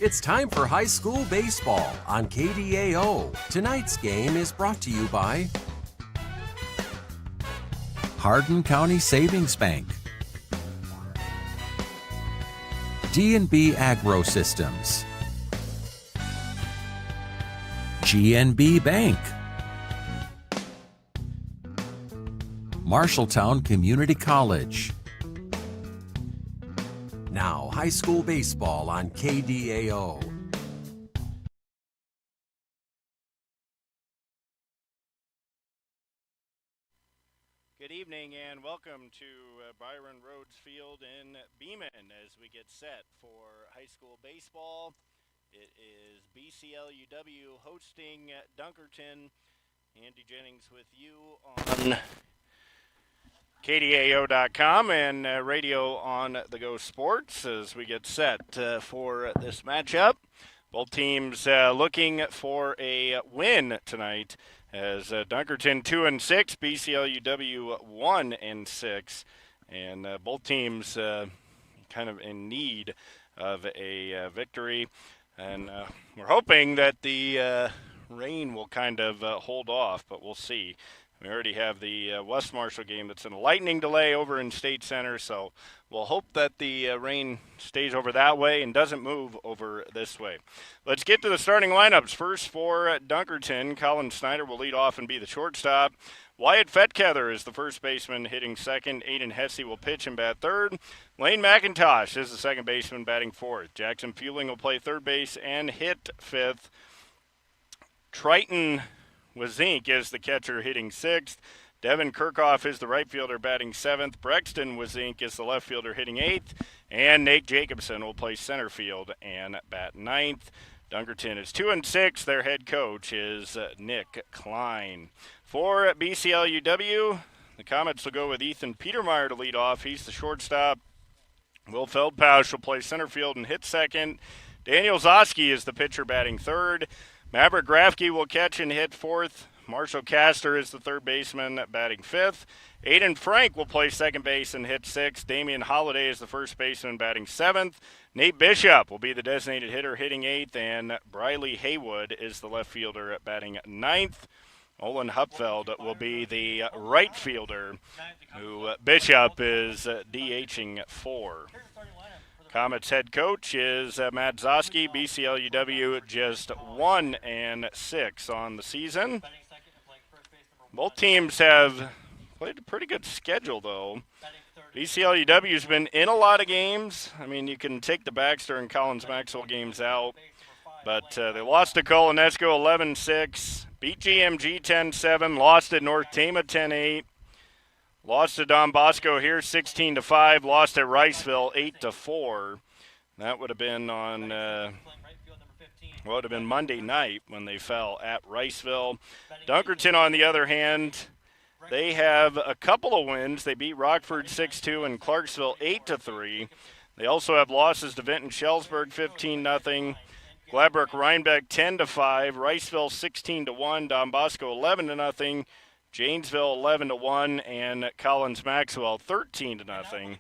It's time for high school baseball on KDAO. Tonight's game is brought to you by Hardin County Savings Bank, D&B Agro Systems, GNB Bank, Marshalltown Community College. Now, high school baseball on KDAO. Good evening and welcome to Byron Rhodes Field in Beeman as we get set for high school baseball. It is BCLUIW hosting Dunkerton. Andy Jennings with you on KDAO.com and radio on the Go Sports as we get set for this matchup. Both teams looking for a win tonight as Dunkerton 2-6, BCLUIW 1-6, and both teams kind of in need of a victory. And we're hoping that the rain will kind of hold off, but we'll see. We already have the West Marshall game that's in a lightning delay over in State Center, so we'll hope that the rain stays over that way and doesn't move over this way. Let's get to the starting lineups. First for Dunkerton, Colin Snyder will lead off and be the shortstop. Wyatt Fetkether is the first baseman hitting second. Aiden Hesse will pitch and bat third. Lane McIntosh is the second baseman batting fourth. Jackson Fueling will play third base and hit fifth. Triton Wazink is the catcher hitting sixth. Devin Kirchhoff is the right fielder batting seventh. Brexton Wazink is the left fielder hitting eighth. And Nate Jacobson will play center field and bat ninth. Dunkerton is 2-6. Their head coach is Nick Klein. For BCLUIW, the Comets will go with Ethan Petermeyer to lead off. He's the shortstop. Will Feldpausch will play center field and hit second. Daniel Zoski is the pitcher batting third. Maverick Grafke will catch and hit fourth. Marshall Castor is the third baseman batting fifth. Aiden Frank will play second base and hit sixth. Damian Holliday is the first baseman batting seventh. Nate Bishop will be the designated hitter hitting eighth. And Briley Haywood is the left fielder batting ninth. Olin Hupfeld will be the right fielder, who Bishop is DHing for. Comets head coach is Matt Zoski. BCLUIW just 1-6 on the season. Both teams have played a pretty good schedule, though. BCLUIW's been in a lot of games. I mean, you can take the Baxter and Collins Maxwell games out, but they lost to Colonesco 11-6, beat GMG 10-7, lost at North Tama 10-8. Lost to Don Bosco here 16-5. Lost at Riceville 8-4. That would have been on would have been Monday night when they fell at Riceville. Dunkerton, on the other hand, they have a couple of wins. They beat Rockford 6-2 and Clarksville 8-3. They also have losses to Vinton Shellsburg 15-0. Gladbrook Rhinebeck 10-5. Riceville 16-1. Don Bosco 11-0. Janesville 11-1 and Collins Maxwell 13-0.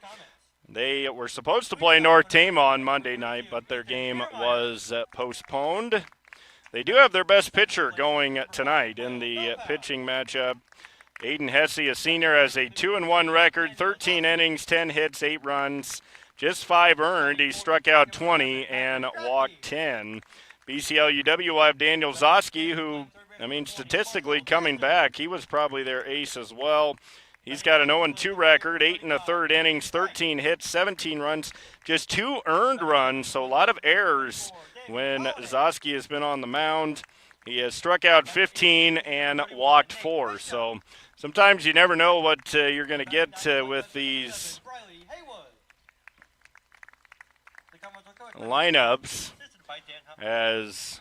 They were supposed to play North Tama on Monday night, but their game was postponed. They do have their best pitcher going tonight in the pitching matchup. Aiden Hesse, a senior, has a 2-1 record, 13 innings, 10 hits, 8 runs, just 5 earned. He struck out 20 and walked 10. BCLUIW will have Daniel Zoski, who, I mean, statistically coming back, he was probably their ace as well. He's got an 0-2 record, 8 1/3 innings, 13 hits, 17 runs, just 2 earned runs, so a lot of errors when Zoski has been on the mound. He has struck out 15 and walked 4, so sometimes you never know what you're going to get with these lineups as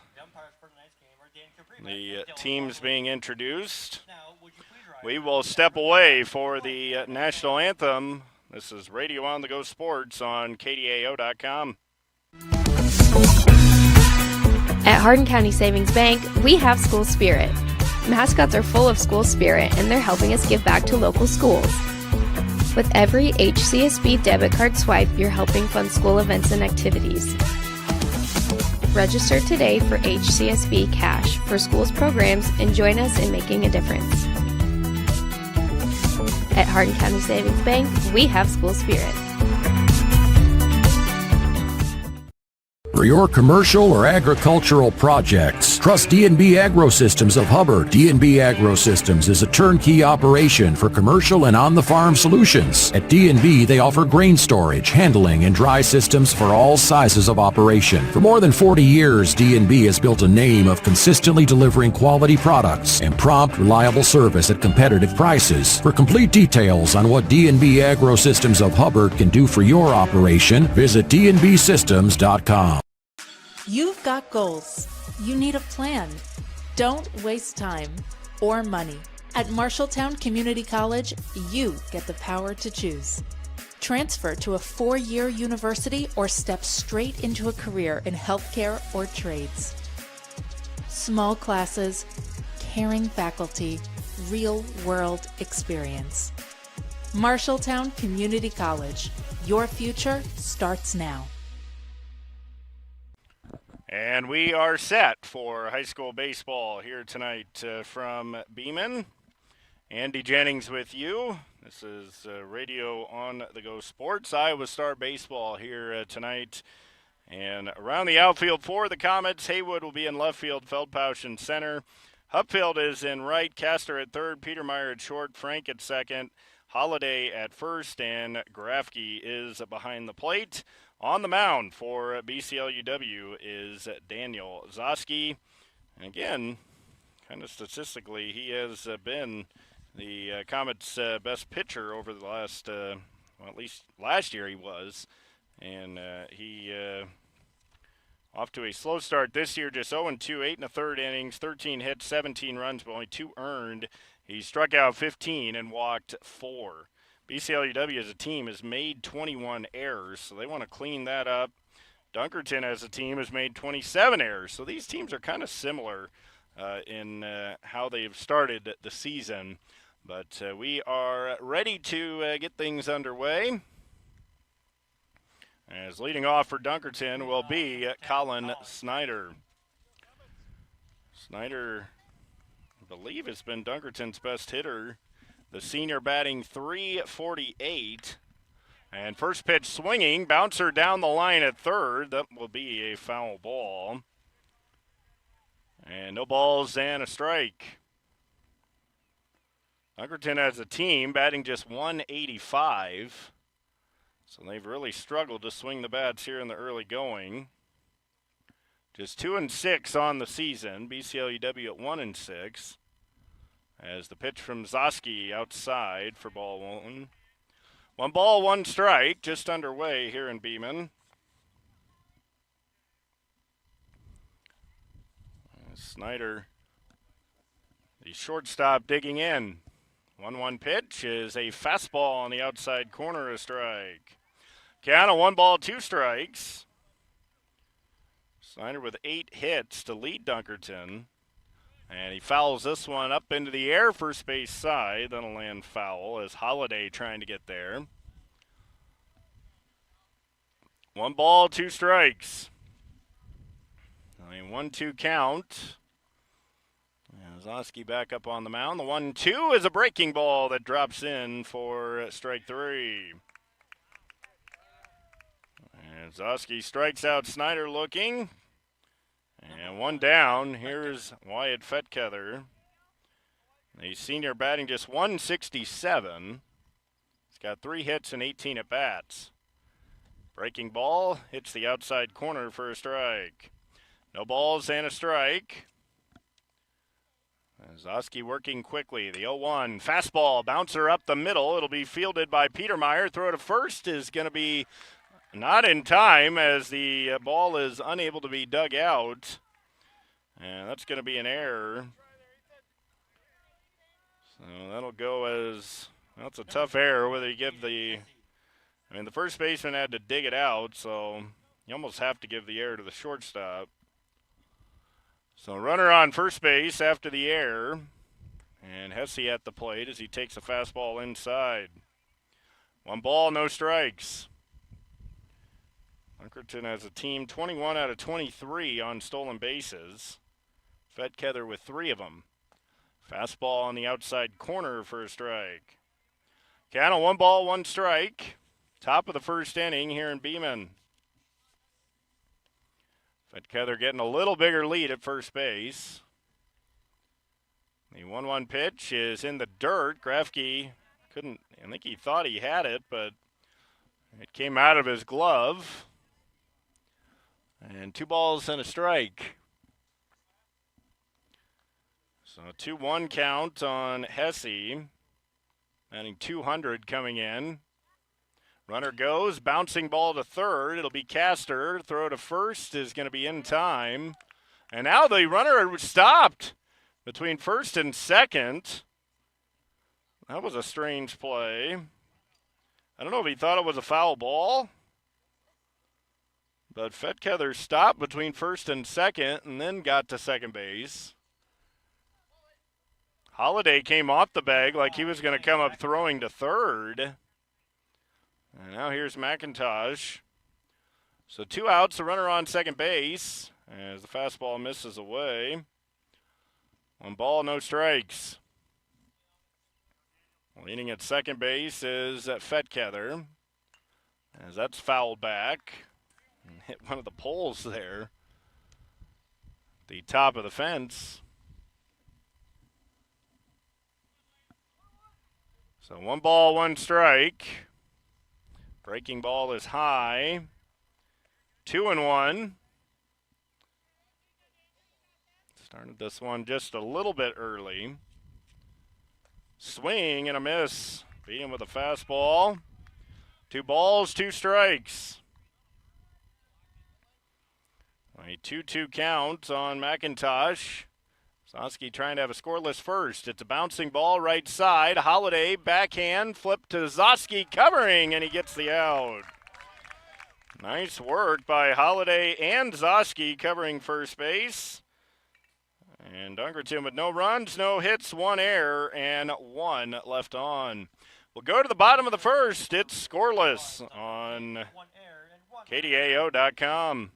the teams being introduced. We will step away for the national anthem. This is Radio on the Go Sports on KDAO.com. At Hardin County Savings Bank, we have school spirit. Mascots are full of school spirit, and they're helping us give back to local schools. With every HCSB debit card swipe, you're helping fund school events and activities. Register today for HCSB Cash for schools programs and join us in making a difference. At Hardin County Savings Bank, we have school spirit. For your commercial or agricultural projects, trust D&B Agro-Systems of Hubbard. D&B Agro-Systems is a turnkey operation for commercial and on-the-farm solutions. At D&B, they offer grain storage, handling, and dry systems for all sizes of operation. For more than 40 years, D&B has built a name of consistently delivering quality products and prompt, reliable service at competitive prices. For complete details on what D&B Agro-Systems of Hubbard can do for your operation, visit dnbsystems.com. You've got goals. You need a plan. Don't waste time or money. At Marshalltown Community College, you get the power to choose. Transfer to a 4-year university or step straight into a career in healthcare or trades. Small classes, caring faculty, real-world experience. Marshalltown Community College. Your future starts now. And we are set for high school baseball here tonight from Beeman. Andy Jennings with you. This is Radio on the Go Sports. Iowa Star Baseball here tonight. And around the outfield for the Comets, Haywood will be in left field, Feldpausch in center. Hupfield is in right, Castor at third, Petermeyer at short, Frank at second, Holiday at first, and Grafke is behind the plate. On the mound for BCLUW is Daniel Zoski. And again, kind of statistically, he has been the Comets' best pitcher over the last, well, at least last year he was. And he off to a slow start this year, just 0-2, 8 1/3 innings, 13 hits, 17 runs, but only 2 earned. He struck out 15 and walked 4. BCLUW as a team has made 21 errors, so they want to clean that up. Dunkerton as a team has made 27 errors, so these teams are kind of similar in how they've started the season. But we are ready to get things underway. As leading off for Dunkerton will be Colin Snyder. Snyder, I believe, has been Dunkerton's best hitter. The senior batting .348. And first pitch swinging, bouncer down the line at third. That will be a foul ball. And no balls and a strike. Dunkerton as a team batting just .185. So they've really struggled to swing the bats here in the early going. Just 2-6 on the season. BCLUW at 1-6. As the pitch from Zoski outside for ball one. 1 ball, 1 strike, just underway here in Beeman. Snyder, the shortstop, digging in. 1-1 pitch is a fastball on the outside corner, a strike. Count of 1 ball, 2 strikes. Snyder with 8 hits to lead Dunkerton. And he fouls this one up into the air, first base side. That'll land foul as Holiday trying to get there. 1 ball, 2 strikes. 1-2 count. Zoski back up on the mound. The 1-2 is a breaking ball that drops in for strike 3. And Zoski strikes out Snyder looking. And 1 down. Here's Wyatt Fetkether. The senior batting just .167. He's got 3 hits and 18 at-bats. Breaking ball hits the outside corner for a strike. No balls and a strike. Zoski working quickly. The 0-1 fastball bouncer up the middle. It'll be fielded by Petermeyer. Throw to first is going to be not in time as the ball is unable to be dug out. And that's going to be an error. So that'll go as, that's a tough error whether you give the, I mean, the first baseman had to dig it out, so you almost have to give the error to the shortstop. So runner on first base after the error. And Hesse at the plate as he takes a fastball inside. 1 ball, no strikes. Dunkerton has a team 21 out of 23 on stolen bases. Fetkether with 3 of them. Fastball on the outside corner for a strike. Count of 1 ball, 1 strike. Top of the first inning here in Beeman. Fetkether getting a little bigger lead at first base. The 1-1 pitch is in the dirt. Grafke I think he thought he had it, but it came out of his glove. And 2 balls and a strike. So 2-1 count on Hesse. Batting 200 coming in. Runner goes, bouncing ball to third. It'll be Castor. Throw to first is going to be in time. And now the runner stopped between first and second. That was a strange play. I don't know if he thought it was a foul ball. But Fetkether stopped between first and second and then got to second base. Holiday came off the bag like he was going to come up throwing to third. And now here's McIntosh. So 2 outs, a runner on second base as the fastball misses away. 1 ball, no strikes. Leaning at second base is Fetkether as that's fouled back. And hit one of the poles there. The top of the fence. So 1 ball, 1 strike. Breaking ball is high. 2-1. Started this one just a little bit early. Swing and a miss. Beat him with a fastball. 2 balls, 2 strikes. A 2-2 count on McIntosh. Zosky trying to have a scoreless first. It's a bouncing ball right side. Holiday backhand flip to Zosky covering, and he gets the out. Nice work by Holiday and Zosky covering first base. And Dunkerton with no runs, no hits, 1 error, and 1 left on. We'll go to the bottom of the first. It's scoreless on KDAO.com.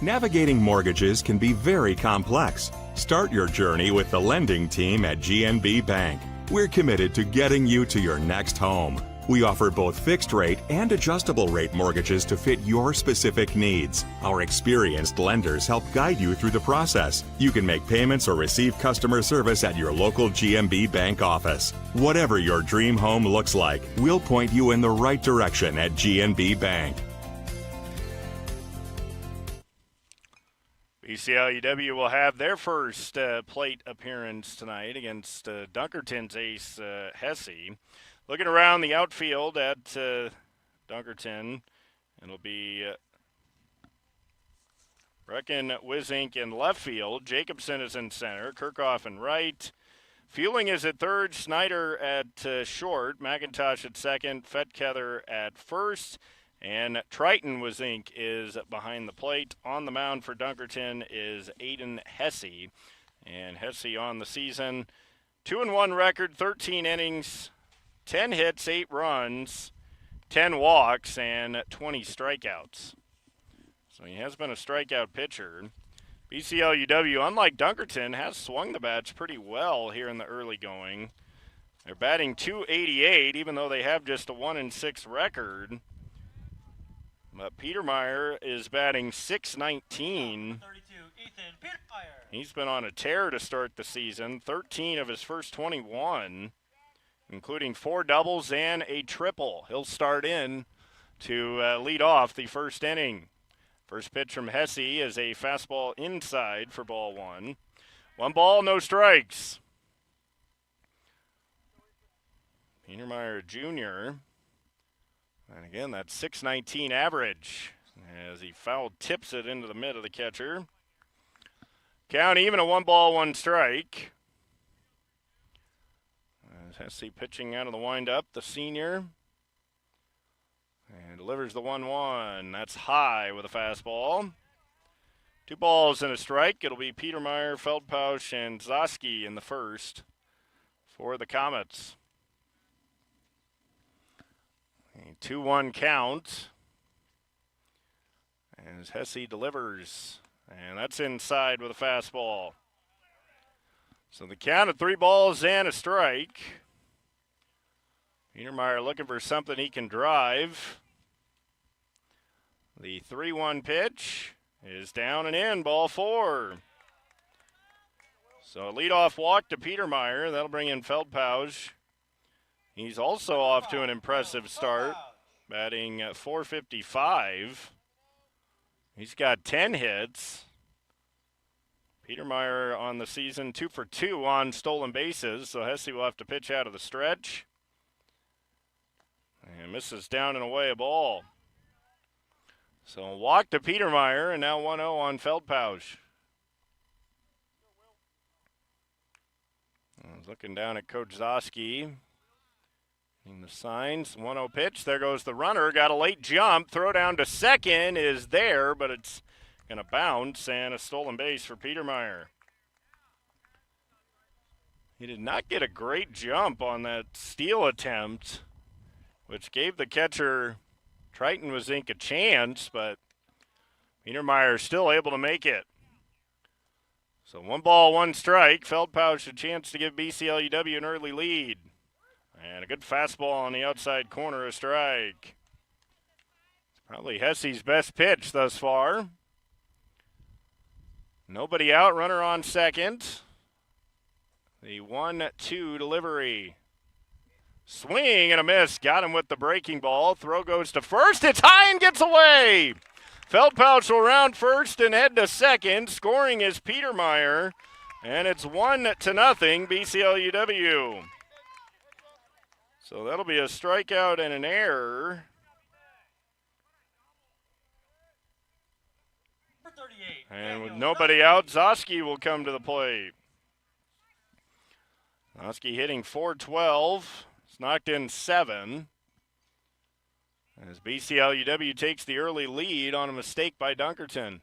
Navigating mortgages can be very complex. Start your journey with the lending team at GNB Bank. We're committed to getting you to your next home. We offer both fixed rate and adjustable rate mortgages to fit your specific needs. Our experienced lenders help guide you through the process. You can make payments or receive customer service at your local GNB Bank office. Whatever your dream home looks like, we'll point you in the right direction at GNB Bank. BCLUIW will have their first plate appearance tonight against Dunkerton's ace, Hesse. Looking around the outfield at Dunkerton, it'll be Brecken, Wizink in left field. Jacobson is in center. Kirchhoff in right. Fueling is at third. Snyder at short. McIntosh at second. Fetkether at first. And Triton Wizink is behind the plate. On the mound for Dunkerton is Aiden Hesse. And Hesse on the season. 2-1 record, 13 innings, 10 hits, 8 runs, 10 walks, and 20 strikeouts. So he has been a strikeout pitcher. BCLUIW, unlike Dunkerton, has swung the bats pretty well here in the early going. They're batting .288, even though they have just a 1-6 record. But Petermeyer is batting .619. He's been on a tear to start the season. 13 of his first 21, including 4 doubles and a triple. He'll start in to lead off the first inning. First pitch from Hesse is a fastball inside for ball 1. 1 ball, no strikes. Petermeyer Jr., and again, that's .619 average as he foul tips it into the mid of the catcher. Count even, a 1 ball, 1 strike. As Hesse pitching out of the windup, the senior. And delivers the 1-1. That's high with a fastball. 2 balls and a strike. It'll be Petermeyer, Feldpausch, and Zosky in the first for the Comets. A 2-1 count. As Hesse delivers. And that's inside with a fastball. So the count of 3 balls and a strike. Petermeyer looking for something he can drive. The 3-1 pitch is down and in, ball 4. So a leadoff walk to Petermeyer. That'll bring in Feldpausch. He's also off to an impressive start, batting at .455. He's got 10 hits. Petermeyer on the season 2 for 2 on stolen bases, so Hesse will have to pitch out of the stretch. And misses down and away a ball. So a walk to Petermeyer, and now 1-0 on Feldpausch. Looking down at Coach Zosky. In the signs, 1-0 pitch. There goes the runner. Got a late jump. Throw down to second is there, but it's going to bounce, and a stolen base for Petermeyer. He did not get a great jump on that steal attempt, which gave the catcher, Triton Wazink, a chance, but Petermeyer still able to make it. So 1 ball, 1 strike. Feldpausch a chance to give BCLUW an early lead. And a good fastball on the outside corner, a strike. It's probably Hesse's best pitch thus far. Nobody out, runner on second. The 1-2 delivery. Swing and a miss. Got him with the breaking ball. Throw goes to first. It's high and gets away. Feldpausch will round first and head to second. Scoring is Petermeyer. And it's 1-0 BCLUW. So that'll be a strikeout and an error. And with nobody out, Zosky will come to the plate. Zosky hitting .412. It's knocked in 7. As BCLUW takes the early lead on a mistake by Dunkerton.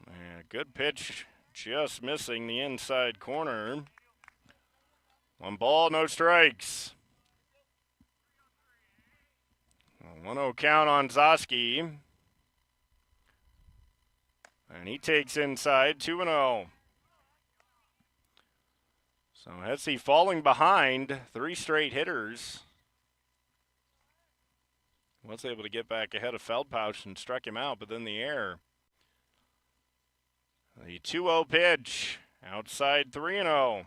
And a good pitch, just missing the inside corner. 1 ball, no strikes. A 1-0 count on Zosky. And he takes inside, 2-0. So Hesse falling behind 3 straight hitters. Was able to get back ahead of Feldpausch and struck him out, but then the error. The 2-0 pitch, outside 3-0.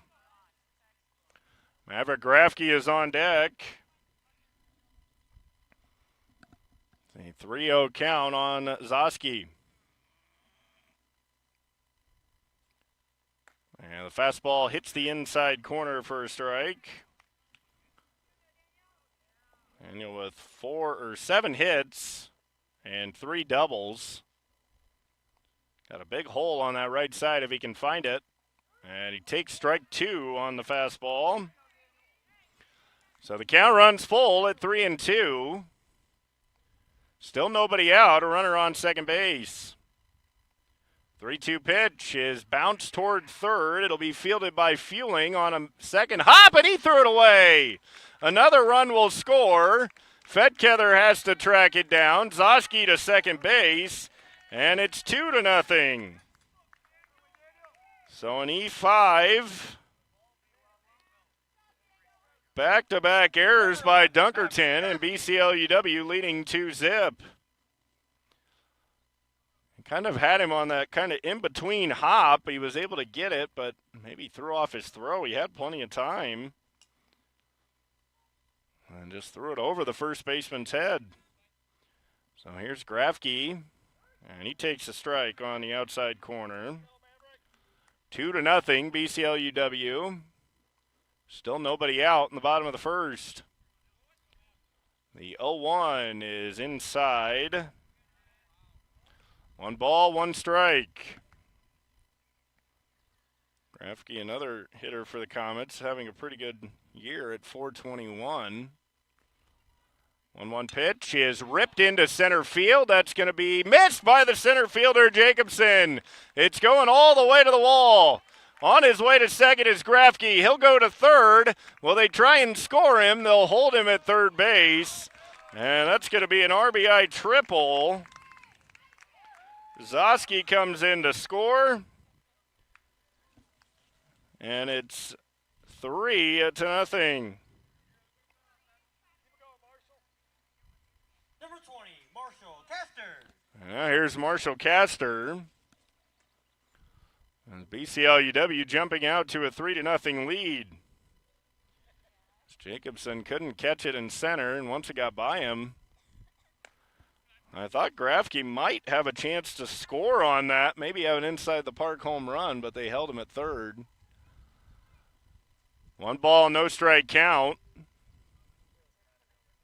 Maverick Grafke is on deck. The 3-0 count on Zosky. And the fastball hits the inside corner for a strike. And with 7 hits and 3 doubles. Got a big hole on that right side if he can find it. And he takes strike 2 on the fastball. So the count runs full at 3-2. Still nobody out, a runner on second base. 3-2 pitch is bounced toward third. It'll be fielded by Fueling on a second hop, and he threw it away. Another run will score. Fedkether has to track it down. Zosky to second base, and it's 2-0. So an E5. Back-to-back errors by Dunkerton, and BCLUW leading 2-0. Kind of had him on that kind of in-between hop. He was able to get it, but maybe threw off his throw. He had plenty of time. And just threw it over the first baseman's head. So here's Grafke, and he takes a strike on the outside corner. 2-0 BCLUW. Still nobody out in the bottom of the first. The 0-1 is inside. 1 ball, 1 strike. Grafke, another hitter for the Comets, having a pretty good year at .421. 1-1 pitch is ripped into center field. That's going to be missed by the center fielder, Jacobson. It's going all the way to the wall. On his way to second is Grafke. He'll go to third. Will they try and score him? They'll hold him at third base. And that's going to be an RBI triple. Zoski comes in to score. And it's 3-0. Number 20, Marshall Caster. Now here's Marshall Caster. And BCLUW jumping out to a 3-0 lead. Jacobson couldn't catch it in center, and once it got by him, I thought Grafke might have a chance to score on that, maybe have an inside the park home run, but they held him at third. 1 ball, no strike count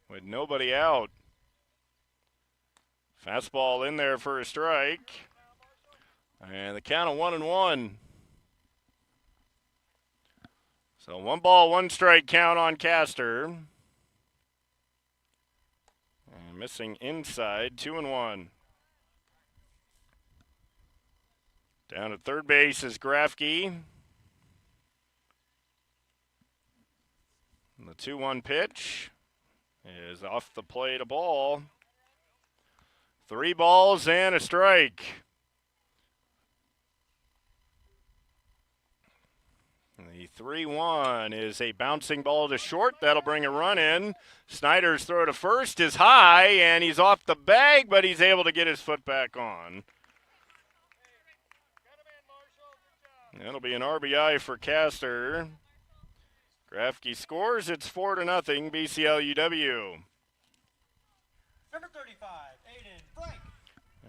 with nobody out. Fastball in there for a strike. And the count of 1-1. So 1 ball, 1 strike count on Caster. And missing inside, 2-1. Down at third base is Grafke. And the 2-1 pitch is off the plate, a ball. 3 balls and a strike. The 3-1 is a bouncing ball to short. That'll bring a run in. Snyder's throw to first is high, and he's off the bag, but he's able to get his foot back on. That'll be an RBI for Caster. Grafke scores. It's 4-0 BCLUW. Number 35, Aiden Frank.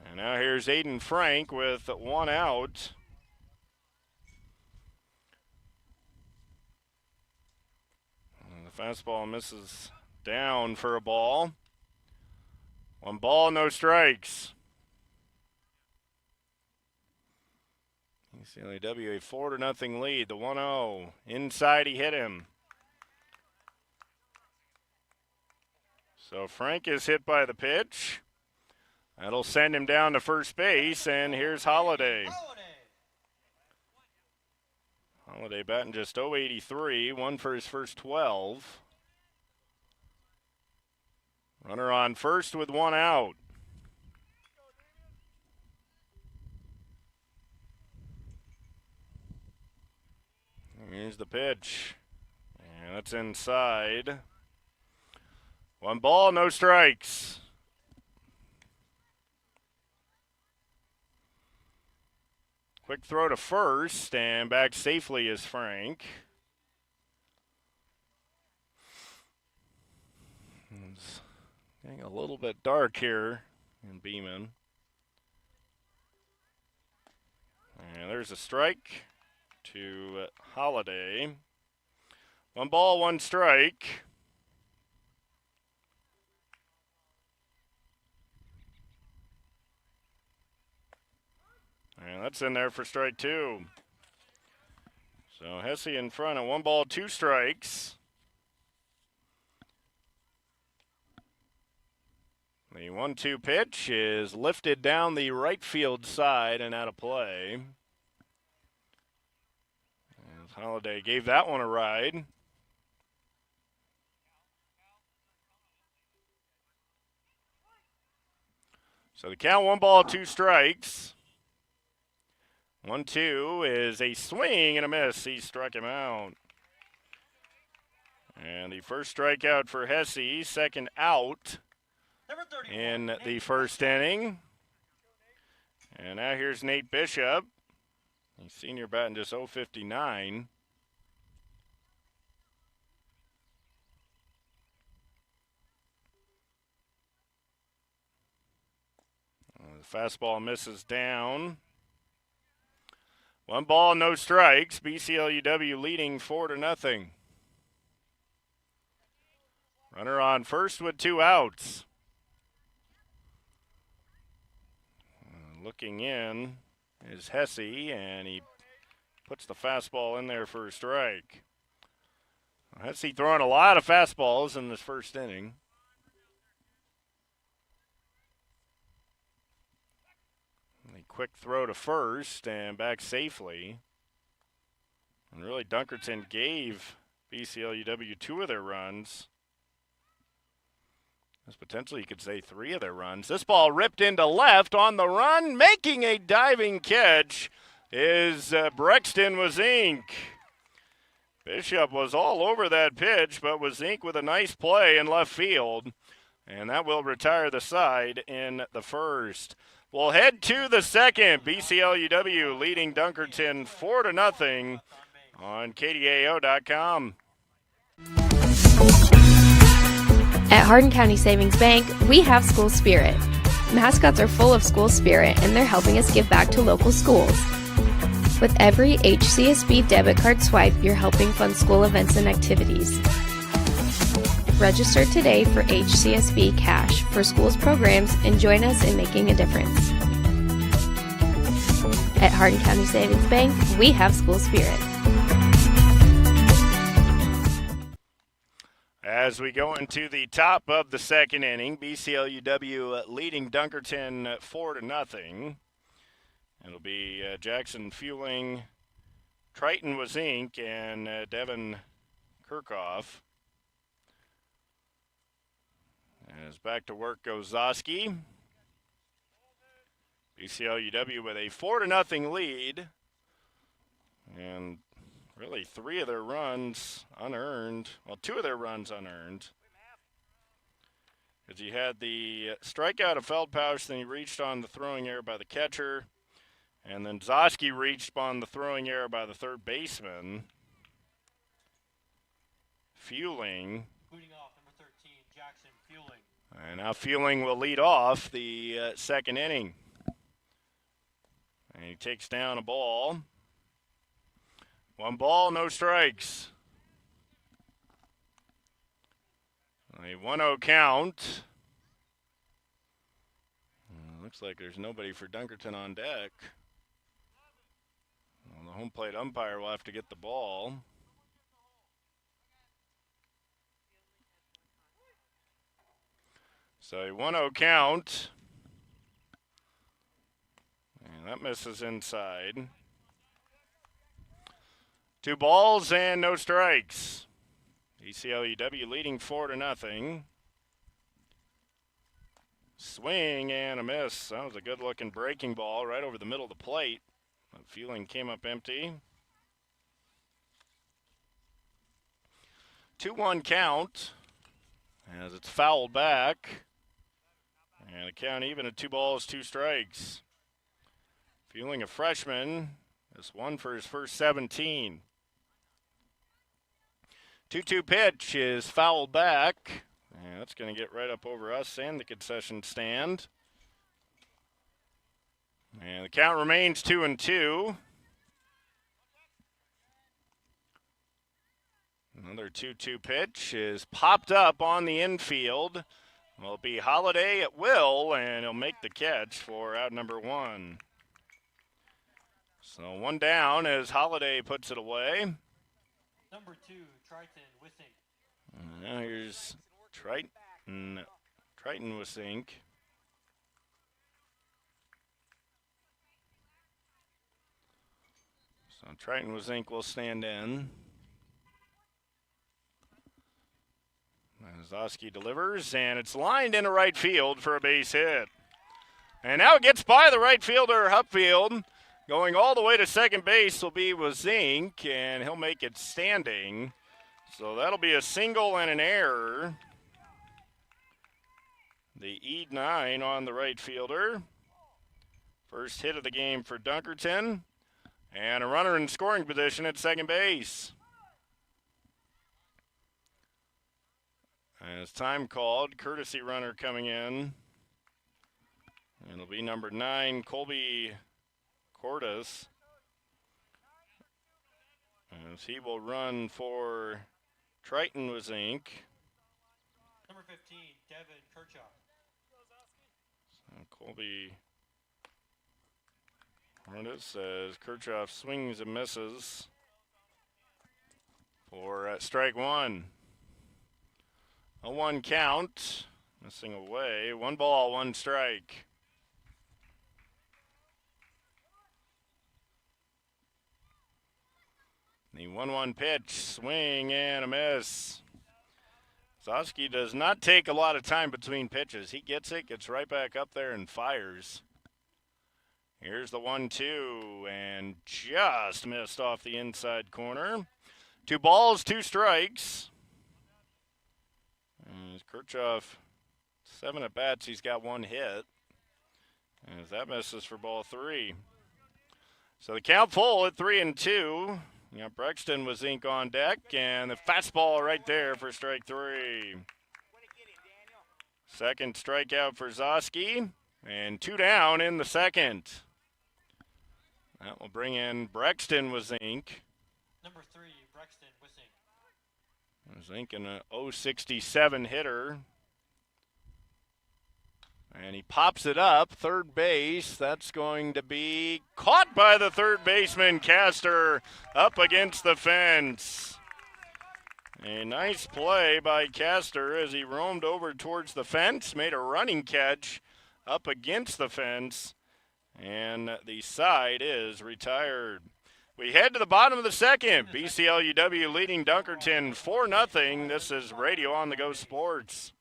And now here's Aiden Frank with 1 out. And the fastball misses down for a ball. 1 ball, no strikes. BCLUW a 4-0 lead. The 1-0. Inside, he hit him. So Frank is hit by the pitch. That'll send him down to first base, and here's Holiday. Holiday batting just .083, 1 for his first 12. Runner on first with 1 out. Here's the pitch. And that's inside. 1 ball, no strikes. Quick throw to first, and back safely is Frank. It's getting a little bit dark here in Beeman. And there's a strike to Holiday. 1 ball, 1 strike. And that's in there for strike 2. So Hesse in front at 1 ball, 2 strikes. The 1-2 pitch is lifted down the right field side and out of play. As Holiday gave that one a ride. So the count 1 ball, 2 strikes. 1-2 is a swing and a miss. He struck him out. And the first strikeout for Hesse, second out in the first inning. And now here's Nate Bishop. He's senior batting just .059. The fastball misses down. 1 ball, no strikes. BCLUW leading 4-0. Runner on first with 2 outs. Looking in is Hesse, and he puts the fastball in there for a strike. Hesse throwing a lot of fastballs in this first inning. A quick throw to first and back safely. And really, Dunkerton gave BCLUW 2 of their runs. Potentially, you could say 3 of their runs. This ball ripped into left on the run, making a diving catch is Brexton Wazink. Bishop was all over that pitch, but Wazink with a nice play in left field, and that will retire the side in the first. We'll head to the second. BCLUW leading Dunkerton 4-0 on KDAO.com. At Hardin County Savings Bank, we have school spirit. Mascots are full of school spirit, and they're helping us give back to local schools. With every HCSB debit card swipe, you're helping fund school events and activities. Register today for HCSB Cash for schools programs and join us in making a difference. At Hardin County Savings Bank, we have school spirit. As we go into the top of the second inning, BCLUW leading Dunkerton 4-0. It'll be Jackson Fueling, Triton Wazink, and Devin Kirchhoff. As back to work goes Zoski. BCLUW with a 4-0 lead. And really 3 of their runs unearned. Well, 2 of their runs unearned. Because he had the strikeout of Feldpausch, then he reached on the throwing error by the catcher. And then Zoski reached on the throwing error by the third baseman. Fueling. Leading off, number 13, Jackson Fueling. And now Fueling will lead off the second inning. And he takes down a ball. 1 ball, no strikes. A 1-0 count. Looks like there's nobody for Dunkerton on deck. Well, the home plate umpire will have to get the ball. So a 1-0 count. And that misses inside. 2 balls and no strikes. BCLUW leading 4-0. Swing and a miss. That was a good-looking breaking ball right over the middle of the plate. But Fueling came up empty. 2-1 count as it's fouled back. And a count even at 2 balls, 2 strikes. Fueling a freshman. This one for his first 17. 2-2 pitch is fouled back. And that's going to get right up over us and the concession stand. And the count remains 2-2. Another 2-2 pitch is popped up on the infield. Will be Holiday at will, and he'll make the catch for out number 1. So 1 down as Holiday puts it away. Number 2, Triton Wissink. Now here's Triton Wissink. So Triton Wissink will stand in. Zoski delivers, and it's lined into right field for a base hit. And now it gets by the right fielder, Hupfield. Going all the way to second base will be Wazink, and he'll make it standing. So that'll be a single and an error. The E9 on the right fielder. First hit of the game for Dunkerton. And a runner in scoring position at second base. As time called, courtesy runner coming in. It'll be number 9, Colby Cordes. As he will run for Triton Wazink. Number 15, Devin Kirchhoff. So Colby Cordes says Kirchhoff swings and misses for strike 1. A 1 count, missing away. 1 ball, 1 strike. The 1-1 pitch, swing and a miss. Zosky does not take a lot of time between pitches. He gets it, gets right back up there and fires. Here's the 1-2, and just missed off the inside corner. 2 balls, 2 strikes. And Kirchhoff, 7 at bats, he's got 1 hit. As that misses for ball 3. So the count full at 3-2. You know, Brexton was ink on deck, and the fastball right there for strike 3. Second strikeout for Zosky, and 2 down in the second. That will bring in Brexton was ink. Number 3, Brexton Wissing. Was ink an 067 hitter. And he pops it up, third base. That's going to be caught by the third baseman, Castor, up against the fence. A nice play by Castor as he roamed over towards the fence, made a running catch up against the fence, and the side is retired. We head to the bottom of the second. BCLUW leading Dunkerton 4-0. This is Radio on the Go Sports.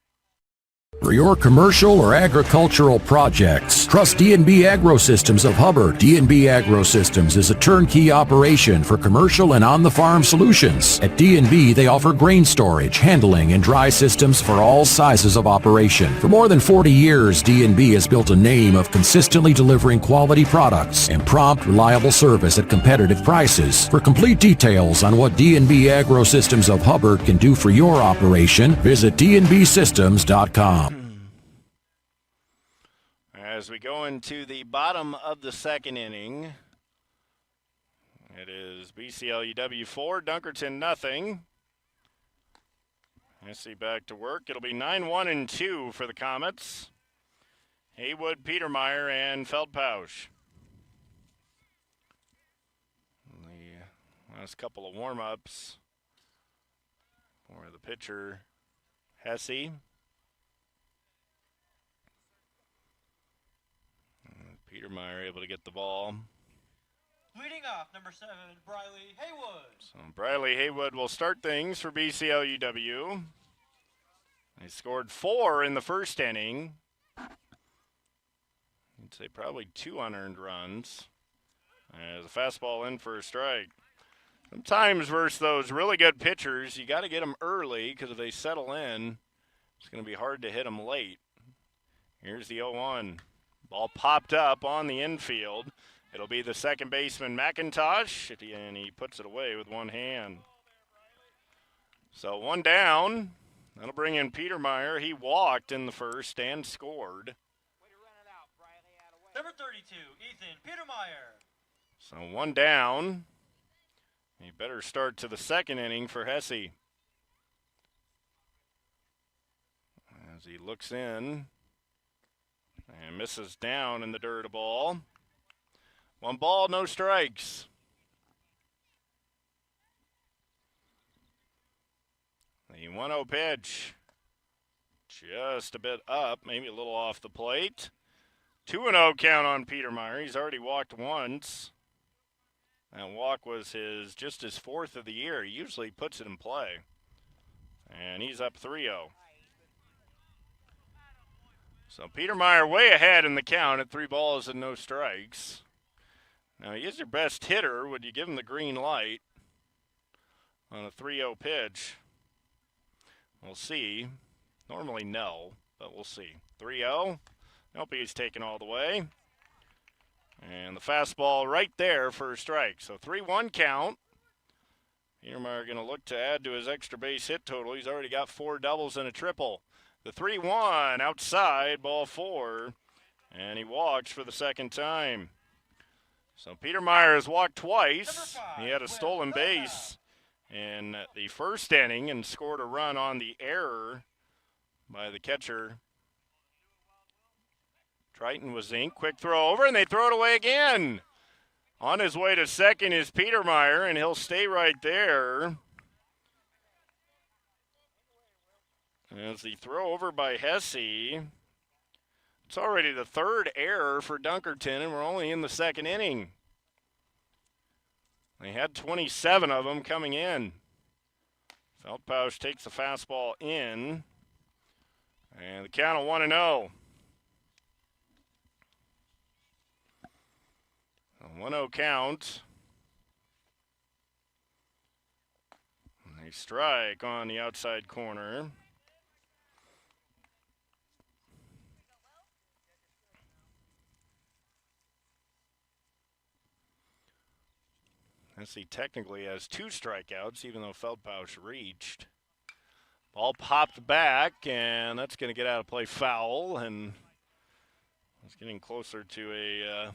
For your commercial or agricultural projects, trust D&B Agrosystems of Hubbard. D&B Agrosystems is a turnkey operation for commercial and on-the-farm solutions. At D&B, they offer grain storage, handling, and dry systems for all sizes of operation. For more than 40 years, D&B has built a name of consistently delivering quality products and prompt, reliable service at competitive prices. For complete details on what D&B Agrosystems of Hubbard can do for your operation, visit dnbsystems.com. As we go into the bottom of the second inning, it is BCLUW 4, Dunkerton nothing. I see back to work. It'll be 9-1-2 for the Comets. Haywood, Petermeyer, and Feldpausch. The last couple of warm-ups for the pitcher, Hesse. Petermeyer able to get the ball. Leading off, number 7, Briley Haywood. So Briley Haywood will start things for BCLUW. They scored 4 in the first inning. I'd say probably 2 unearned runs. As a fastball in for a strike. Sometimes versus those really good pitchers, you got to get them early because if they settle in, it's going to be hard to hit them late. Here's the 0-1. Ball popped up on the infield. It'll be the second baseman, McIntosh, and he puts it away with one hand. So 1 down. That'll bring in Petermeyer. He walked in the first and scored. Number 32, Ethan Petermeyer. So 1 down. A better start to the second inning for Hesse. As he looks in. And misses down in the dirt a ball. 1 ball, no strikes. The 1-0 pitch. Just a bit up, maybe a little off the plate. 2-0 count on Petermeyer. He's already walked once. That walk was just his 4th of the year. He usually puts it in play. And he's up 3-0. So Petermeyer way ahead in the count at 3 balls and no strikes. Now he is your best hitter. Would you give him the green light on a 3-0 pitch? We'll see. Normally no, but we'll see. 3-0. Nope, he's taken all the way. And the fastball right there for a strike. So 3-1 count. Petermeyer going to look to add to his extra base hit total. He's already got 4 doubles and a triple. The 3-1 outside, ball 4, and he walks for the second time. So Petermeyer has walked twice. He had a stolen base in the first inning and scored a run on the error by the catcher. Triton was ink. Quick throw over, and they throw it away again. On his way to second is Petermeyer, and he'll stay right there. As the throw over by Hesse, it's already the 3rd error for Dunkerton, and we're only in the second inning. They had 27 of them coming in. Feldpausch takes the fastball in. And the count of 1-0. A 1-0 count. A strike on the outside corner. He technically has 2 strikeouts, even though Feldpausch reached. Ball popped back, and that's going to get out of play foul, and it's getting closer to a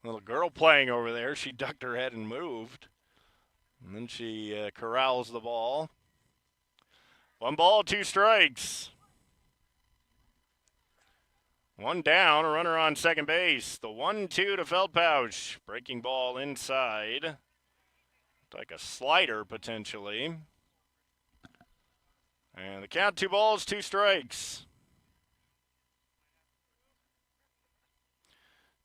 little girl playing over there. She ducked her head and moved, and then she corrals the ball. 1 ball, 2 strikes. 1 down, a runner on second base. The 1-2 to Feldpausch. Breaking ball inside. Like a slider, potentially. And the count, 2 balls, 2 strikes.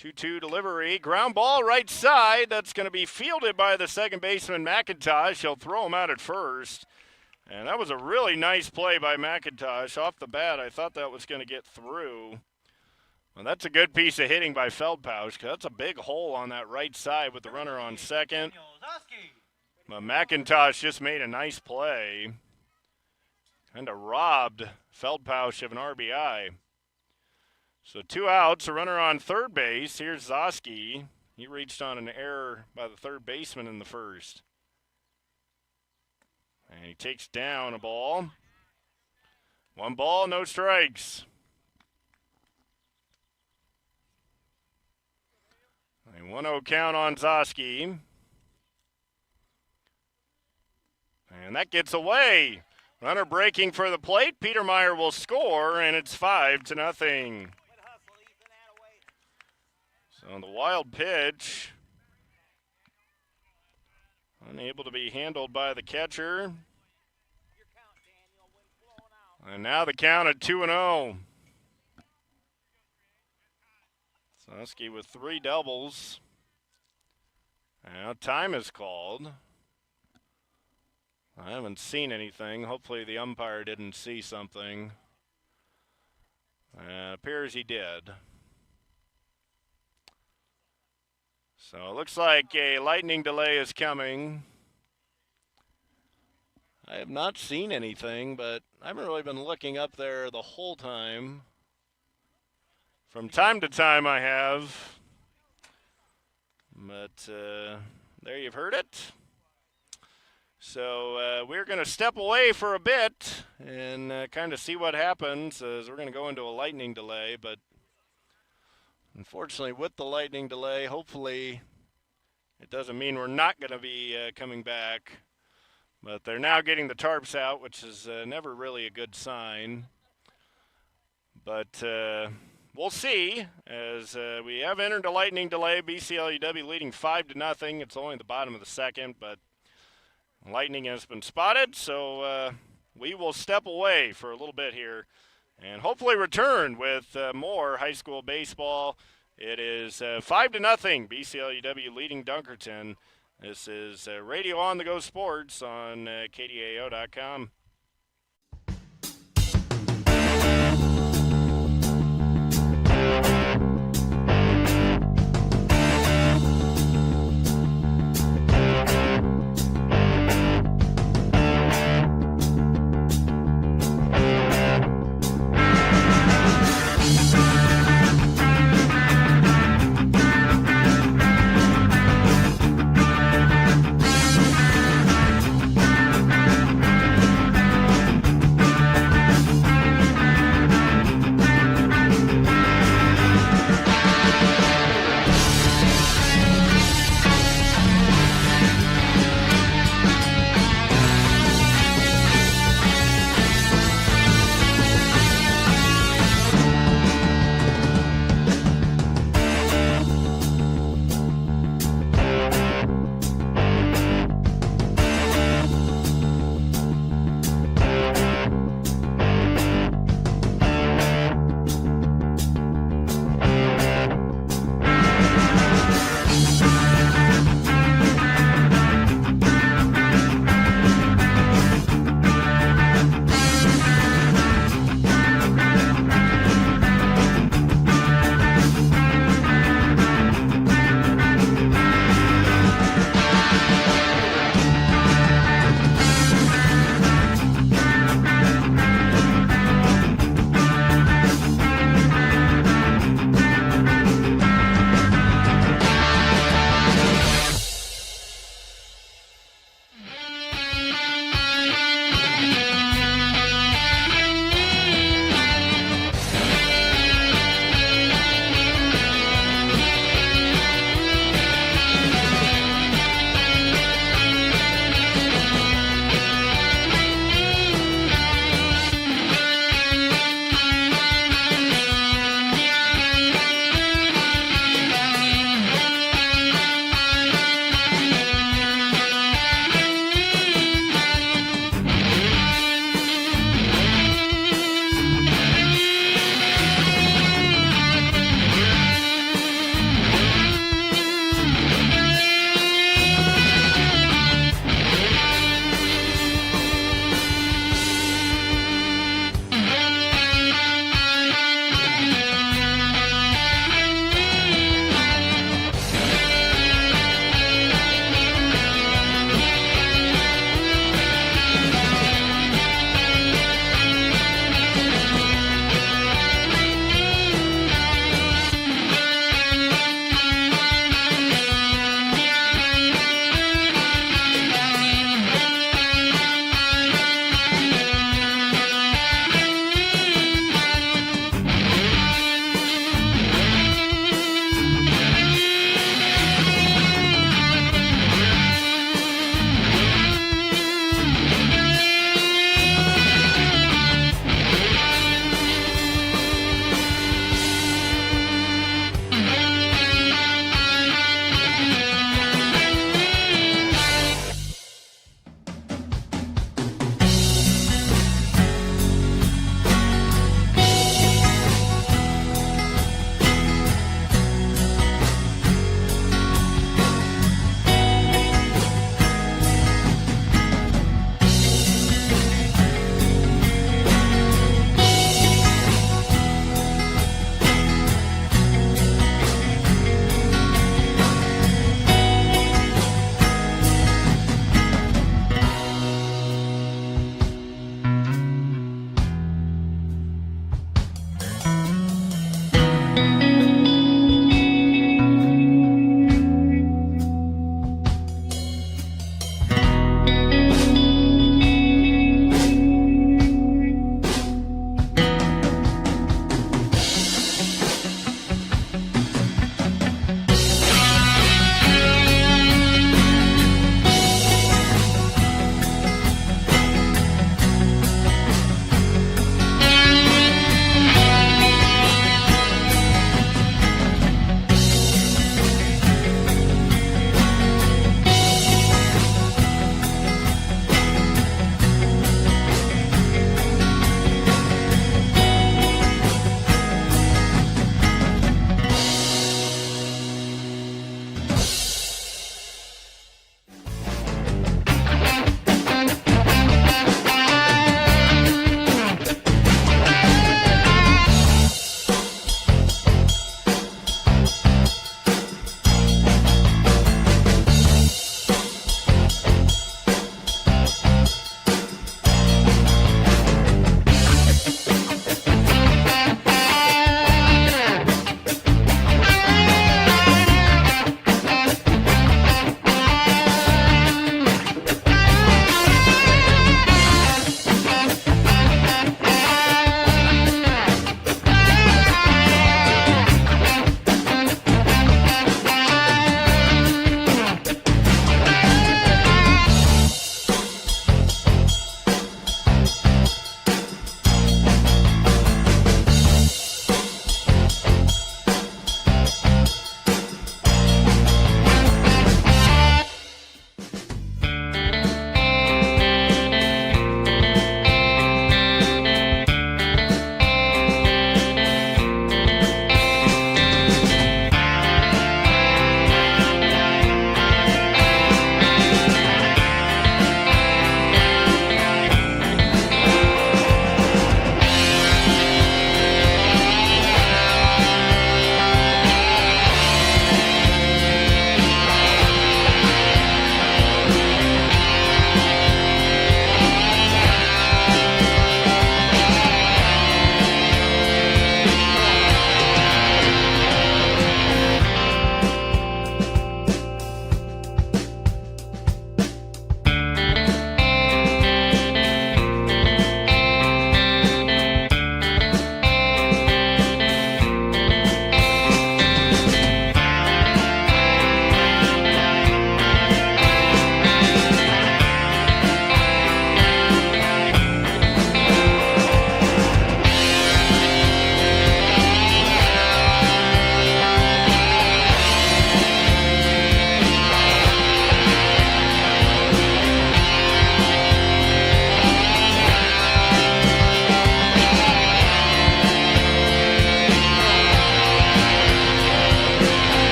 2-2 delivery. Ground ball right side. That's going to be fielded by the second baseman, McIntosh. He'll throw him out at first. And that was a really nice play by McIntosh. Off the bat, I thought that was going to get through. Well, that's a good piece of hitting by Feldpausch, because that's a big hole on that right side with the runner on second. But McIntosh just made a nice play. Kind of robbed Feldpausch of an RBI. So 2 outs, a runner on third base. Here's Zosky. He reached on an error by the third baseman in the first. And he takes down a ball. 1 ball, no strikes. A 1-0 count on Zosky. And that gets away. Runner breaking for the plate. Petermeyer will score, and it's 5-0. So the wild pitch. Unable to be handled by the catcher. And now the count at 2-0. Zosky with 3 doubles. Now time is called. I haven't seen anything. Hopefully the umpire didn't see something. Appears he did. So it looks like a lightning delay is coming. I have not seen anything, but I haven't really been looking up there the whole time. From time to time I have. But there you've heard it. So we're going to step away for a bit and kind of see what happens, as we're going to go into a lightning delay. But unfortunately, with the lightning delay, hopefully it doesn't mean we're not going to be coming back. But they're now getting the tarps out, which is never really a good sign. But we'll see, as we have entered a lightning delay. BCLUIW leading 5-0. It's only the bottom of the second, but lightning has been spotted, so we will step away for a little bit here and hopefully return with more high school baseball. It is 5-0, BCLUIW leading Dunkerton. This is Radio On The Go Sports on KDAO.com.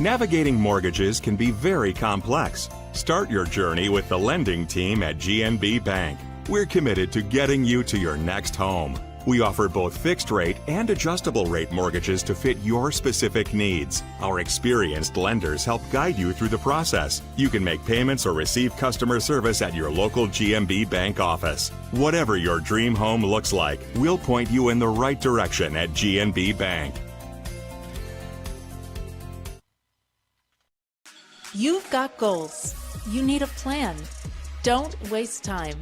Navigating mortgages can be very complex. Start your journey with the lending team at GNB Bank. We're committed to getting you to your next home. We offer both fixed rate and adjustable rate mortgages to fit your specific needs. Our experienced lenders help guide you through the process. You can make payments or receive customer service at your local GNB Bank office. Whatever your dream home looks like, we'll point you in the right direction at GNB Bank. You've got goals. You need a plan. Don't waste time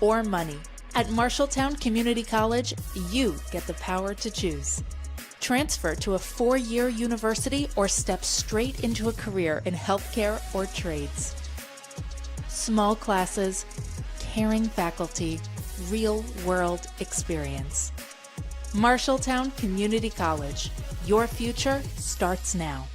or money. At Marshalltown Community College, you get the power to choose. Transfer to a 4-year university or step straight into a career in healthcare or trades. Small classes, caring faculty, real-world experience. Marshalltown Community College. Your future starts now.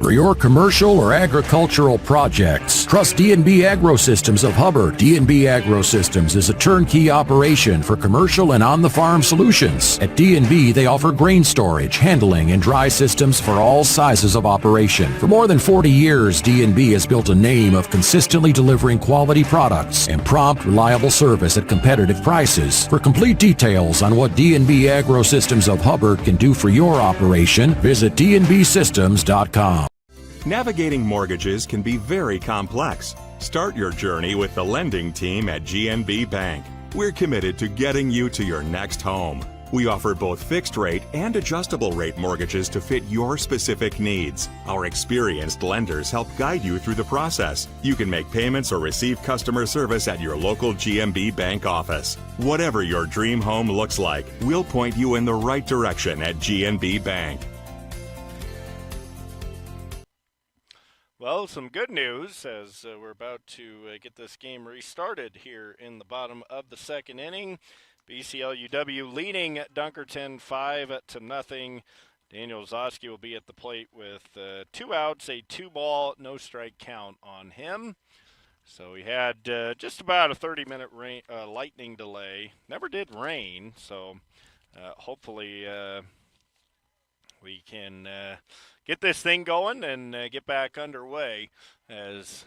For your commercial or agricultural projects, trust D&B Agrosystems of Hubbard. D&B Agrosystems is a turnkey operation for commercial and on-the-farm solutions. At D&B, they offer grain storage, handling, and dry systems for all sizes of operation. For more than 40 years, D&B has built a name of consistently delivering quality products and prompt, reliable service at competitive prices. For complete details on what D&B Agrosystems of Hubbard can do for your operation, visit dnbsystems.com. Navigating mortgages can be very complex. Start your journey with the lending team at GNB Bank. We're committed to getting you to your next home. We offer both fixed rate and adjustable rate mortgages to fit your specific needs. Our experienced lenders help guide you through the process. You can make payments or receive customer service at your local GNB Bank office. Whatever your dream home looks like, we'll point you in the right direction at GNB Bank. Well, some good news as we're about to get this game restarted here in the bottom of the second inning. BCLUIW leading Dunkerton 5-0. Daniel Zosky will be at the plate with 2 outs, a 2-ball, no strike count on him. So we had just about a 30-minute lightning delay. Never did rain, so hopefully we can get this thing going and get back underway as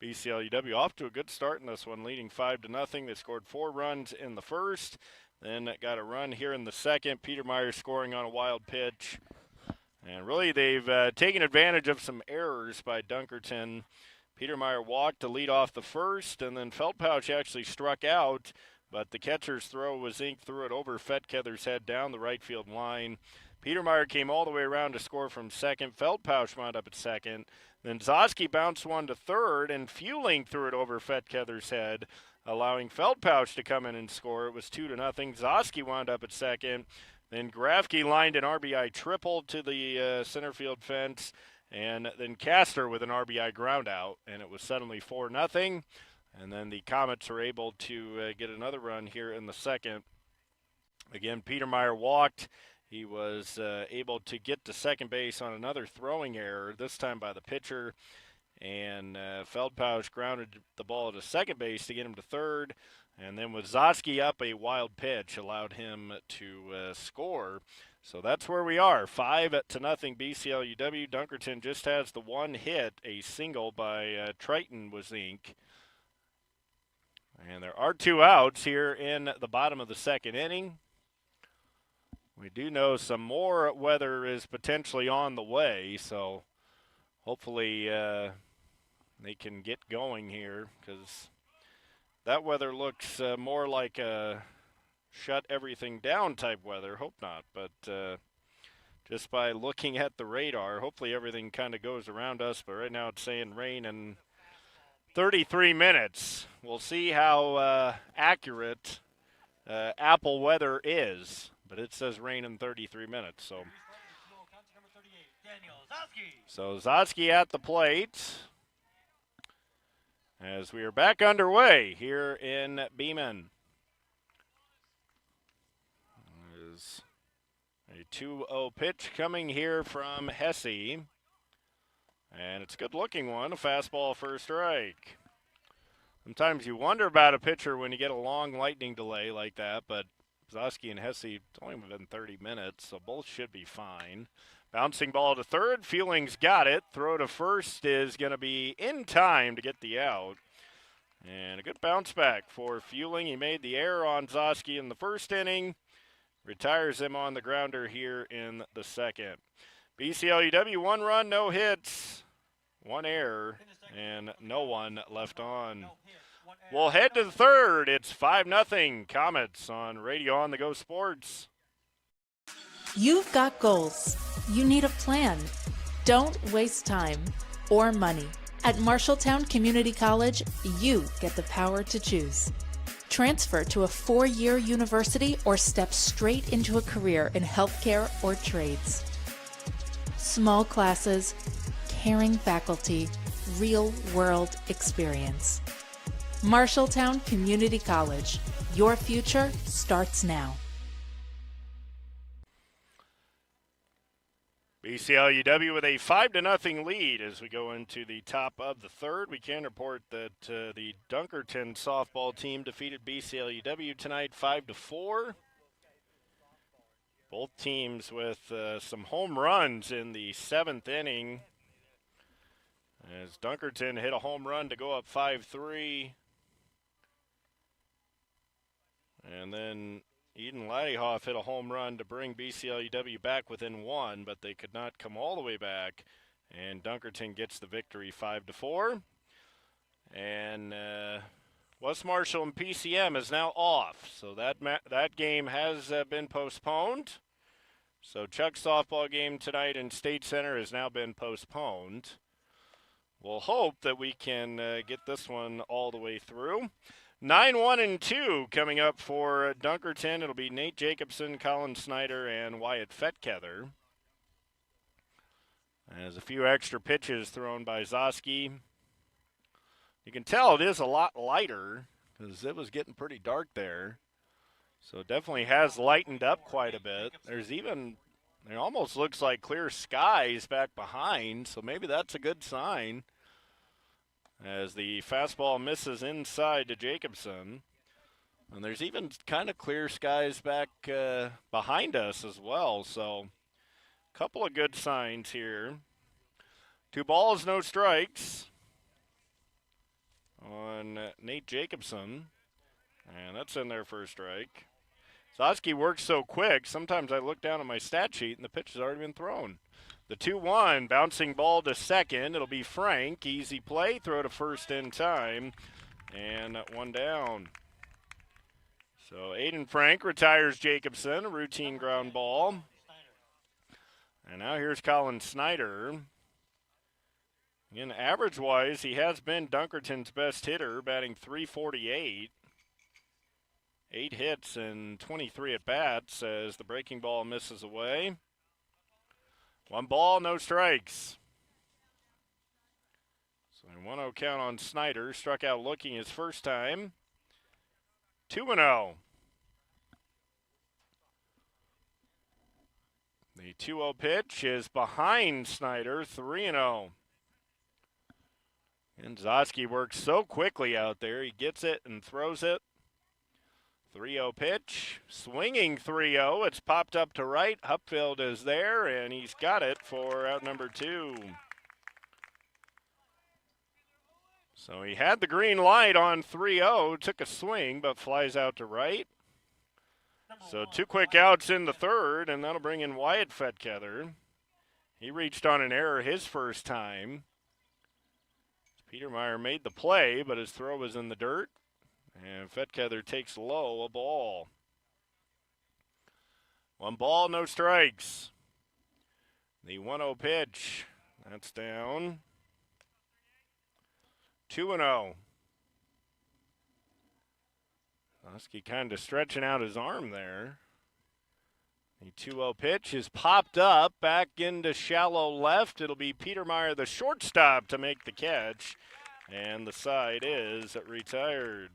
BCLUIW off to a good start in this one, leading 5-0. They scored 4 runs in the first, then got a run here in the second. Peter Meyer scoring on a wild pitch. And really they've taken advantage of some errors by Dunkerton. Peter Meyer walked to lead off the first, and then Feldpausch actually struck out, but the catcher's throw was inked through it over Fetkether's head down the right field line. Peter Meyer came all the way around to score from second. Feldpausch wound up at second. Then Zosky bounced one to third, and Fueling threw it over Fetkether's head, allowing Feldpausch to come in and score. It was 2-0. Zosky wound up at second. Then Grafke lined an RBI triple to the center field fence, and then Castor with an RBI ground out, and it was suddenly 4-0. And then the Comets were able to get another run here in the second. Again, Peter Meyer walked. He was able to get to second base on another throwing error, this time by the pitcher. And Feldpausch grounded the ball to second base to get him to third. And then with Zosky up, a wild pitch allowed him to score. So that's where we are, 5-0 BCLUIW. Dunkerton just has the one hit, a single by Triton was inked. And there are 2 outs here in the bottom of the second inning. We do know some more weather is potentially on the way, so hopefully they can get going here, because that weather looks more like a shut everything down type weather. Hope not, but just by looking at the radar, hopefully everything kind of goes around us, but right now it's saying rain in 33 minutes. We'll see how accurate Apple weather is. But it says rain in 33 minutes. So Zosky at the plate as we are back underway here in Beeman. There's a 2-0 pitch coming here from Hesse. And it's a good-looking one, a fastball for a strike. Sometimes you wonder about a pitcher when you get a long lightning delay like that, but Zosky and Hesse, it's only been 30 minutes, so both should be fine. Bouncing ball to third. Feeling's got it. Throw to first is going to be in time to get the out. And a good bounce back for Fueling. He made the error on Zosky in the first inning. Retires him on the grounder here in the second. BCLUIW, 1 run, no hits, 1 error, and no one left on. We'll head to the third. It's 5-0 Comets on Radio On The Go Sports. You've got goals. You need a plan. Don't waste time or money. At Marshalltown Community College, you get the power to choose. Transfer to a 4-year university or step straight into a career in healthcare or trades. Small classes, caring faculty, real-world experience. Marshalltown Community College. Your future starts now. BCLUW with a 5-0 lead as we go into the top of the third. We can report that the Dunkerton softball team defeated BCLUW tonight 5-4. Both teams with some home runs in the 7th inning, as Dunkerton hit a home run to go up 5-3. And then Eden Laddiehoff hit a home run to bring BCLUW back within one, but they could not come all the way back. And Dunkerton gets the victory 5-4. And West Marshall and PCM is now off, so that game has been postponed. So Chuck's softball game tonight in State Center has now been postponed. We'll hope that we can get this one all the way through. 9-1-2 coming up for Dunkerton. It'll be Nate Jacobson, Colin Snyder, and Wyatt Fetkether. There's a few extra pitches thrown by Zoski. You can tell it is a lot lighter because it was getting pretty dark there. So it definitely has lightened up quite a bit. It almost looks like clear skies back behind, so maybe that's a good sign. As the fastball misses inside to Jacobson. And there's even kind of clear skies back behind us as well. So a couple of good signs here. 2 balls, no strikes on Nate Jacobson. And that's in there for a strike. Zoski works so quick, sometimes I look down at my stat sheet and the pitch has already been thrown. The 2-1, bouncing ball to second. It'll be Frank. Easy play, throw to first in time, and 1 down. So Aiden Frank retires Jacobson, a routine ground ball. And now here's Colin Snyder. Again, average-wise, he has been Dunkerton's best hitter, batting .348. 8 hits and 23 at-bats as the breaking ball misses away. 1 ball, no strikes. So a 1-0 count on Snyder. Struck out looking his first time. 2-0. The 2-0 pitch is behind Snyder, 3-0. And Zoski works so quickly out there. He gets it and throws it. 3-0 pitch, swinging 3-0. It's popped up to right. Hupfield is there, and he's got it for out number 2. So he had the green light on 3-0, took a swing, but flies out to right. So 2 quick outs in the third, and that'll bring in Wyatt Fetkether. He reached on an error his first time. Petermeyer made the play, but his throw was in the dirt. And Fetkether takes low, a ball. 1 ball, no strikes. The 1-0 pitch, that's down. 2-0. Zoski kind of stretching out his arm there. The 2-0 pitch is popped up back into shallow left. It'll be Petermeyer, the shortstop, to make the catch. And the side is retired.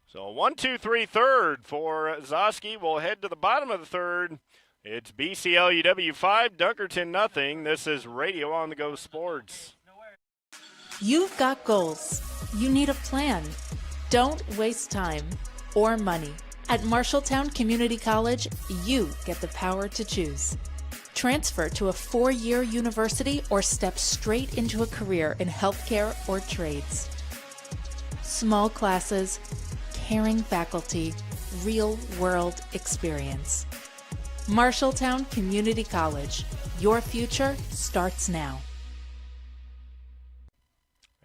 So 1-2-3 third for Zoski. We'll head to the bottom of the third. It's BCLUW 5, Dunkerton nothing. This is Radio on the Go Sports. You've got goals. You need a plan. Don't waste time or money. At Marshalltown Community College, you get the power to choose. Transfer to a 4-year university or step straight into a career in healthcare or trades. Small classes, caring faculty, real-world experience. Marshalltown Community College. Your future starts now.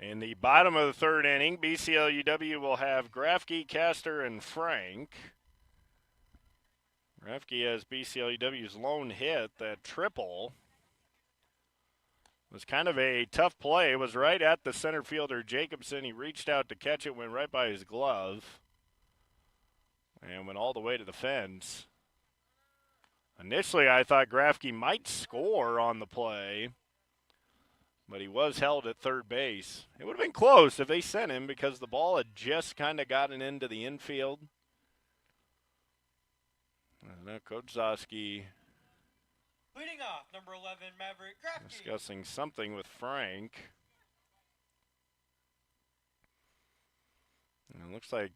In the bottom of the third inning, BCLUW will have Grafke, Castor, and Frank. Grafke has BCLUW's lone hit. That triple was kind of a tough play. It was right at the center fielder, Jacobson. He reached out to catch it, went right by his glove, and went all the way to the fence. Initially, I thought Grafke might score on the play, but he was held at third base. It would have been close if they sent him because the ball had just kind of gotten into the infield. And now Coach Zoski Leading off, number 11, Maverick Grafke. Discussing something with Frank. And it looks like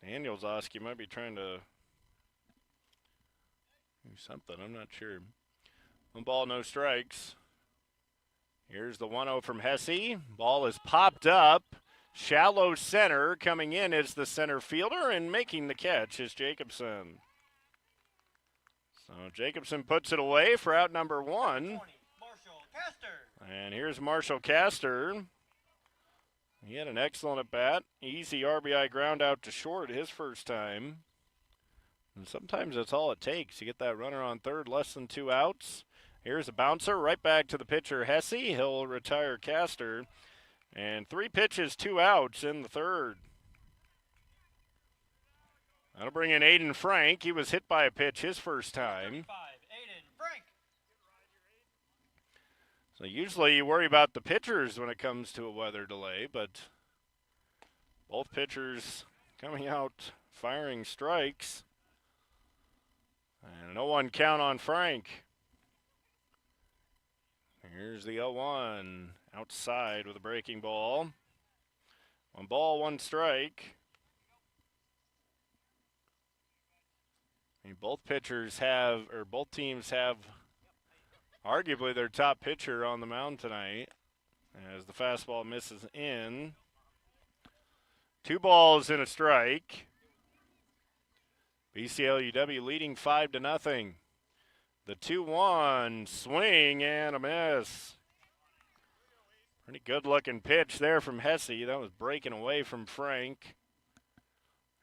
Daniel Zoski might be trying to do something. I'm not sure. 1 ball, no strikes. Here's the 1-0 from Hesse. Ball is popped up. Shallow center. Coming in is the center fielder, and making the catch is Jacobson. So Jacobson puts it away for out number 1. 20, Marshall Caster. And here's Marshall Caster. He had an excellent at-bat. Easy RBI ground out to short his first time. And sometimes that's all it takes. You get that runner on third, less than 2 outs. Here's a bouncer right back to the pitcher, Hesse. He'll retire Caster. And 3 pitches, 2 outs in the third. That'll bring in Aiden Frank. He was hit by a pitch his first time. 35, Aiden Frank. So usually you worry about the pitchers when it comes to a weather delay, but both pitchers coming out firing strikes. And a 0-1 count on Frank. Here's the 0-1 outside with a breaking ball. 1 ball, 1 strike. I mean, both teams have arguably their top pitcher on the mound tonight as the fastball misses in. 2 balls and a strike. BCLUW leading 5-0. The 2-1 swing and a miss. Pretty good looking pitch there from Hesse. That was breaking away from Frank.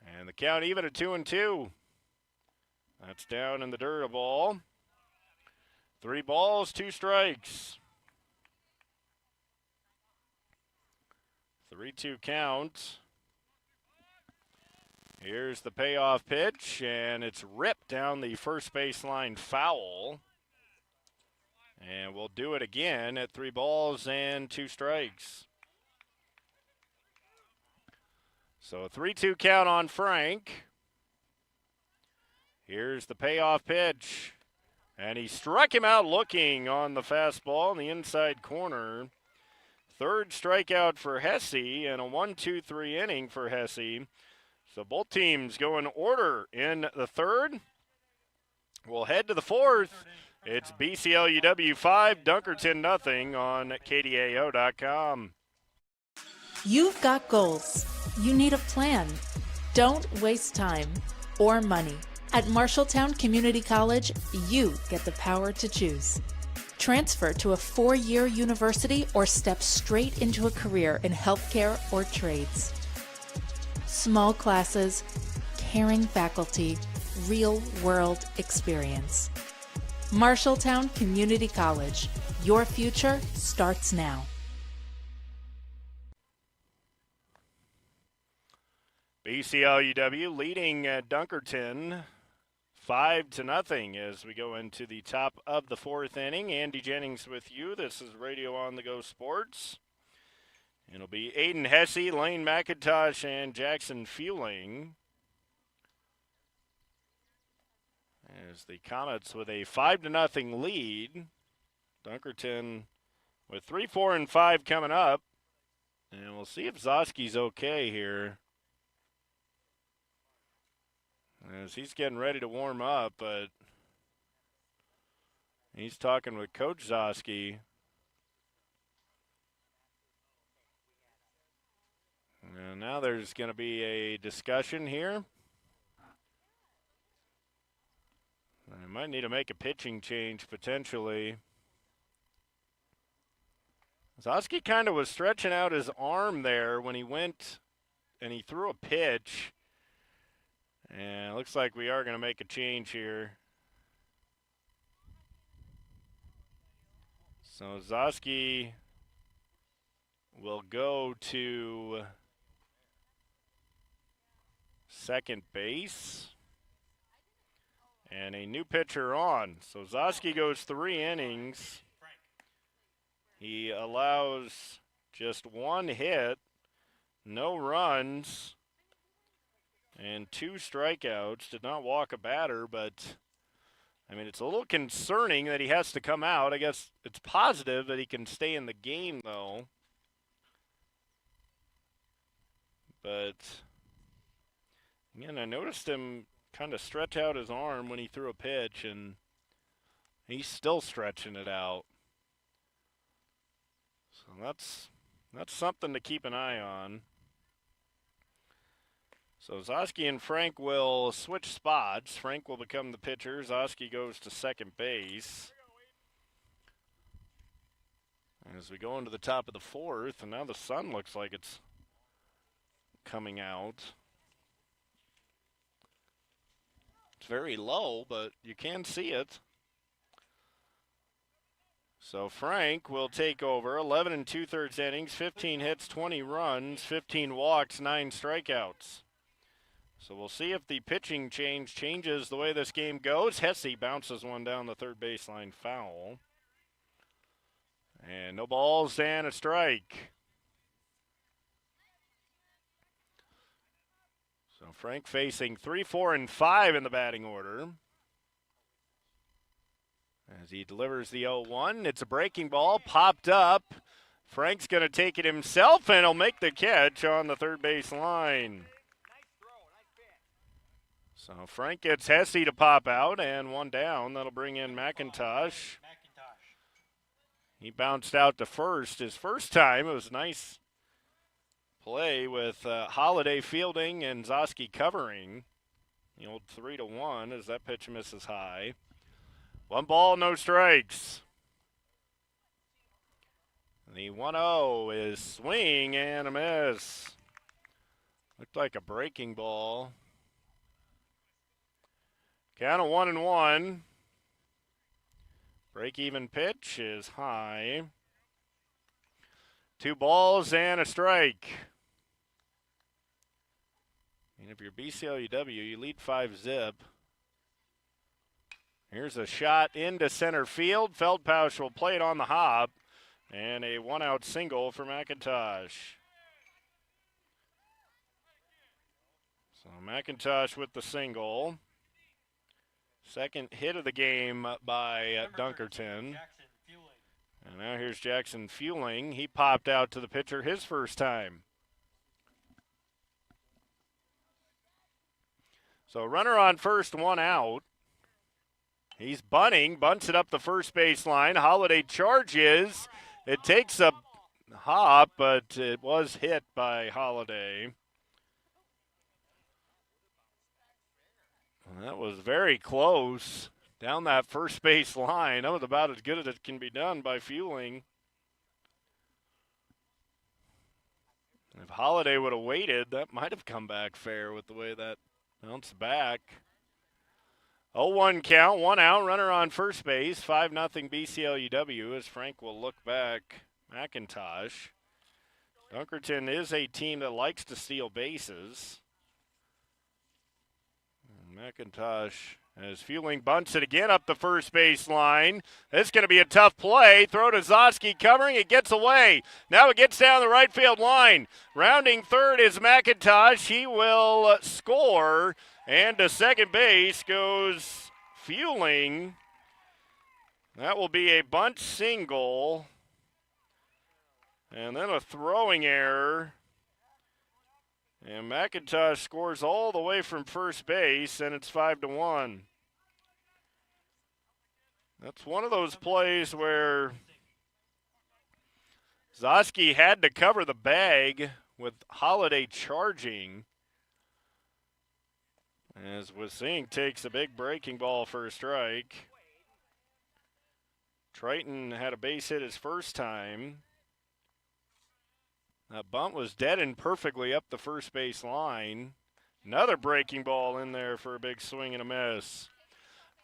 And the count even at 2-2. That's down in the dirt, a ball. 3 balls, 2 strikes. 3-2 count. Here's the payoff pitch, and it's ripped down the first baseline foul. And we'll do it again at 3 balls and 2 strikes. So a 3-2 count on Frank. Here's the payoff pitch. And he struck him out looking on the fastball in the inside corner. 3rd strikeout for Hesse and a 1-2-3 inning for Hesse. So both teams go in order in the 3rd. We'll head to the 4th. It's BCLUW 5, Dunkerton nothing on KDAO.com. You've got goals. You need a plan. Don't waste time or money. At Marshalltown Community College, you get the power to choose. Transfer to a 4-year university or step straight into a career in healthcare or trades. Small classes, caring faculty, real-world experience. Marshalltown Community College. Your future starts now. BCLUW leading Dunkerton 5-0 as we go into the top of the 4th inning. Andy Jennings with you. This is Radio On The Go Sports. It'll be Aiden Hesse, Lane McIntosh, and Jackson Fueling. As the Comets with a 5-0 lead. Dunkerton with 3, 4, and 5 coming up. And we'll see if Zoski's okay here, as he's getting ready to warm up, but he's talking with Coach Zoski. And now there's going to be a discussion here. I might need to make a pitching change potentially. Zoski kind of was stretching out his arm there when he went and he threw a pitch. And it looks like we are going to make a change here. So Zoski will go to second base. And a new pitcher on. So Zoski goes 3 innings. He allows just 1 hit, no runs, and 2 strikeouts. Did not walk a batter, but I mean, it's a little concerning that he has to come out. I guess it's positive that he can stay in the game, though. But, again, I noticed him kind of stretch out his arm when he threw a pitch, and he's still stretching it out. So that's something to keep an eye on. So Zosky and Frank will switch spots. Frank will become the pitcher. Zosky goes to second base. As we go into the top of the fourth, and now the sun looks like it's coming out. It's very low, but you can see it. So Frank will take over. 11 2/3 innings, 15 hits, 20 runs, 15 walks, 9 strikeouts. So we'll see if the pitching changes the way this game goes. Hesse bounces one down the third baseline foul. And no balls and a strike. So Frank facing 3, 4, and 5 in the batting order. As he delivers the 0-1, it's a breaking ball, popped up. Frank's going to take it himself, and he'll make the catch on the third base line. So Frank gets Hesse to pop out, and one down. That'll bring in McIntosh. He bounced out to first his first time. It was a nice play with Holiday fielding and Zosky covering. The old 3-1 as that pitch misses high. 1 ball, no strikes. The 1-0 is swing and a miss. Looked like a breaking ball. Count of 1-1. Break-even pitch is high. 2 balls and a strike. And if you're BCLUIW, you lead 5-zip. Here's a shot into center field. Feldpausch will play it on the hop. And a 1-out single for McIntosh. So McIntosh with the single. Second hit of the game by Dunkerton. And now here's Jackson Fueling. He popped out to the pitcher his first time. So runner on first, 1 out. He's bunting, bunts it up the first base line. Holiday charges. It takes a hop, but it was hit by Holiday. That was very close down that first base line. That was about as good as it can be done by Fueling. If Holiday would have waited, that might have come back fair with the way that bounced back. 0-1 count, 1 out, runner on first base, 5-0 BCLUIW as Frank will look back McIntosh. Dunkerton is a team that likes to steal bases. McIntosh, as Fueling bunts it again up the first base line. This is going to be a tough play. Throw to Zosky covering. It gets away. Now it gets down the right field line. Rounding third is McIntosh. He will score. And to second base goes Fueling. That will be a bunt single. And then a throwing error. And McIntosh scores all the way from first base, and it's 5-1. That's one of those plays where Zosky had to cover the bag with Holiday charging. As Wasink takes a big breaking ball for a strike. Triton had a base hit his first time. That bunt was dead and perfectly up the first base line. Another breaking ball in there for a big swing and a miss.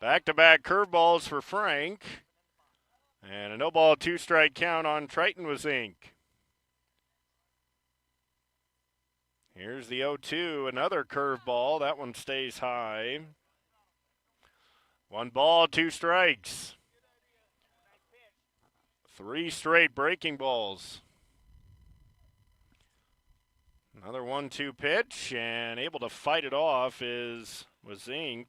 Back-to-back curveballs for Frank. And a no-ball, 2-strike count on Triton Wasink. Here's the 0-2, another curveball. That one stays high. 1 ball, 2 strikes. 3 straight breaking balls. Another 1-2 pitch, and able to fight it off is Wasink.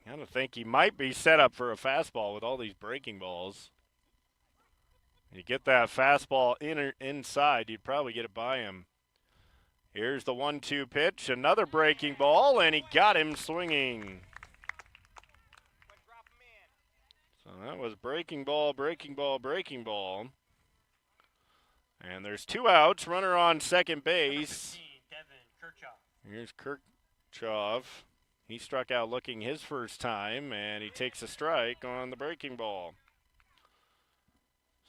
I kind of think he might be set up for a fastball with all these breaking balls. You get that fastball inside, you'd probably get it by him. Here's the 1-2 pitch, another breaking ball, and he got him swinging. So that was breaking ball, breaking ball, breaking ball. And there's 2 outs, runner on second base. Here's Kirchhoff. He struck out looking his first time, and he takes a strike on the breaking ball.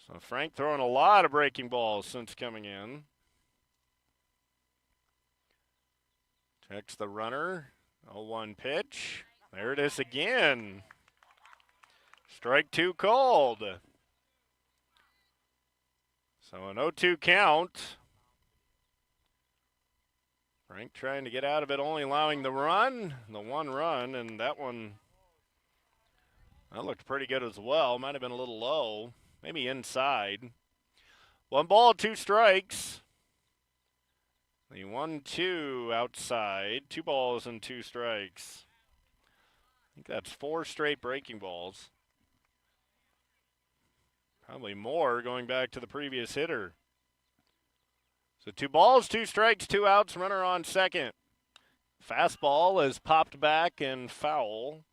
So Frank throwing a lot of breaking balls since coming in. Checks the runner. 0-1 pitch. There it is again. Strike 2 called. So an 0-2 count. Frank trying to get out of it, only allowing the 1 run, and that looked pretty good as well. Might have been a little low, maybe inside. 1 ball, 2 strikes. The 1-2 outside, 2 balls and 2 strikes. I think that's 4 straight breaking balls. Probably more going back to the previous hitter. So 2 balls, 2 strikes, 2 outs, runner on second. Fastball is popped back and foul.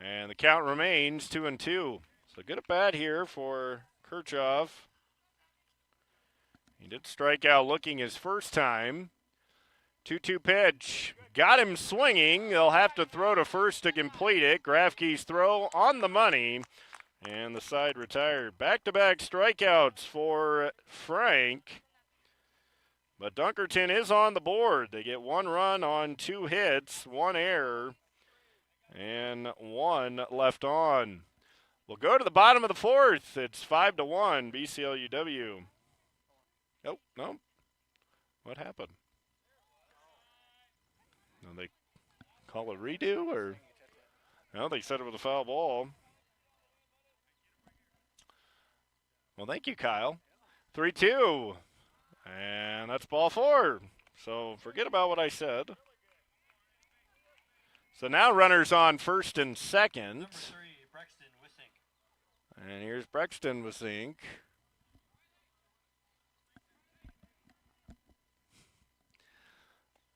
And the count remains 2-2. So good at bat here for Kirchhoff. He did strike out looking his first time. 2-2 pitch. Got him swinging. They'll have to throw to first to complete it. Grafke's throw on the money. And the side retired. Back-to-back strikeouts for Frank. But Dunkerton is on the board. They get 1 run on 2 hits, 1 error, and 1 left on. We'll go to the bottom of the 4th. It's 5-1 BCLUW. Oh, no. What happened? Did they call a redo, or? No, they said it was a foul ball. Well, thank you, Kyle. 3-2. And that's ball 4. So forget about what I said. So now runners on first and second. And here's Brexton with Zink.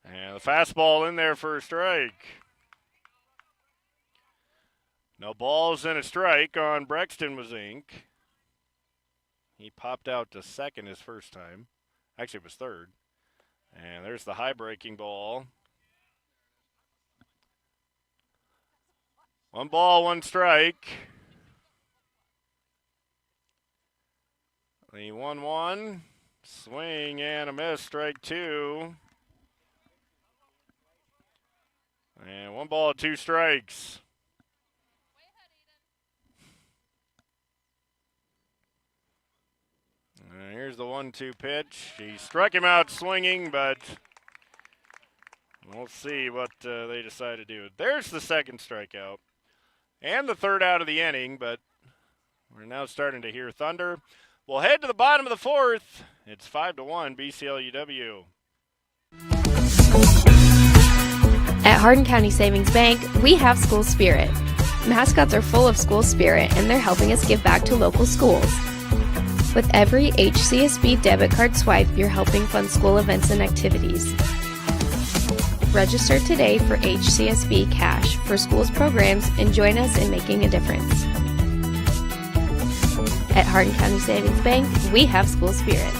And the fastball in there for a strike. No balls and a strike on Brexton with Zink. He popped out to second his first time. Actually, it was third. And there's the high breaking ball. 1 ball, 1 strike. The 1-1. Swing and a miss, strike 2. And 1 ball, 2 strikes. And here's the 1-2 pitch. He struck him out swinging, but we'll see what they decide to do. There's the second strikeout and the 3rd out of the inning, but we're now starting to hear thunder. We'll head to the bottom of the 4th. It's 5-1 BCLUW. At Hardin County Savings Bank, we have school spirit. Mascots are full of school spirit, and they're helping us give back to local schools. With every HCSB debit card swipe, you're helping fund school events and activities. Register today for HCSB Cash for schools programs and join us in making a difference. At Hardin County Savings Bank, we have school spirit.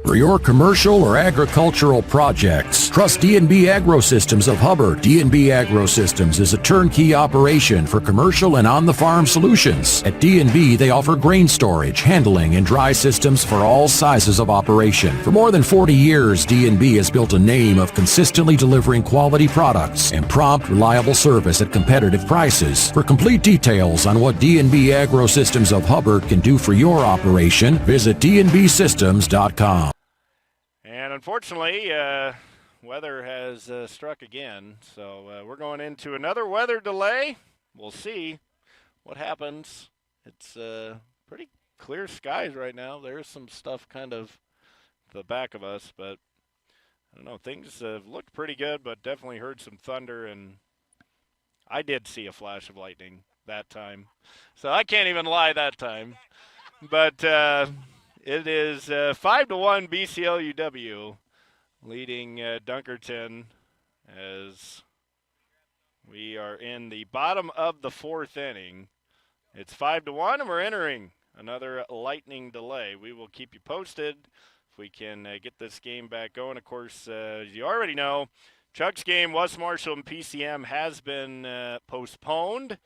For your commercial or agricultural projects, trust D&B Agrosystems of Hubbard. D&B Agrosystems is a turnkey operation for commercial and on-the-farm solutions. At D&B, they offer grain storage, handling, and dry systems for all sizes of operation. For more than 40 years, D&B has built a name of consistently delivering quality products and prompt, reliable service at competitive prices. For complete details on what D&B Agrosystems of Hubbard can do for your operation, visit dnbsystems.com. And unfortunately, weather has struck again, so we're going into another weather delay. We'll see what happens. It's pretty clear skies right now. There's some stuff kind of the back of us, but don't know, things have looked pretty good, but definitely heard some thunder, and I did see a flash of lightning that time. So I can't even lie that time. But it is 5-1 BCLUW leading Dunkerton as we are in the bottom of the fourth inning. It's 5-1, and we're entering another lightning delay. We will keep you posted if we can get this game back going. Of course, as you already know, Chuck's game, West Marshall and PCM, has been postponed.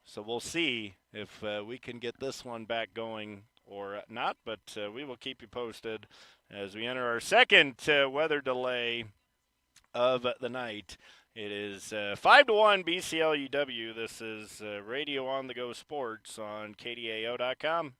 So we'll see if we can get this one back going or not. But we will keep you posted as we enter our second weather delay of the night. It is 5-1 BCLUW. This is Radio on the Go Sports on KDAO.com.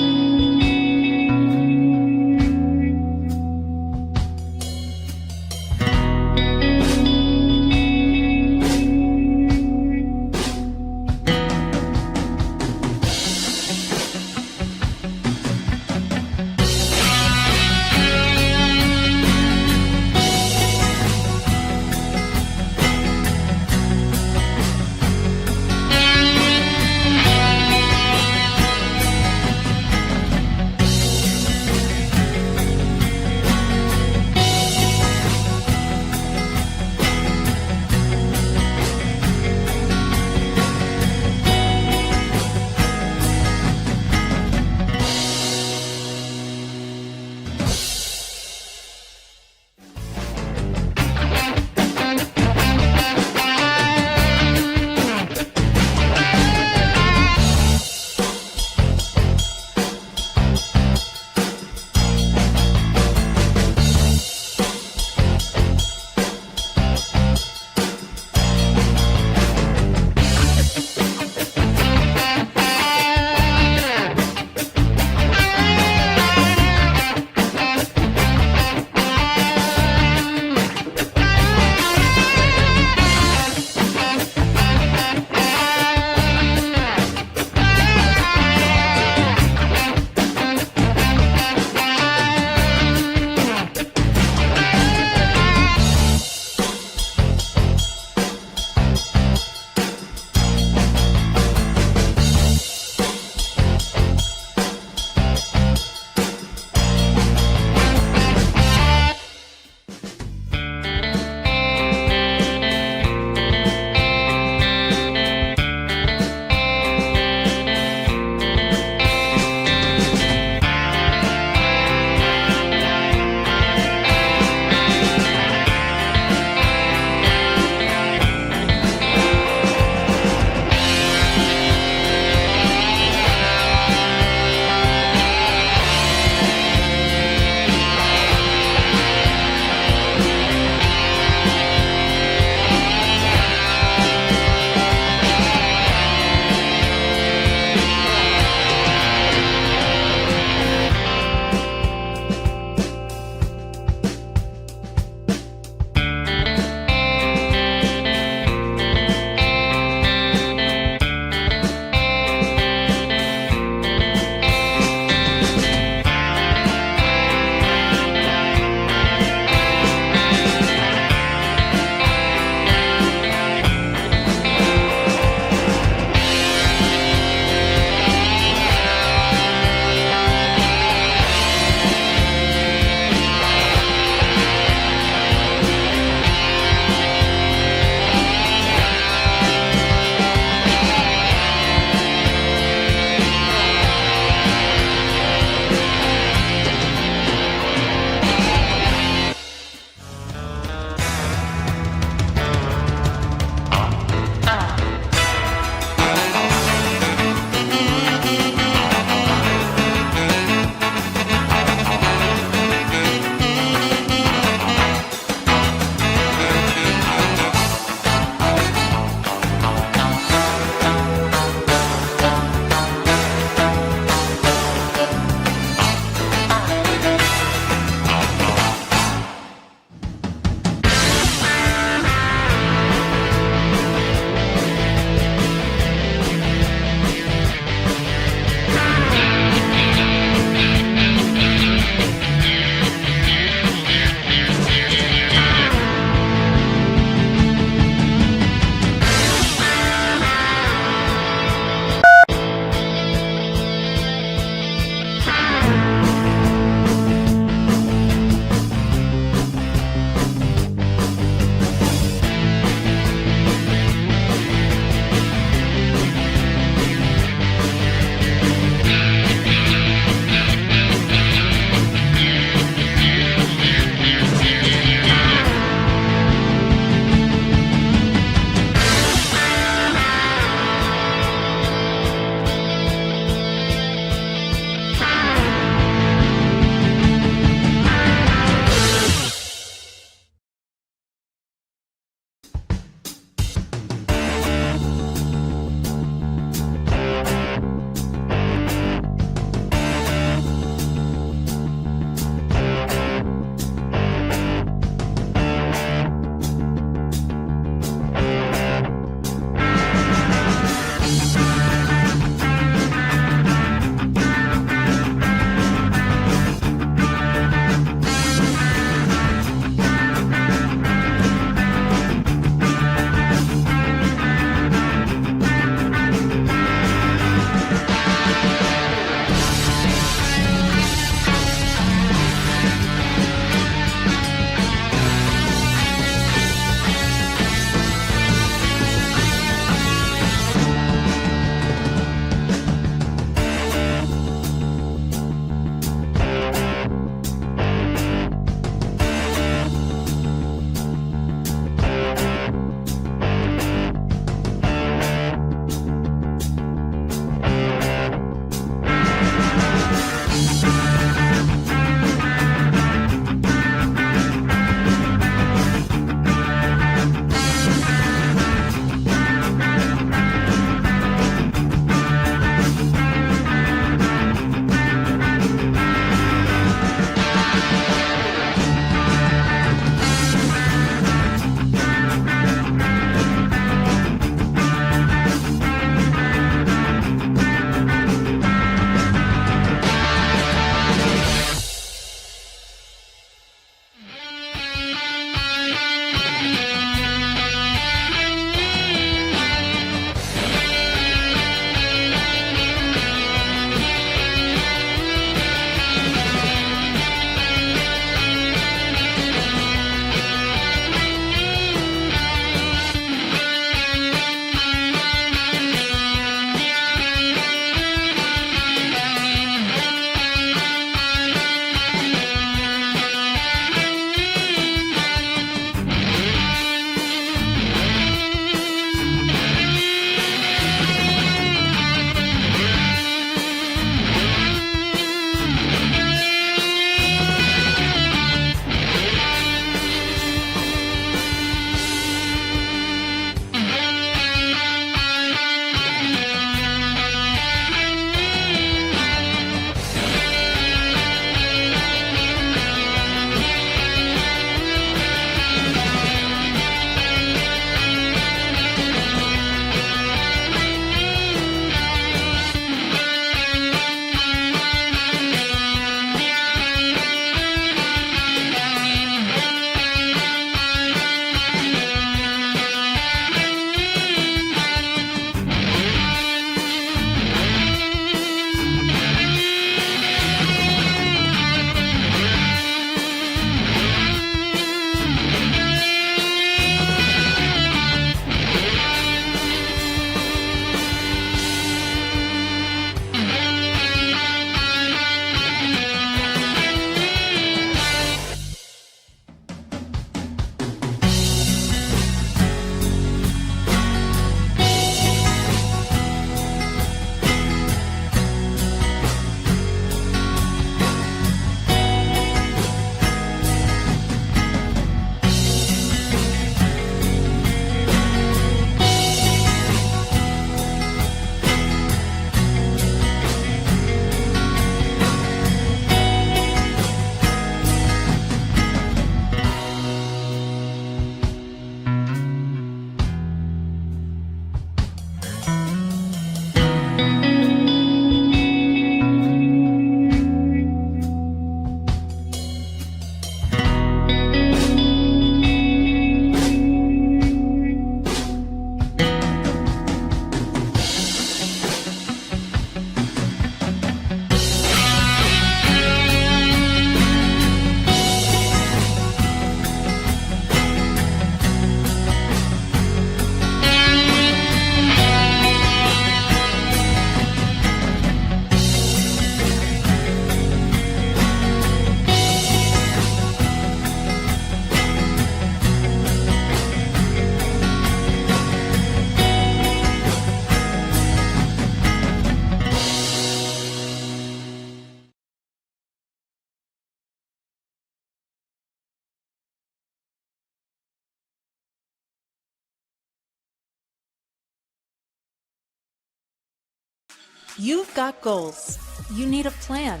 You've got goals. You need a plan.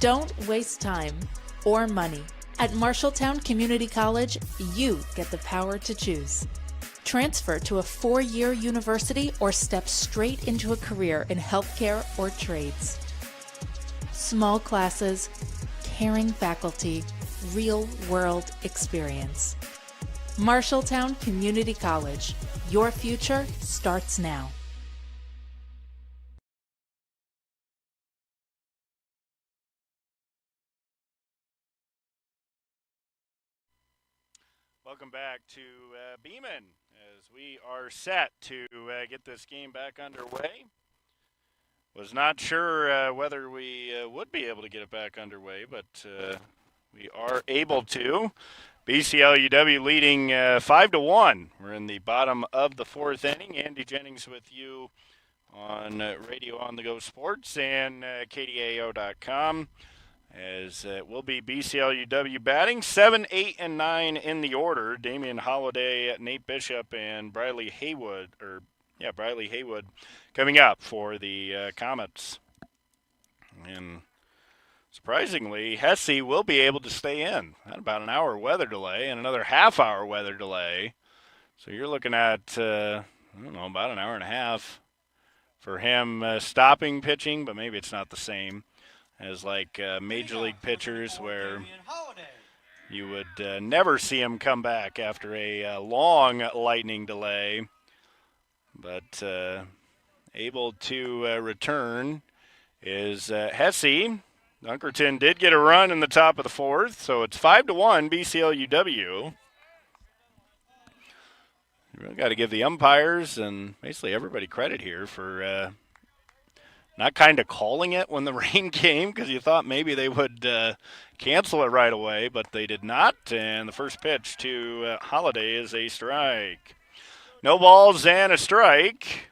Don't waste time or money. At Marshalltown Community College, you get the power to choose. Transfer to a 4-year university or step straight into a career in healthcare or trades. Small classes, caring faculty, real-world experience. Marshalltown Community College. Your future starts now. Welcome back to Beeman as we are set to get this game back underway. Was not sure whether we would be able to get it back underway, but we are able to. BCLUIW leading 5-1. We're in the bottom of the fourth inning. Andy Jennings with you on Radio On The Go Sports and KDAO.com. As it will be BCLUIW batting 7, 8, and 9 in the order. Damian Holliday, Nate Bishop, and Briley Haywood coming up for the Comets. And surprisingly, Hesse will be able to stay in. Had about an hour weather delay and another half-hour weather delay. So you're looking at, about an hour and a half for him stopping pitching, but maybe it's not the same as like major league pitchers where you would never see him come back after a long lightning delay. But able to return is Hesse. Dunkerton did get a run in the top of the fourth, so it's 5-1 BCLUIW. You really got to give the umpires and basically everybody credit here for not kind of calling it when the rain came because you thought maybe they would cancel it right away, but they did not. And the first pitch to Holiday is a strike. No balls and a strike.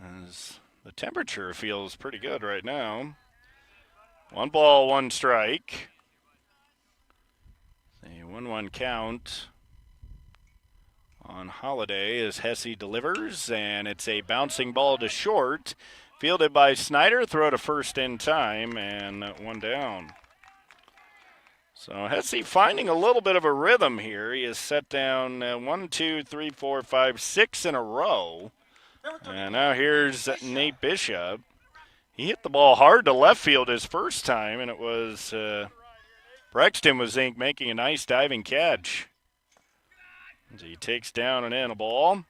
As the temperature feels pretty good right now. 1 ball, 1 strike. A 1-1 count on Holiday as Hesse delivers, and it's a bouncing ball to short. Fielded by Snyder, throw to first in time, and 1 down. So Hesse finding a little bit of a rhythm here. He has set down 1, 2, 3, 4, 5, 6 in a row. And now here's Nate Bishop. He hit the ball hard to left field his first time, and it was Brexton was making a nice diving catch. As he takes down and in a ball.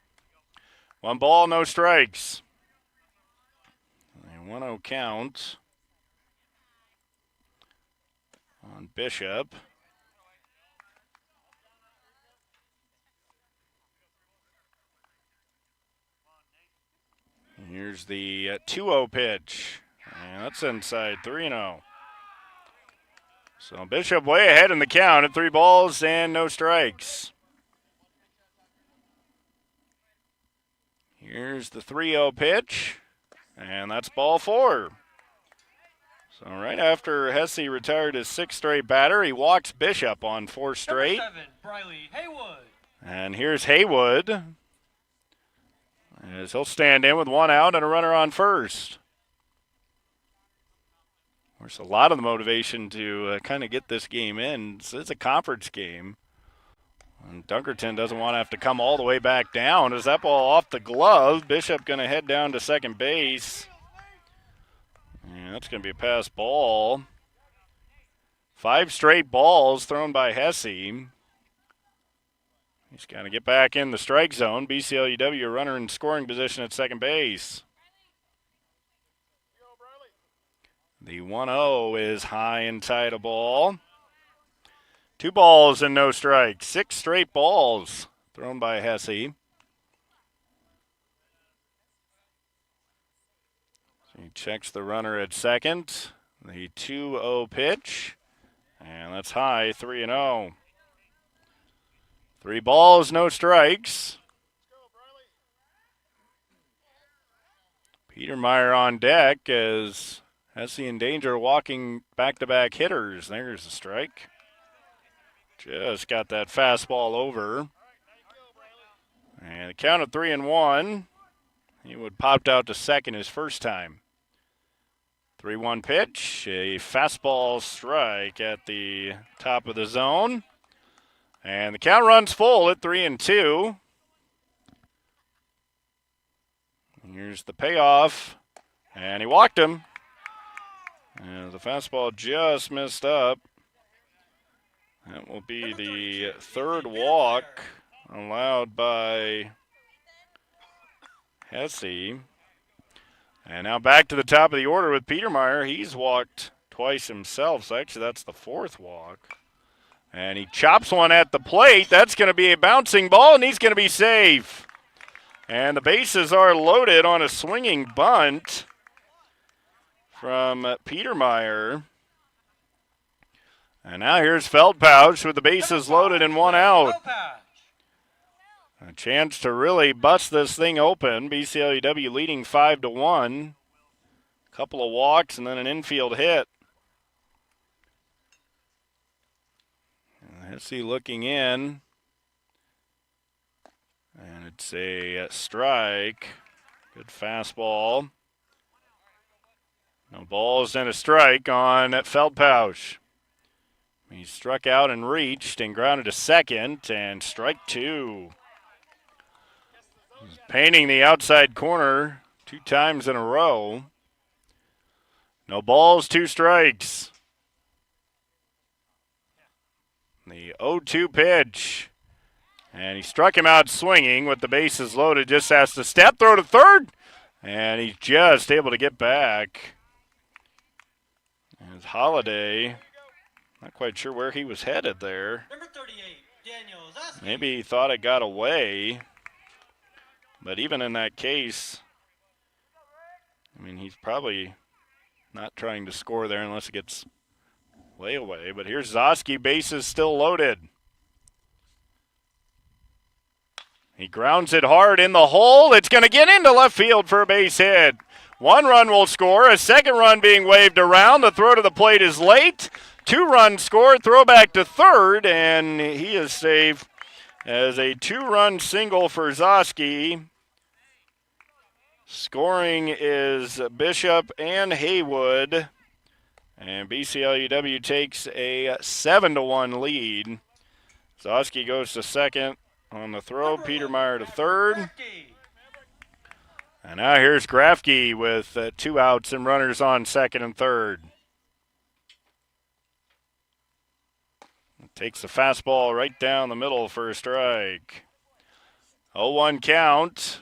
1 ball, no strikes. A 1-0 count on Bishop. Here's the 2-0 pitch. And that's inside 3-0. So Bishop way ahead in the count at 3 balls and no strikes. Here's the 3-0 pitch, and that's ball 4. So right after Hesse retired his 6th straight batter, he walks Bishop on 4 straight. Number 7, Briley Haywood. And here's Haywood, as he'll stand in with 1 out and a runner on first. There's a lot of the motivation to kind of get this game in. So it's a conference game. And Dunkerton doesn't want to have to come all the way back down. As that ball off the glove, Bishop going to head down to second base. And that's going to be a pass ball. 5 straight balls thrown by Hesse. He's got to get back in the strike zone. BCLUIW runner in scoring position at second base. The 1-0 is high and tight a ball. 2 balls and no strikes. 6 straight balls thrown by Hesse. So he checks the runner at second. The 2-0 pitch. And that's high, 3-0. 3 balls, no strikes. Petermeyer on deck as Hesse in danger, walking back-to-back hitters. There's the strike. Just got that fastball over. And the count of 3-1. Haywood popped out to second his first time. 3-1 pitch, a fastball strike at the top of the zone. And the count runs full at 3-2. Here's the payoff, and he walked him. And the fastball just missed up. That will be the third walk allowed by Hesse. And now back to the top of the order with Petermeyer. He's walked twice himself, so actually that's the fourth walk. And he chops one at the plate. That's going to be a bouncing ball, and he's going to be safe. And the bases are loaded on a swinging bunt from Petermeyer. And now here's Feldpausch with the bases loaded and one out. A chance to really bust this thing open. BCLUIW leading 5-1. A couple of walks and then an infield hit. Hesse looking in. And it's a strike. Good fastball. No balls and a strike on Feldpausch. He struck out and reached and grounded to second, and strike two. He's painting the outside corner 2 times in a row. No balls, 2 strikes. The 0-2 pitch. And he struck him out swinging with the bases loaded. Just has to step, throw to third. And he's just able to get back. As Holiday, not quite sure where he was headed there. Number 38, Daniel Zaski. Maybe he thought it got away. But even in that case, I mean, he's probably not trying to score there unless it gets way away. But here's Zaski, bases still loaded. He grounds it hard in the hole. It's going to get into left field for a base hit. 1 run will score. A second run being waved around. The throw to the plate is late. 2 runs scored. Throw back to third, and he is safe as a 2-run single for Zaski. Scoring is Bishop and Haywood. And BCLUIW takes a 7-1 lead. Zaski goes to second on the throw. Petermeyer to third. And now here's Grafke with 2 outs and runners on second and third. Takes the fastball right down the middle for a strike. 0-1 count.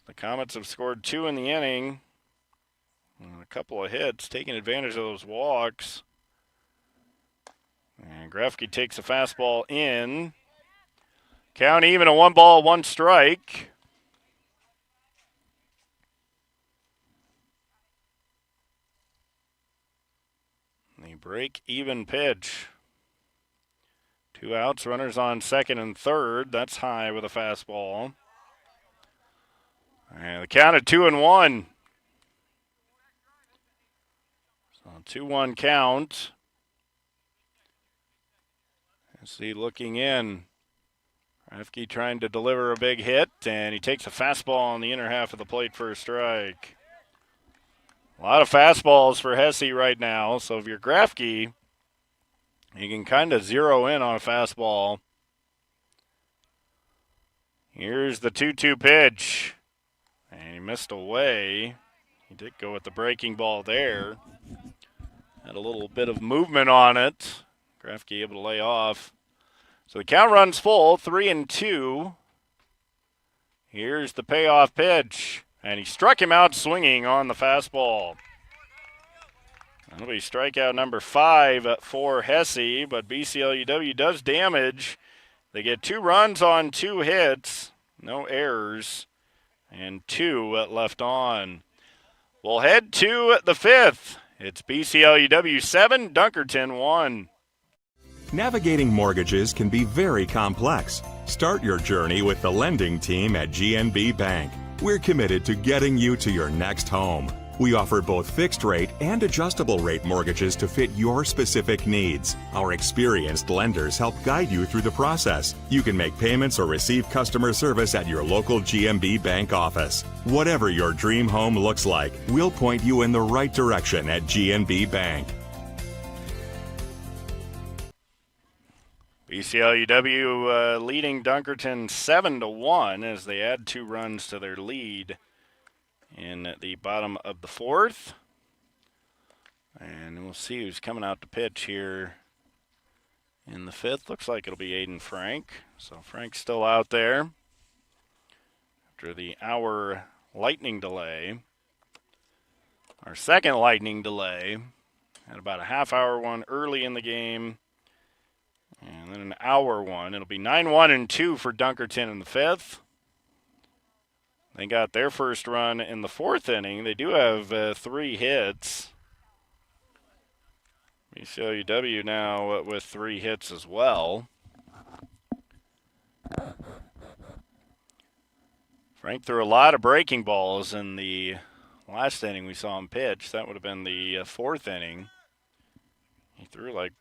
The Comets have scored 2 in the inning. And a couple of hits, taking advantage of those walks. And Grafke takes a fastball in. Count even, a 1 ball, 1 strike. The break even pitch. 2 outs, runners on second and third. That's high with a fastball. And the count of 2-1. So 2-1 count. See, looking in. Grafke trying to deliver a big hit, and he takes a fastball on the inner half of the plate for a strike. A lot of fastballs for Hesse right now, so if you're Grafke, you can kind of zero in on a fastball. Here's the 2-2 pitch. And he missed away. He did go with the breaking ball there. Had a little bit of movement on it. Grafke able to lay off. So the count runs full, 3-2. Here's the payoff pitch. And he struck him out swinging on the fastball. That'll be strikeout number 5 for Hesse, but BCLUIW does damage. They get 2 runs on 2 hits, no errors, and 2 left on. We'll head to the 5th. It's BCLUIW 7, Dunkerton 1. Navigating mortgages can be very complex. Start your journey with the lending team at GNB Bank. We're committed to getting you to your next home. We offer both fixed rate and adjustable rate mortgages to fit your specific needs. Our experienced lenders help guide you through the process. You can make payments or receive customer service at your local GMB Bank office. Whatever your dream home looks like, we'll point you in the right direction at GMB Bank. BCLUIW leading Dunkerton 7-1 as they add 2 runs to their lead in the bottom of the 4th. And we'll see who's coming out to pitch here in the 5th. Looks like it'll be Aiden Frank. So Frank's still out there after the hour lightning delay. Our second lightning delay. Had about a half-hour one early in the game. And then an hour one. It'll be 9-1-2 for Dunkerton in the 5th. They got their first run in the 4th inning. They do have 3 hits. BCLUIW now with 3 hits as well. Frank threw a lot of breaking balls in the last inning we saw him pitch. That would have been the 4th inning. He threw like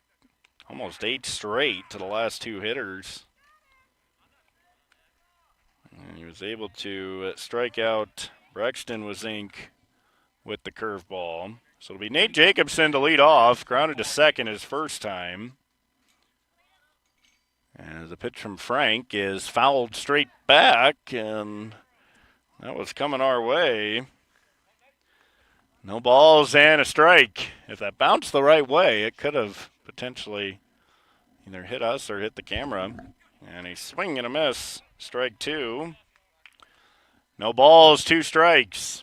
almost 8 straight to the last 2 hitters. And he was able to strike out Brexton Wazink with the curveball. So it'll be Nate Jacobson to lead off. Grounded to second his first time. And the pitch from Frank is fouled straight back, and that was coming our way. No balls and a strike. If that bounced the right way, it could have potentially either hit us or hit the camera. And a swing and a miss. Strike 2. No balls, 2 strikes.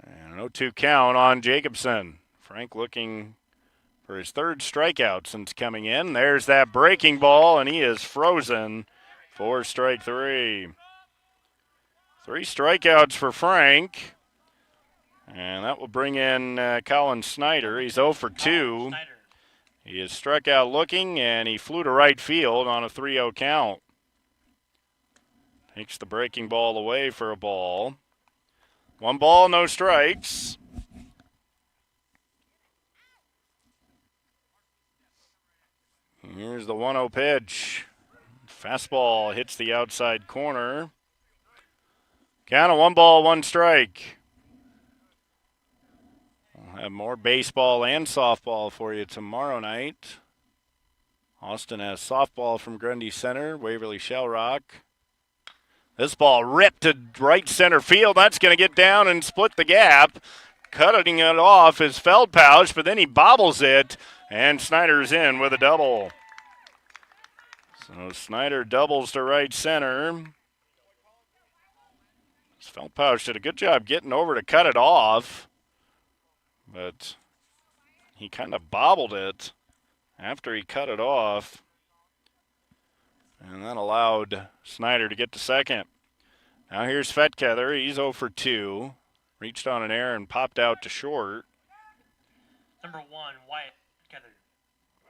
And an 0-2 count on Jacobson. Frank looking for his 3rd strikeout since coming in. There's that breaking ball, and he is frozen for strike 3. 3 strikeouts for Frank. And that will bring in Colin Snyder. He's 0 for 2. He is struck out looking, and he flew to right field on a 3-0 count. Takes the breaking ball away for a ball. 1 ball, no strikes. Here's the 1-0 pitch. Fastball hits the outside corner. Count of 1 ball, 1 strike. We'll have more baseball and softball for you tomorrow night. Austin has softball from Grundy Center, Waverly Shellrock. This ball ripped to right center field. That's going to get down and split the gap. Cutting it off is Feldpausch, but then he bobbles it, and Snyder's in with a double. So Snyder doubles to right center. Feldpausch did a good job getting over to cut it off, but he kind of bobbled it after he cut it off. And that allowed Snyder to get to second. Now here's Fetkether. He's 0 for 2. Reached on an error and popped out to short. Number 1, Wyatt Fetkether.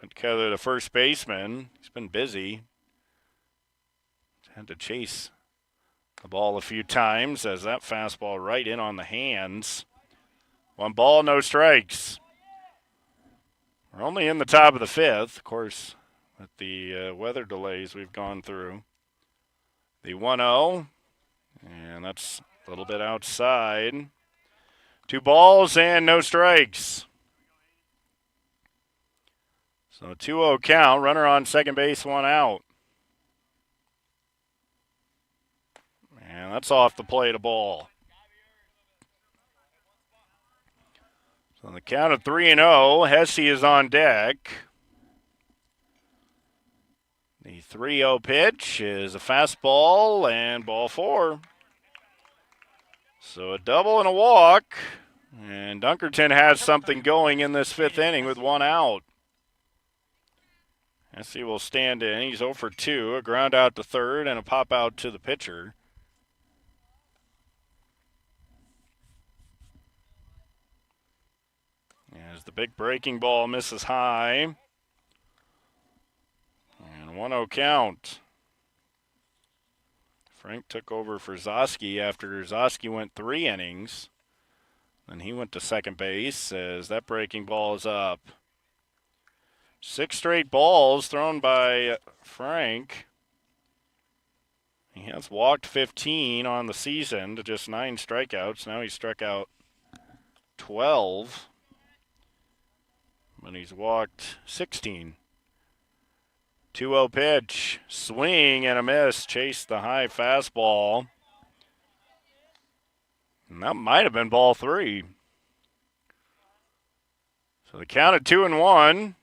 Fetkether, the first baseman. He's been busy. Had to chase the ball a few times as that fastball right in on the hands. 1 ball, no strikes. We're only in the top of the 5th, of course, with the weather delays we've gone through. The 1-0, and that's a little bit outside. 2 balls and no strikes. So 2-0 count, runner on second base, 1 out. And that's off the plate, a ball. So on the count of 3-0, Hesse is on deck. The 3-0 pitch is a fastball and ball 4. So a double and a walk. And Dunkerton has something going in this 5th inning with 1 out. Hesse will stand in. He's 0 for 2. A ground out to third and a pop out to the pitcher. As the big breaking ball misses high. And 1-0 count. Frank took over for Zosky after Zosky went 3 innings. And he went to second base as that breaking ball is up. 6 straight balls thrown by Frank. He has walked 15 on the season to just 9 strikeouts. Now he's struck out 12. But he's walked 16. 2-0 pitch. Swing and a miss. Chased the high fastball. And that might have been ball 3. So the count at 2-1.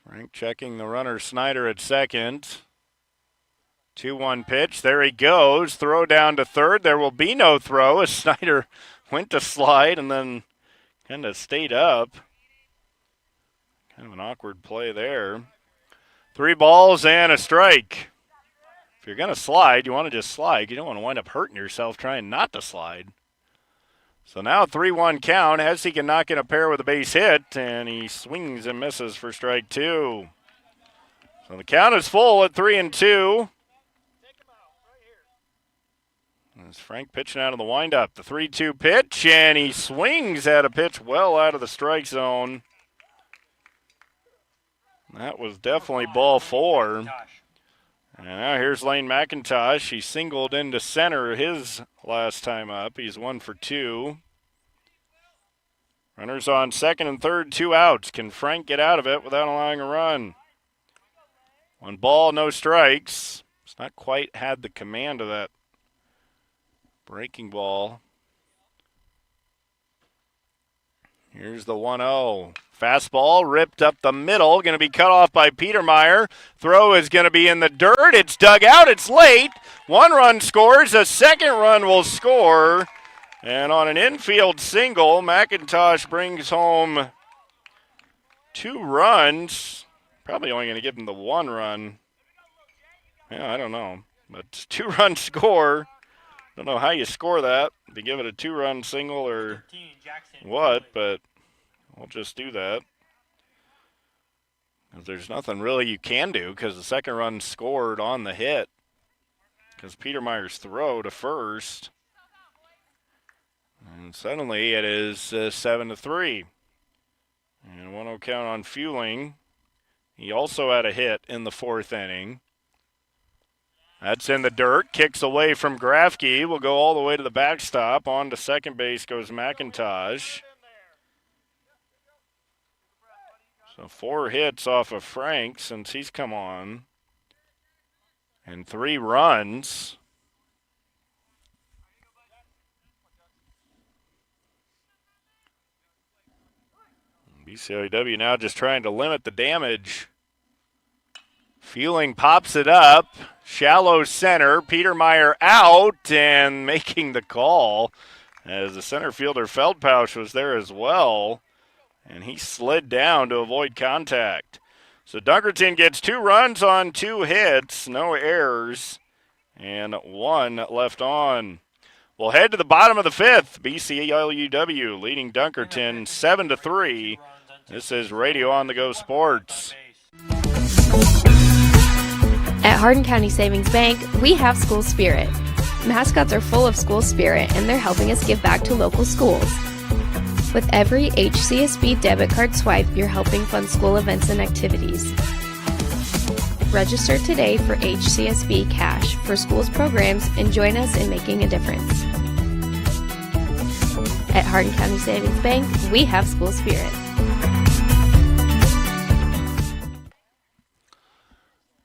Frank checking the runner Snyder at second. 2-1 pitch. There he goes. Throw down to third. There will be no throw as Snyder went to slide and then kind of stayed up. Kind of an awkward play there. 3 balls and a strike. If you're going to slide, you want to just slide. You don't want to wind up hurting yourself trying not to slide. So now 3-1 count. Hesse can knock in a pair with a base hit, and he swings and misses for strike 2. So the count is full at 3-2. As Frank pitching out of the windup. The 3-2 pitch, and he swings at a pitch well out of the strike zone. That was definitely ball 4. And now here's Lane McIntosh. He singled into center his last time up. He's 1 for 2. Runners on second and third, 2 outs. Can Frank get out of it without allowing a run? 1 ball, no strikes. He's not quite had the command of that breaking ball. Here's the 1-0. Fastball ripped up the middle. Going to be cut off by Petermeyer. Throw is going to be in the dirt. It's dug out. It's late. 1 run scores. A second run will score. And on an infield single, McIntosh brings home 2 runs. Probably only going to give him the 1 run. Yeah, I don't know. But 2-run score. Don't know how you score that. If you give it a 2-run single or what, but we'll just do that. There's nothing really you can do because the second run scored on the hit. Because Petermeyer's throw to first. And suddenly it is 7-3. And 1-0 count on Fueling. He also had a hit in the 4th inning. That's in the dirt. Kicks away from Grafke. Will go all the way to the backstop. On to second base goes McIntosh. So 4 hits off of Frank since he's come on. And 3 runs. BCLUIW now just trying to limit the damage. Fueling pops it up. Shallow center. Petermeyer out and making the call as the center fielder Feldpausch was there as well. And he slid down to avoid contact. So Dunkerton gets 2 runs on 2 hits. No errors. And 1 left on. We'll head to the bottom of the 5th. BCLUIW leading Dunkerton 7-3. This is Radio on the Go Sports. At Hardin County Savings Bank, we have school spirit. Mascots are full of school spirit, and they're helping us give back to local schools. With every HCSB debit card swipe, you're helping fund school events and activities. Register today for HCSB Cash for schools programs and join us in making a difference. At Hardin County Savings Bank, we have school spirit.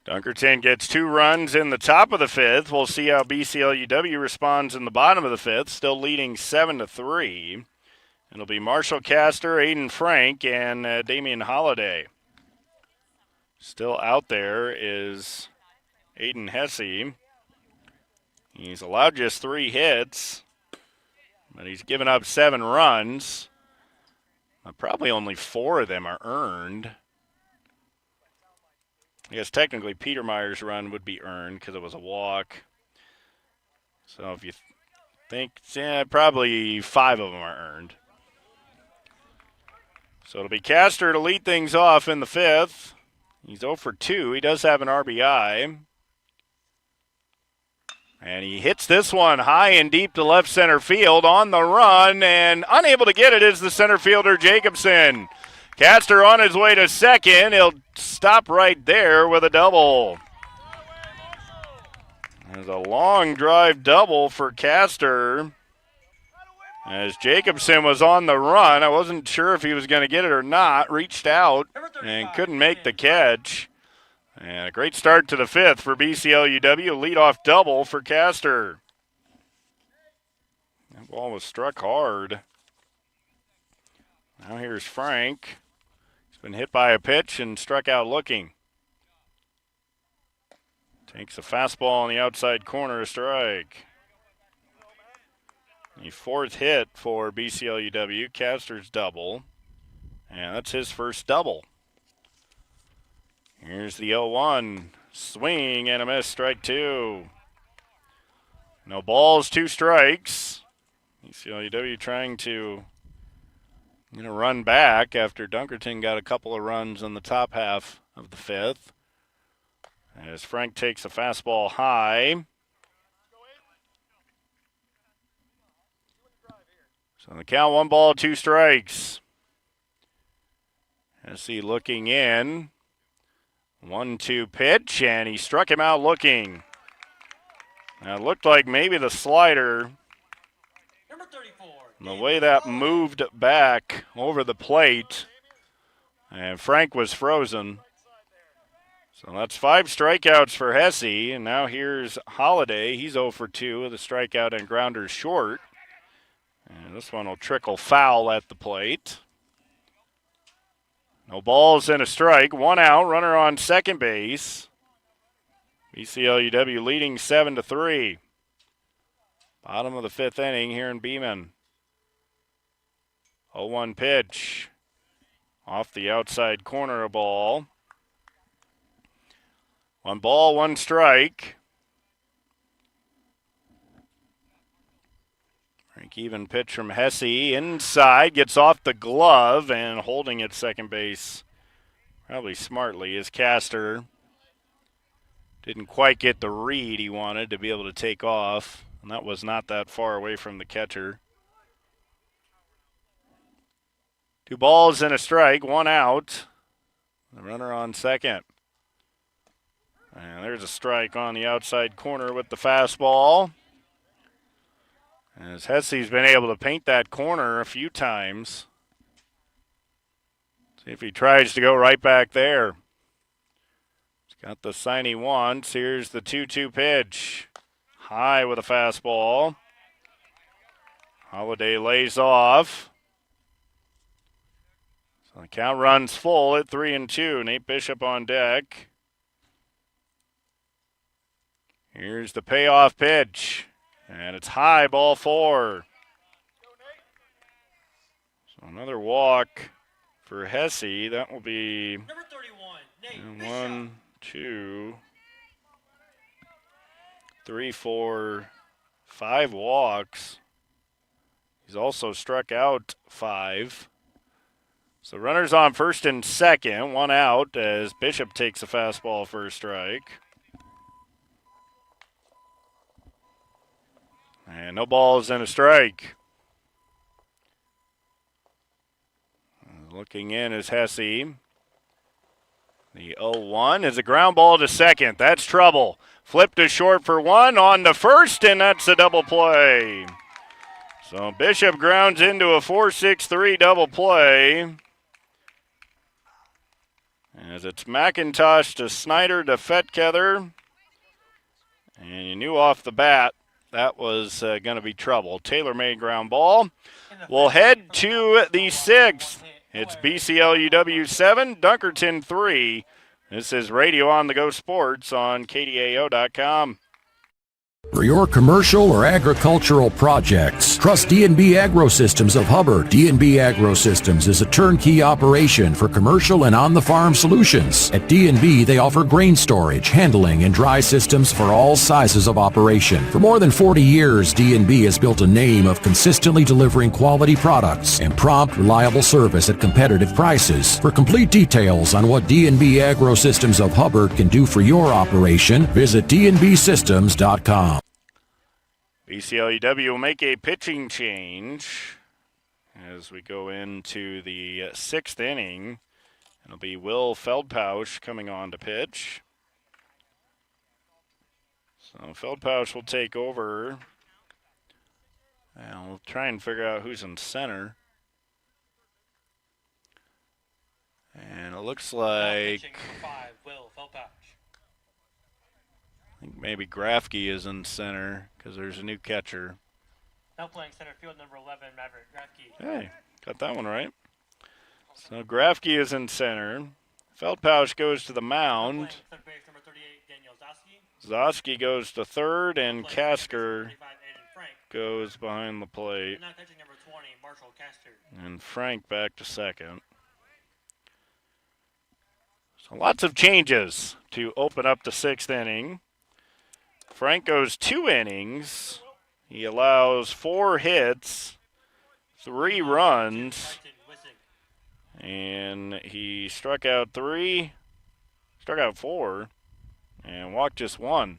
Dunkerton gets 2 runs in the top of the 5th. We'll see how BCLUIW responds in the bottom of the 5th, still leading 7-3. It'll be Marshall Castor, Aiden Frank, and Damian Holliday. Still out there is Aiden Hesse. He's allowed just 3 hits, but he's given up 7 runs. Probably only 4 of them are earned. I guess technically Petermeyer's run would be earned because it was a walk. So if you think, probably 5 of them are earned. So it'll be Castor to lead things off in the 5th. He's 0 for 2. He does have an RBI. And he hits this one high and deep to left center field on the run, and unable to get it is the center fielder Jacobson. Castor on his way to second. He'll stop right there with a double. There's a long drive double for Castor. As Jacobson was on the run, I wasn't sure if he was going to get it or not. Reached out and couldn't make the catch. And a great start to the fifth for BCLUW. Leadoff double for Castor. That ball was struck hard. Now here's Frank. He's been hit by a pitch and struck out looking. Takes a fastball on the outside corner, a strike. The fourth hit for BCLUW, Castor's double. And that's his first double. Here's the 0-1. Swing and a miss, strike two. No balls, two strikes. BCLUW trying to run back after Dunkerton got a couple of runs in the top half of the fifth. As Frank takes a fastball high. So the count, 1 ball, 2 strikes. Hesse looking in. 1-2 pitch, and he struck him out looking. Now it looked like maybe the slider, Number 34. the way that moved back over the plate, and Frank was frozen. So that's 5 strikeouts for Hesse, and now here's Holiday. He's 0 for 2 with a strikeout and grounder short. And this one will trickle foul at the plate. No balls and a strike. 1 out. Runner on second base. BCLUW leading 7-3. Bottom of the fifth inning here in Beeman. 0-1 pitch. Off the outside corner, a ball. 1 ball, 1 strike. Break-even pitch from Hesse. Inside, gets off the glove, and holding at second base, probably smartly, is Castor. Didn't quite get the read he wanted to be able to take off, and that was not that far away from the catcher. 2 balls and a strike, 1 out. The runner on second. And there's a strike on the outside corner with the fastball. As Hesse's been able to paint that corner a few times. See if he tries to go right back there. He's got the sign he wants. Here's the 2-2 pitch. High with a fastball. Holiday lays off. So the count runs full at 3-2. Nate Bishop on deck. Here's the payoff pitch. And it's high, ball 4. So another walk for Hesse. That will be Number 31, Nate 1, 2, 3, 4, 5 walks. He's also struck out 5. So runners on first and second, 1 out as Bishop takes a fastball for a strike. And no balls and a strike. Looking in is Hesse. The 0-1 is a ground ball to second. That's trouble. Flip to short for 1 on the first, and that's a double play. So Bishop grounds into a 4-6-3 double play. As it's McIntosh to Snyder to Fetkether. And you knew off the bat that was going to be trouble. Taylor-made ground ball. We'll head to the 6th. It's BCLUW 7, Dunkerton 3. This is Radio on the Go Sports on KDAO.com. For your commercial or agricultural projects, trust D&B Agrosystems of Hubbard. D&B Agrosystems is a turnkey operation for commercial and on-the-farm solutions. At D&B, they offer grain storage, handling, and dry systems for all sizes of operation. For more than 40 years, D&B has built a name of consistently delivering quality products and prompt, reliable service at competitive prices. For complete details on what D&B Agrosystems of Hubbard can do for your operation, visit dnbsystems.com. BCLUW will make a pitching change as we go into the 6th inning. It'll be Will Feldpausch coming on to pitch. So Feldpausch will take over. And we'll try and figure out who's in center. And it looks like Pitching number 5, Will Feldpausch. I think maybe Grafke is in center because there's a new catcher. Now playing center field, number 11, Maverick Grafke. Hey, got that one right. So Grafke is in center. Feldpausch goes to the mound. Playing third base, number 38, Daniel Zoski. Zoski goes to third, and Playing second base, Kasker 35, Aiden Frank. goes behind the plate. And now pitching number 20, Marshall Caster. And Frank back to second. So lots of changes to open up the 6th inning. Frank goes 2 innings. He allows 4 hits, 3 runs, and he struck out 4, and walked just 1.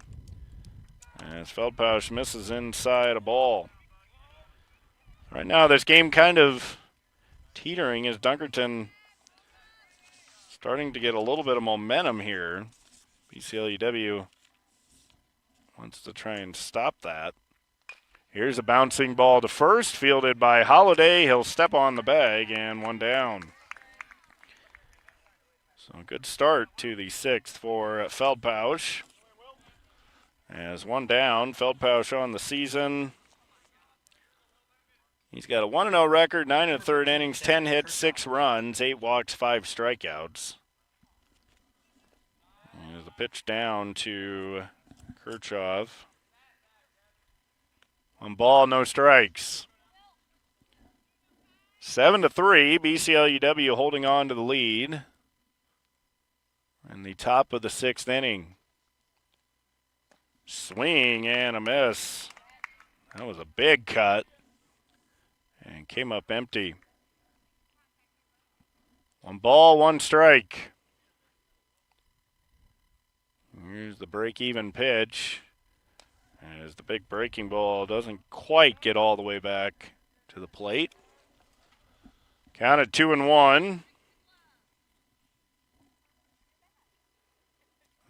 As Feldpausch misses inside a ball. Right now, this game kind of teetering as Dunkerton starting to get a little bit of momentum here. BCLUW wants to try and stop that. Here's a bouncing ball to first, fielded by Holiday. He'll step on the bag, and 1 down. So a good start to the 6th for Feldpausch. As 1 down, Feldpausch on the season. He's got a 1-0 record, 9 1/3 innings, 10 hits, 6 runs, 8 walks, 5 strikeouts. There's the pitch down to Kirchhoff. 1 ball, no strikes. 7-3, BCLUW holding on to the lead. In the top of the 6th inning. Swing and a miss. That was a big cut. And came up empty. 1 ball, 1 strike. Here's the break-even pitch. As the big breaking ball doesn't quite get all the way back to the plate. Counted 2-1.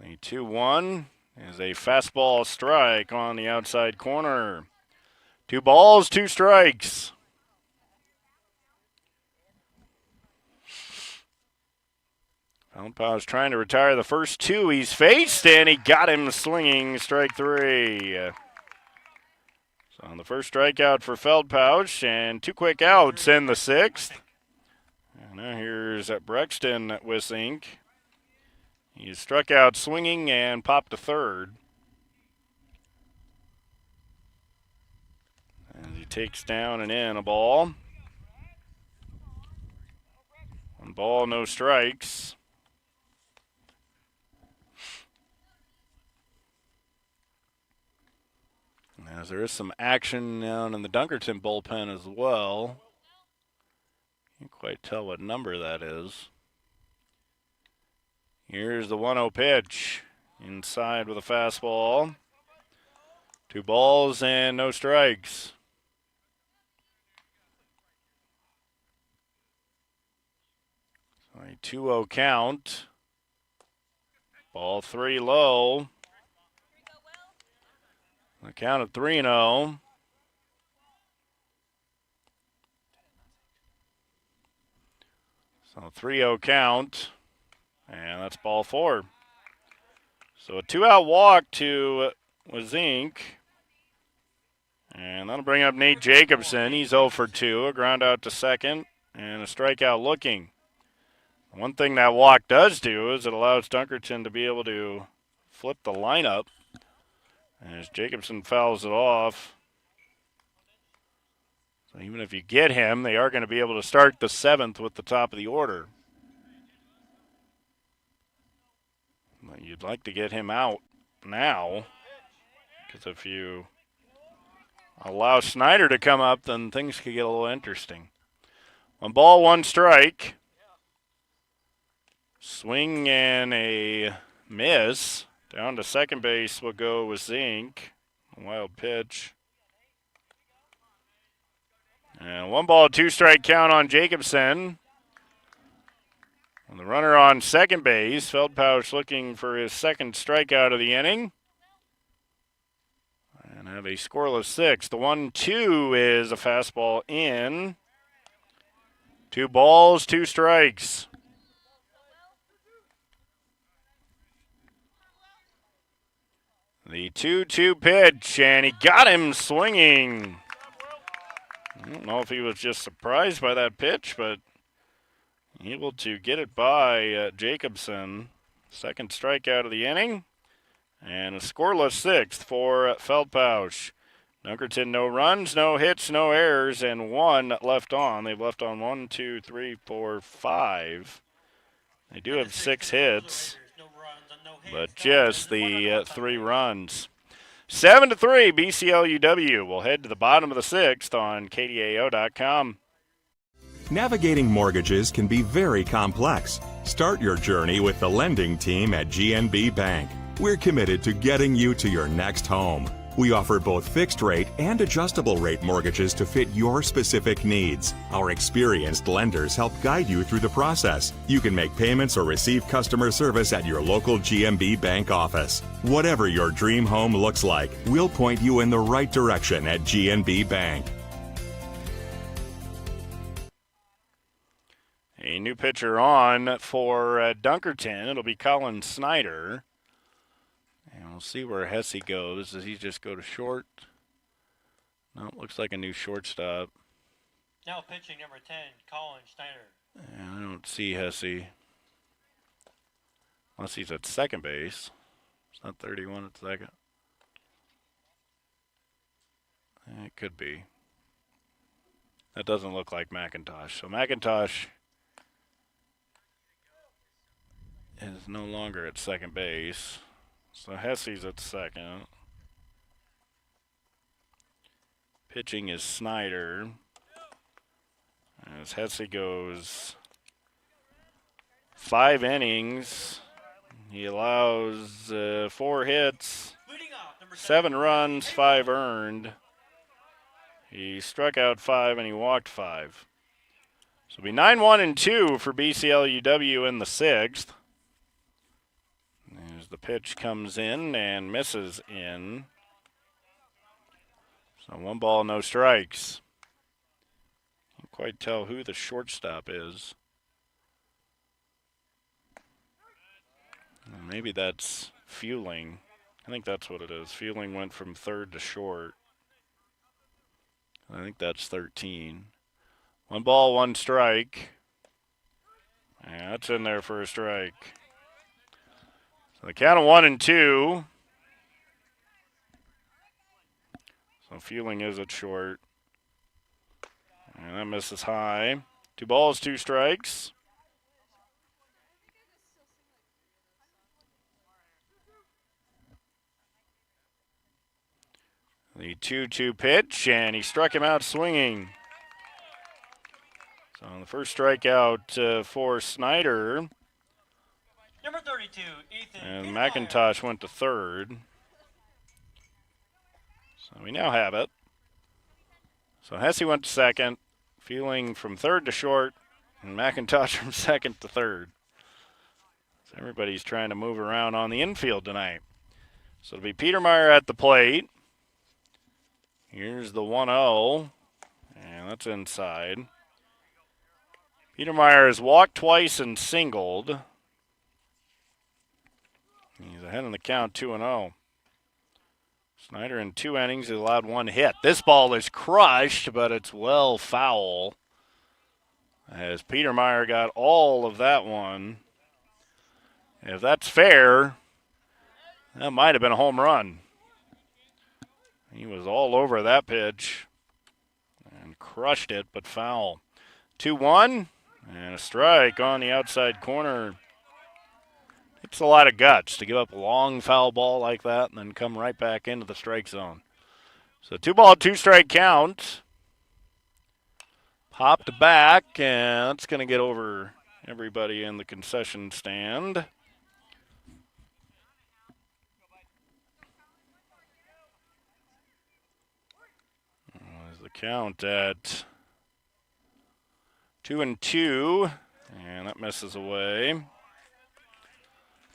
The 2-1 is a fastball strike on the outside corner. 2 balls, 2 strikes. Feldpausch trying to retire the first 2 he's faced, and he got him swinging, strike 3. So on the first strikeout for Feldpausch, and 2 quick outs in the 6th. And now here's Brexton with Inc. He struck out swinging and popped to third. As he takes down and in a ball. 1 ball, no strikes. As there is some action down in the Dunkerton bullpen as well. Can't quite tell what number that is. Here's the 1-0 pitch. Inside with a fastball. 2 balls and no strikes. So a 2-0 count. Ball 3 low. The count of 3-0. So 3-0 count. And that's ball 4. So a 2-out walk to Wazink. And that'll bring up Nate Jacobson. He's 0 for 2. A ground out to second. And a strikeout looking. One thing that walk does do is it allows Dunkerton to be able to flip the lineup. As Jacobson fouls it off. So even if you get him, they are going to be able to start the 7th with the top of the order. But you'd like to get him out now. Because if you allow Snyder to come up, then things could get a little interesting. 1 ball, 1 strike. Swing and a miss. Down to second base will go with Zink. A wild pitch. And 1 ball, 2 strike count on Jacobson. And the runner on second base, Feldpausch looking for his second strikeout of the inning. And have a scoreless 6. The 1-2 is a fastball in. 2 balls, 2 strikes. The 2-2 pitch, and he got him swinging. I don't know if he was just surprised by that pitch, but able to get it by Jacobson. Second strikeout of the inning. And a scoreless 6th for Feldpausch. Dunkerton, no runs, no hits, no errors, and 1 left on. They've left on 1, 2, 3, 4, 5. They do have 6 hits, but just the 3 runs. 7-3, BCLUW will head to the bottom of the 6th on KDAO.com. Navigating mortgages can be very complex. Start your journey with the lending team at GNB Bank. We're committed to getting you to your next home. We offer both fixed rate and adjustable rate mortgages to fit your specific needs. Our experienced lenders help guide you through the process. You can make payments or receive customer service at your local GNB Bank office. Whatever your dream home looks like, we'll point you in the right direction at GNB Bank. A new pitcher on for Dunkerton. It'll be Colin Snyder. And we'll see where Hesse goes. Does he just go to short? No, looks like a new shortstop. Now pitching number 10, Colin Snyder. And I don't see Hesse. Unless he's at second base. It's not 31 at second. It could be. That doesn't look like McIntosh. So McIntosh is no longer at second base. So Hesse's at second. Pitching is Snyder. As Hesse goes 5 innings, he allows 4 hits, 7 runs, 5 earned. He struck out 5 and he walked 5. So it'll be 9-1-2 for BCLUW in the 6th. As the pitch comes in and misses in. So 1 ball, no strikes. Can't quite tell who the shortstop is. Maybe that's Fueling. I think that's what it is. Fueling went from third to short. I think that's 13. 1 ball, 1 strike. Yeah, that's in there for a strike. So the count of 1-2. So Fueling is at short. And that misses high. 2 balls, 2 strikes. The 2-2 pitch, and he struck him out swinging. So the first strikeout for Snyder. Number 32, Ethan. And Petermeyer. McIntosh went to third. So we now have it. So Hesse went to second, Fueling from third to short, and McIntosh from second to third. So everybody's trying to move around on the infield tonight. So it'll be Petermeyer at the plate. Here's the 1-0, and that's inside. Petermeyer has walked twice and singled. He's ahead in the count, 2-0. Snyder in 2 innings has allowed 1 hit. This ball is crushed, but it's well foul. As Petermeyer got all of that one. If that's fair, that might have been a home run. He was all over that pitch and crushed it, but foul. 2-1 and a strike on the outside corner. It's a lot of guts to give up a long foul ball like that and then come right back into the strike zone. So 2 ball, 2 strike count. Popped back, and that's going to get over everybody in the concession stand. There's the count at 2-2, and that misses away.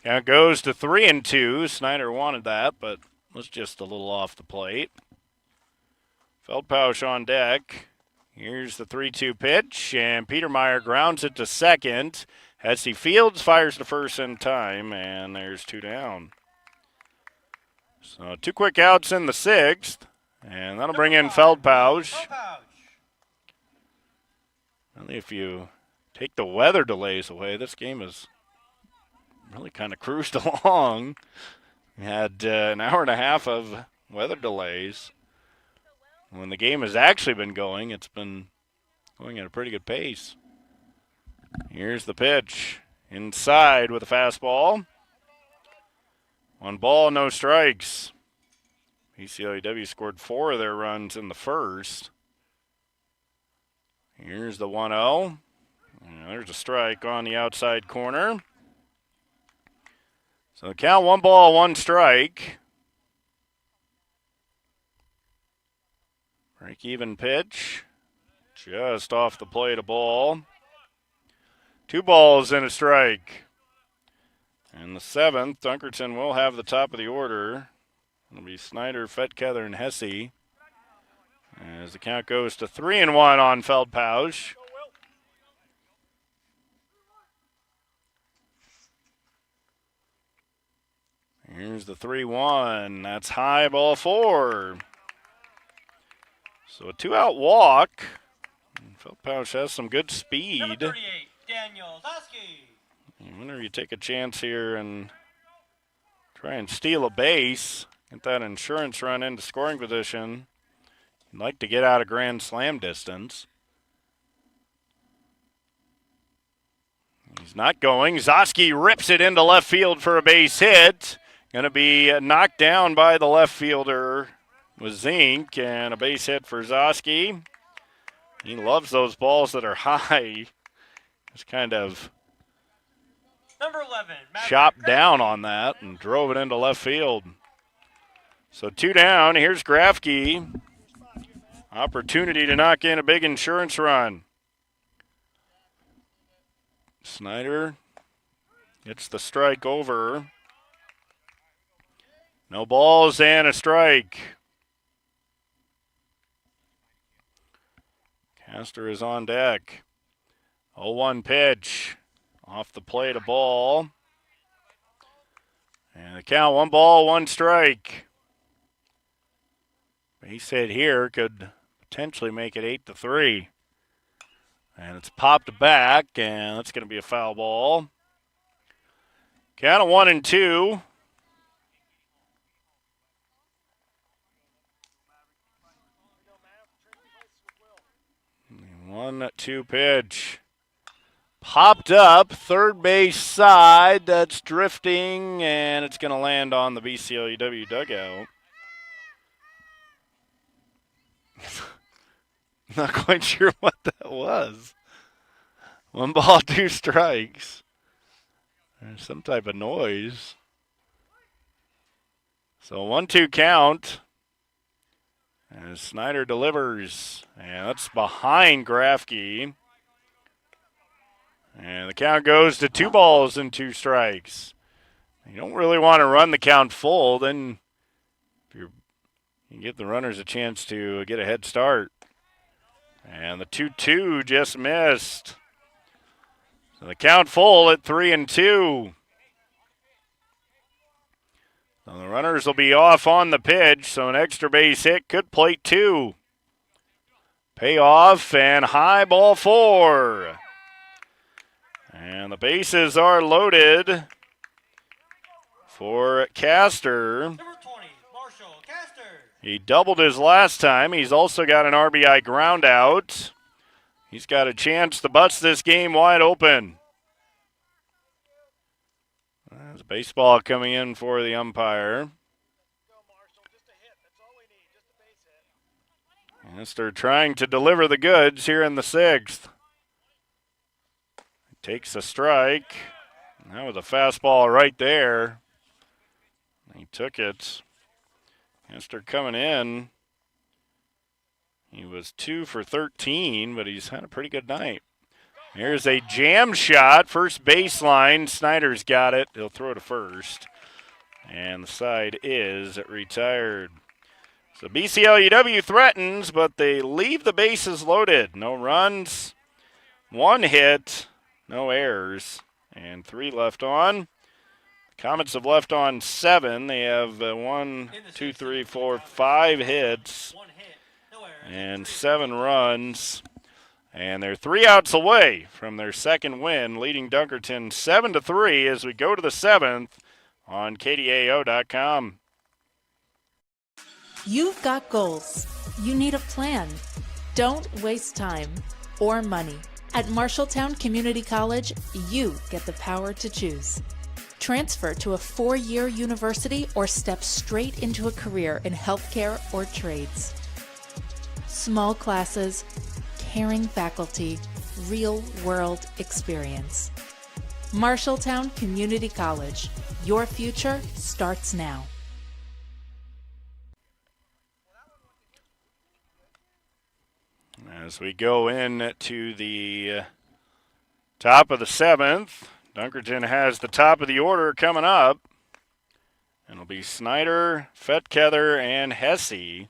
Count goes to 3-2. Snyder wanted that, but was just a little off the plate. Feldpausch on deck. Here's the 3-2 pitch, and Petermeyer grounds it to second. Hesse Fields fires to first in time, and there's 2 down. So 2 quick outs in the 6th, and that'll bring in Feldpausch. Only if you take the weather delays away, this game is really kind of cruised along. We had an hour and a half of weather delays. When the game has actually been going, it's been going at a pretty good pace. Here's the pitch. Inside with a fastball. 1 ball, no strikes. BCLUIW scored 4 of their runs in the first. Here's the 1-0. There's a strike on the outside corner. So count 1 ball, 1 strike. Break even pitch. Just off the plate, a ball. 2 balls and a strike. In the 7th, Dunkerton will have the top of the order. It'll be Snyder, Fetkether, and Hesse. As the count goes to 3-1 on Feldpausch. Here's the 3-1. That's high, ball 4. So a 2-out walk. Feldpausch has some good speed. Number 38, Daniel Zosky. I wonder if you take a chance here and try and steal a base. Get that insurance run into scoring position. You'd like to get out of grand slam distance. He's not going. Zosky rips it into left field for a base hit. Going to be knocked down by the left fielder with Zink, and a base hit for Zosky. He loves those balls that are high. Just kind of Number 11, chopped down on that and drove it into left field. So 2 down. Here's Grafke. Opportunity to knock in a big insurance run. Snyder gets the strike over. No balls and a strike. Castor is on deck. 0-1 pitch. Off the plate, a ball. And the count, 1 ball, 1 strike. Base hit here could potentially make it 8-3. And it's popped back, and that's going to be a foul ball. Count of 1-2. 1-2 pitch. Popped up, third base side. That's drifting, and it's going to land on the BCLUIW dugout. Not quite sure what that was. 1 ball, 2 strikes. There's some type of noise. So 1-2 count. As Snyder delivers. And that's behind Grafke. And the count goes to 2 balls and 2 strikes. You don't really want to run the count full. Then you give the runners a chance to get a head start. And the 2-2 just missed. So the count full at 3-2. So the runners will be off on the pitch, so an extra base hit could plate 2. Payoff and high, ball 4. And the bases are loaded for Castor. Number 20, Marshall Castor. He doubled his last time. He's also got an RBI ground out. He's got a chance to bust this game wide open. There's a baseball coming in for the umpire. Yes, they're trying to deliver the goods here in the 6th. Takes a strike. That was a fastball right there. He took it. Hester coming in. He was 2 for 13, but he's had a pretty good night. Here's a jam shot, first baseline. Snyder's got it. He'll throw to first. And the side is retired. So BCLUW threatens, but they leave the bases loaded. No runs, 1 hit, no errors, and 3 left on. Comets have left on 7. They have 1, 2, 3, 4, 5 hits and 7 runs. And they're 3 outs away from their second win, leading Dunkerton 7-3 as we go to the 7th on KDAO.com. You've got goals. You need a plan. Don't waste time or money. At Marshalltown Community College, you get the power to choose. Transfer to a 4-year university or step straight into a career in healthcare or trades. Small classes, caring faculty, real-world experience. Marshalltown Community College. Your future starts now. As we go in to the top of the 7th, Dunkerton has the top of the order coming up. And it'll be Snyder, Fetkether, and Hesse.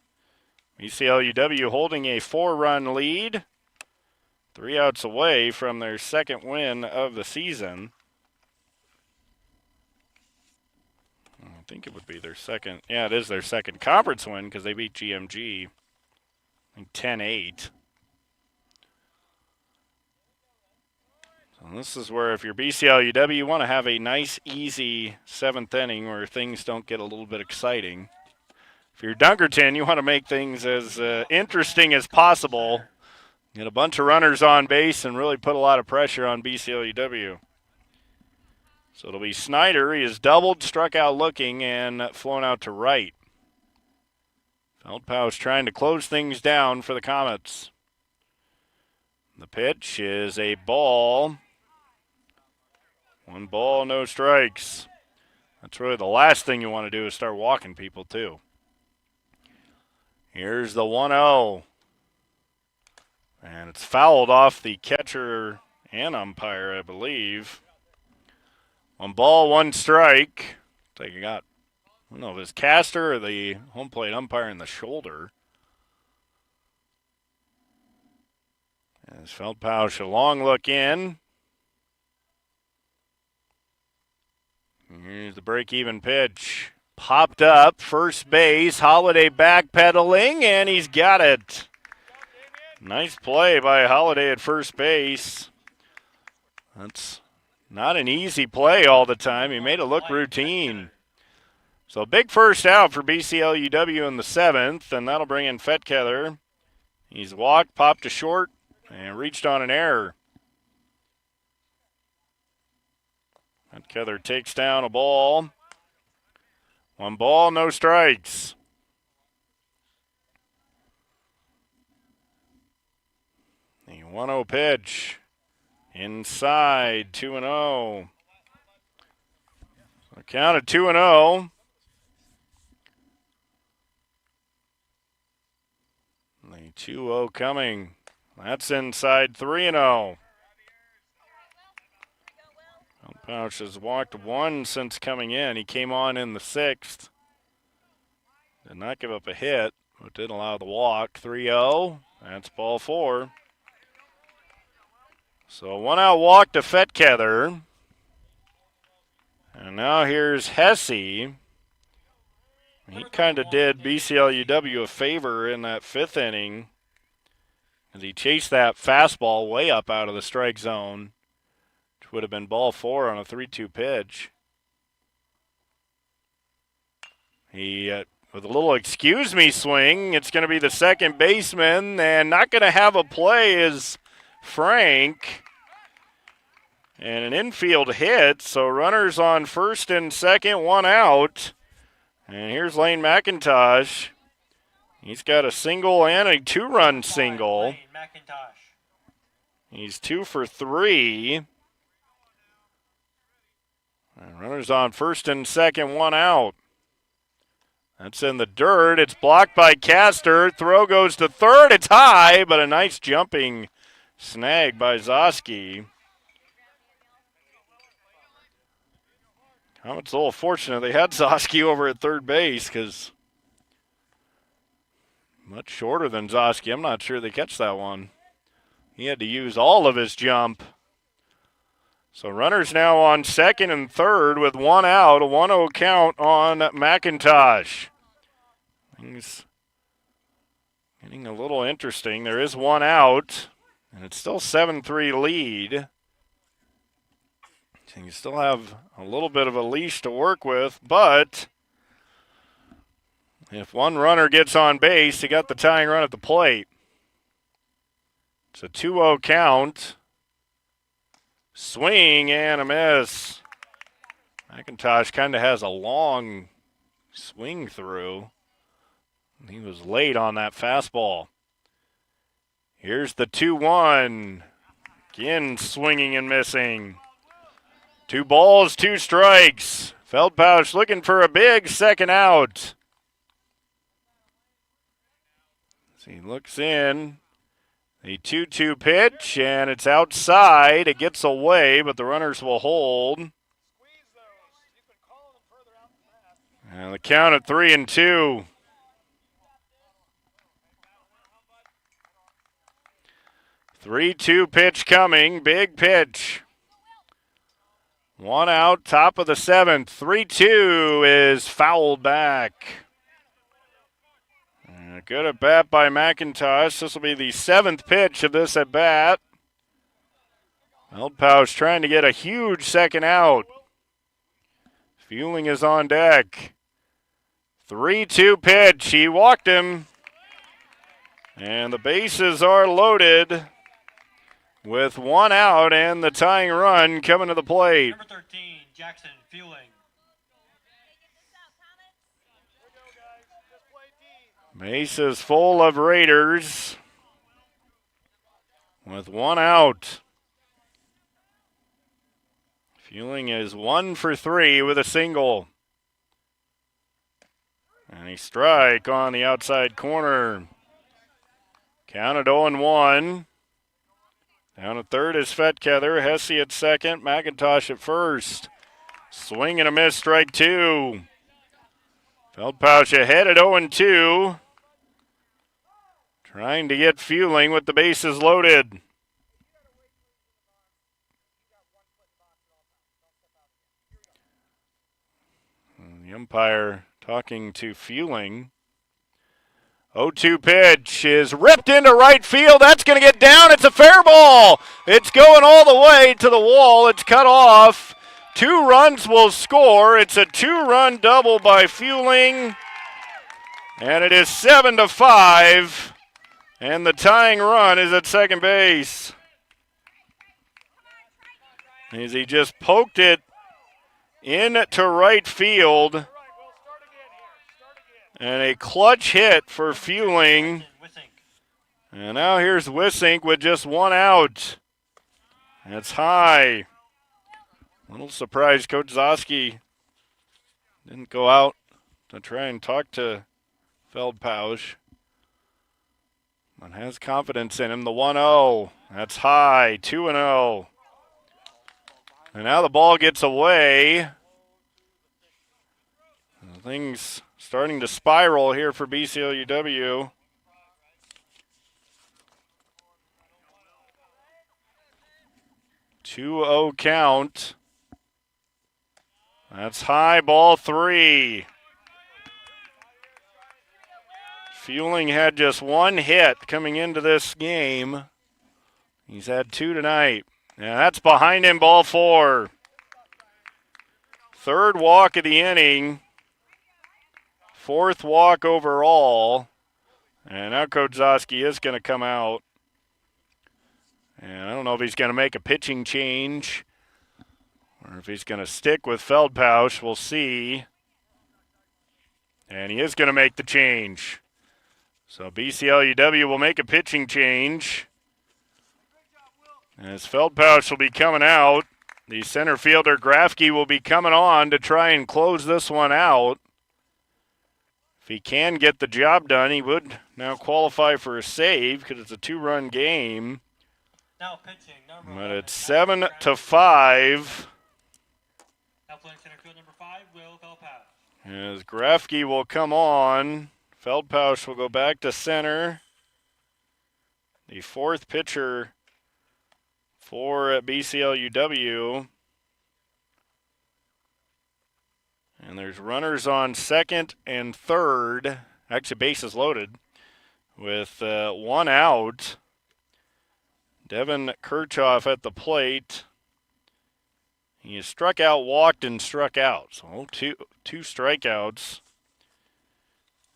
BCLUW holding a 4-run lead. 3 outs away from their second win of the season. I think it would be their second. Yeah, it is their second conference win because they beat GMG 10-8. So this is where if you're BCLUW, you want to have a nice, easy 7th inning where things don't get a little bit exciting. If you're Dunkerton, you want to make things as interesting as possible. Get a bunch of runners on base and really put a lot of pressure on BCLUW. So it'll be Snyder. He is doubled, struck out looking, and flown out to right. Feldpausch trying to close things down for the Comets. The pitch is a ball. 1 ball, no strikes. That's really the last thing you want to do is start walking people, too. Here's the 1-0. And it's fouled off the catcher and umpire, I believe. 1 ball, 1 strike. I think he got, I don't know if it's Caster or the home plate umpire in the shoulder. As Feldpausch a long look in. Here's the break-even pitch. Popped up, first base, Holiday backpedaling, and he's got it. Nice play by Holiday at first base. That's not an easy play all the time. He made it look routine. So big first out for BCLUW in the 7th, and that'll bring in Fetkether. He's walked, popped to short, and reached on an error. Fetkether takes down a ball. 1 ball, no strikes. The 1-0 pitch. Inside, 2-0. So count at 2-0. The 2-0 coming. That's inside, 3-0. Feldpausch has walked 1 since coming in. He came on in the 6th. Did not give up a hit, but did allow the walk. 3-0. That's ball 4. So 1 out walk to Fetkether. And now here's Hesse. He kind of did BCLUW a favor in that 5th inning as he chased that fastball way up out of the strike zone, which would have been ball 4 on a 3-2 pitch. He, with a little excuse me swing, it's going to be the second baseman, and not going to have a play is Frank. And an infield hit, so runners on first and second, 1 out. And here's Lane McIntosh. He's got a single and a 2-run single. He's 2 for 3. And runners on first and second, 1 out. That's in the dirt. It's blocked by Caster. Throw goes to third. It's high, but a nice jumping Snag by Zosky. It's a little fortunate they had Zosky over at third base because much shorter than Zosky. I'm not sure they catch that one. He had to use all of his jump. So runners now on second and third with one out, a 1-0 count on McIntosh. Things getting a little interesting. There is one out, and it's still 7-3 lead. So you still have a little bit of a leash to work with, but if one runner gets on base, you got the tying run at the plate. It's a 2-0 count. Swing and a miss. McIntosh kind of has a long swing through. He was late on that fastball. Here's the 2-1. Again, swinging and missing. 2 balls, 2 strikes. Feldpausch looking for a big second out. So he looks in. The 2-2 pitch, and it's outside. It gets away, but the runners will hold. And the count at 3-2. 3-2 pitch coming. Big pitch. One out, top of the 7th. 3-2 is fouled back. And a good at bat by McIntosh. This will be the 7th pitch of this at bat. Feldpausch trying to get a huge second out. Fueling is on deck. 3-2 pitch. He walked him. And the bases are loaded with one out and the tying run coming to the plate. Number 13, Jackson Fueling. Base is full of Raiders with one out. Fueling is 1 for 3 with a single. And a strike on the outside corner. Counted 0-1. Down at third is Fetkether. Hesse at second. McIntosh at first. Swing and a miss, strike 2. Feldpausch ahead at 0-2. Trying to get Fueling with the bases loaded. The umpire talking to Fueling. 0-2 pitch is ripped into right field. That's going to get down. It's a fair ball. It's going all the way to the wall. It's cut off. 2 runs will score. It's a 2-run double by Fueling. And it is 7-5. And the tying run is at second base. As he just poked it into right field. And a clutch hit for Fueling. And now here's Wissink with just one out. That's high. A little surprised Coach Zosky didn't go out to try and talk to Feldpausch. But has confidence in him. The 1-0. That's high. 2-0. And now the ball gets away. Things starting to spiral here for BCLUIW. Two-0 count. That's high, ball 3. Fueling had just one hit coming into this game. He's had 2 tonight. Now that's behind him, ball 4. Third walk of the inning. 4th walk overall. And now Coach Zosky is going to come out. And I don't know if he's going to make a pitching change or if he's going to stick with Feldpausch. We'll see. And he is going to make the change. So BCLUIW will make a pitching change. As Feldpausch will be coming out, the center fielder Grafke will be coming on to try and close this one out. If he can get the job done, he would now qualify for a save because it's a 2-run game. Now pitching, number But 11, it's 7-5. Now playing center field, number 5, Will Feldpausch. As Grafke will come on. Feldpausch will go back to center. The fourth pitcher for BCLUW. And there's runners on second and third. Actually, bases loaded with one out. Devin Kirchhoff at the plate. He struck out, walked, and struck out. So two strikeouts.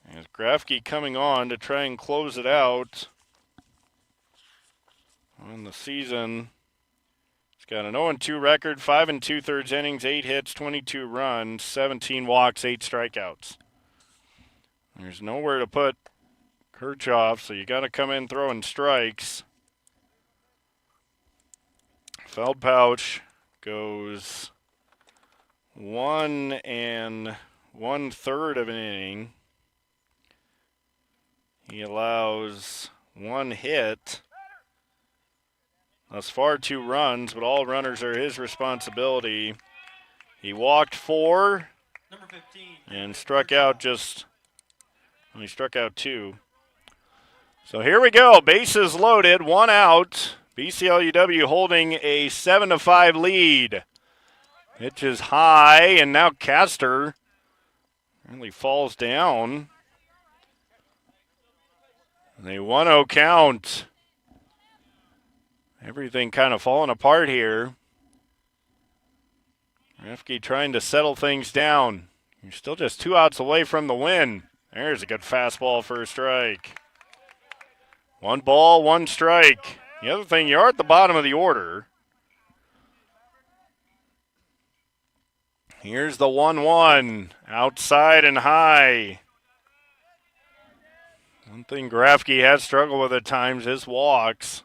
As Grafke coming on to try and close it out on the season. He's got an 0-2 record, 5 2/3 innings, 8 hits, 22 runs, 17 walks, 8 strikeouts. There's nowhere to put Kirchhoff, so you got to come in throwing strikes. Feldpausch goes 1 1/3 of an inning. He allows 1 hit. Thus far, 2 runs, but all runners are his responsibility. He walked 4 Number 15. and struck out 2. So here we go. Bases loaded, 1 out. BCLUW holding a 7-5 lead. Pitch is high, and now Castor really falls down. A 1-0 count. Everything kind of falling apart here. Grafke trying to settle things down. You're still just 2 outs away from the win. There's a good fastball for a strike. 1 ball, 1 strike. The other thing, you're at the bottom of the order. Here's the 1-1. Outside and high. One thing Grafke has struggled with at times is walks.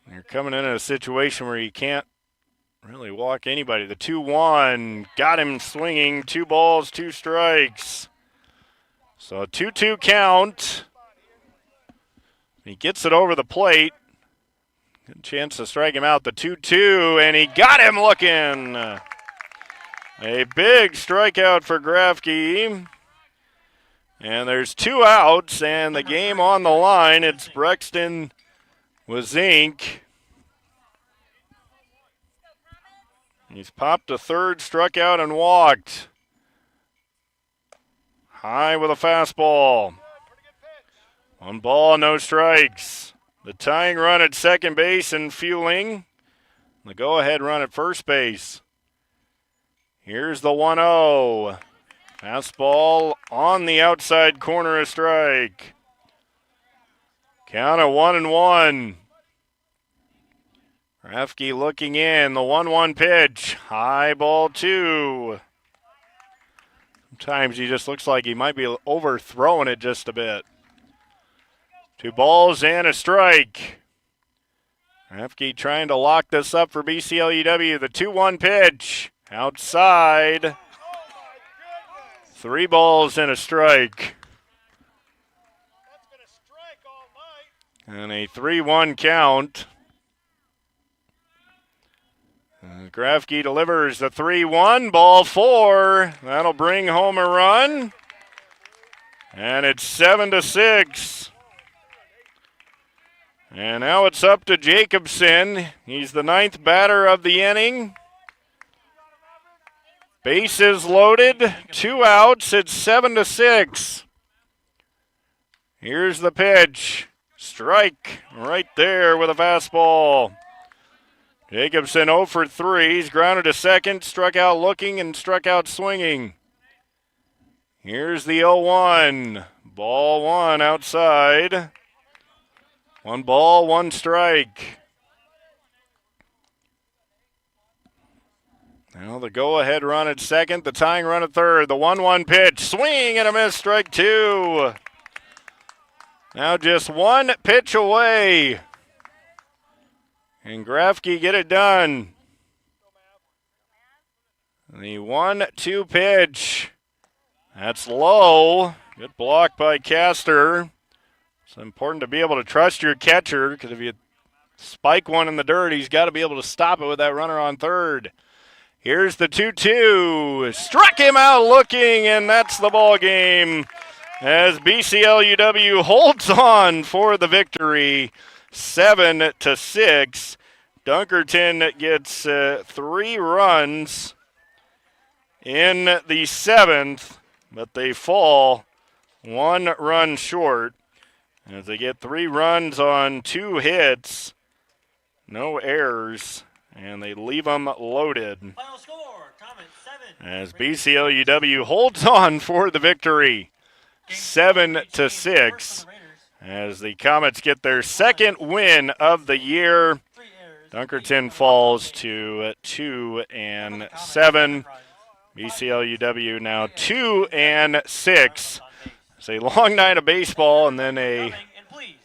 You're coming in a situation where you can't really walk anybody. The 2-1 got him swinging. 2 balls, 2 strikes. So a 2-2 count. He gets it over the plate. Good chance to strike him out. The 2-2, and he got him looking. A big strikeout for Grafke. And there's 2 outs, and the game on the line. It's Brexton with Zink. He's popped a third, struck out, and walked. High with a fastball. 1 ball, no strikes. The tying run at second base and fueling. The go-ahead run at first base. Here's the 1-0. Fastball on the outside corner, a strike. Count at 1-1. Grafke looking in, the 1-1 pitch. High ball 2. Sometimes he just looks like he might be overthrowing it just a bit. 2 balls and a strike. Grafke trying to lock this up for BCLUW. The 2-1 pitch. Outside. 3 balls and a strike. And a 3-1 count. Grafke delivers the 3-1, ball 4. That'll bring home a run. And it's 7-6. And now it's up to Jacobson. He's the 9th batter of the inning. Bases loaded, 2 outs. It's 7-6. Here's the pitch. Strike right there with a fastball. Jacobson 0 for 3. He's grounded to second, struck out looking, and struck out swinging. Here's the 0-1. Ball 1 outside. 1 ball, 1 strike. Now the go-ahead run at second, the tying run at third. The 1-1 pitch, swing and a miss, strike 2. Now just 1 pitch away. And Grafke get it done. The 1-2 pitch. That's low. Good block by Castor. It's important to be able to trust your catcher, because if you spike one in the dirt. He's got to be able to stop it with that runner on third. Here's the 2-2. Struck him out looking, and that's the ball game as BCLUW holds on for the victory, 7-6. Dunkerton gets 3 runs in the 7th, but they fall 1 run short as they get 3 runs on 2 hits, no errors, and they leave them loaded. Final score, Comet 7. As BCLUW holds on for the victory, 7-6, as the Comets get their second win of the year. Dunkerton falls to 2-7. BCLUW now 2-6. It's a long night of baseball and then a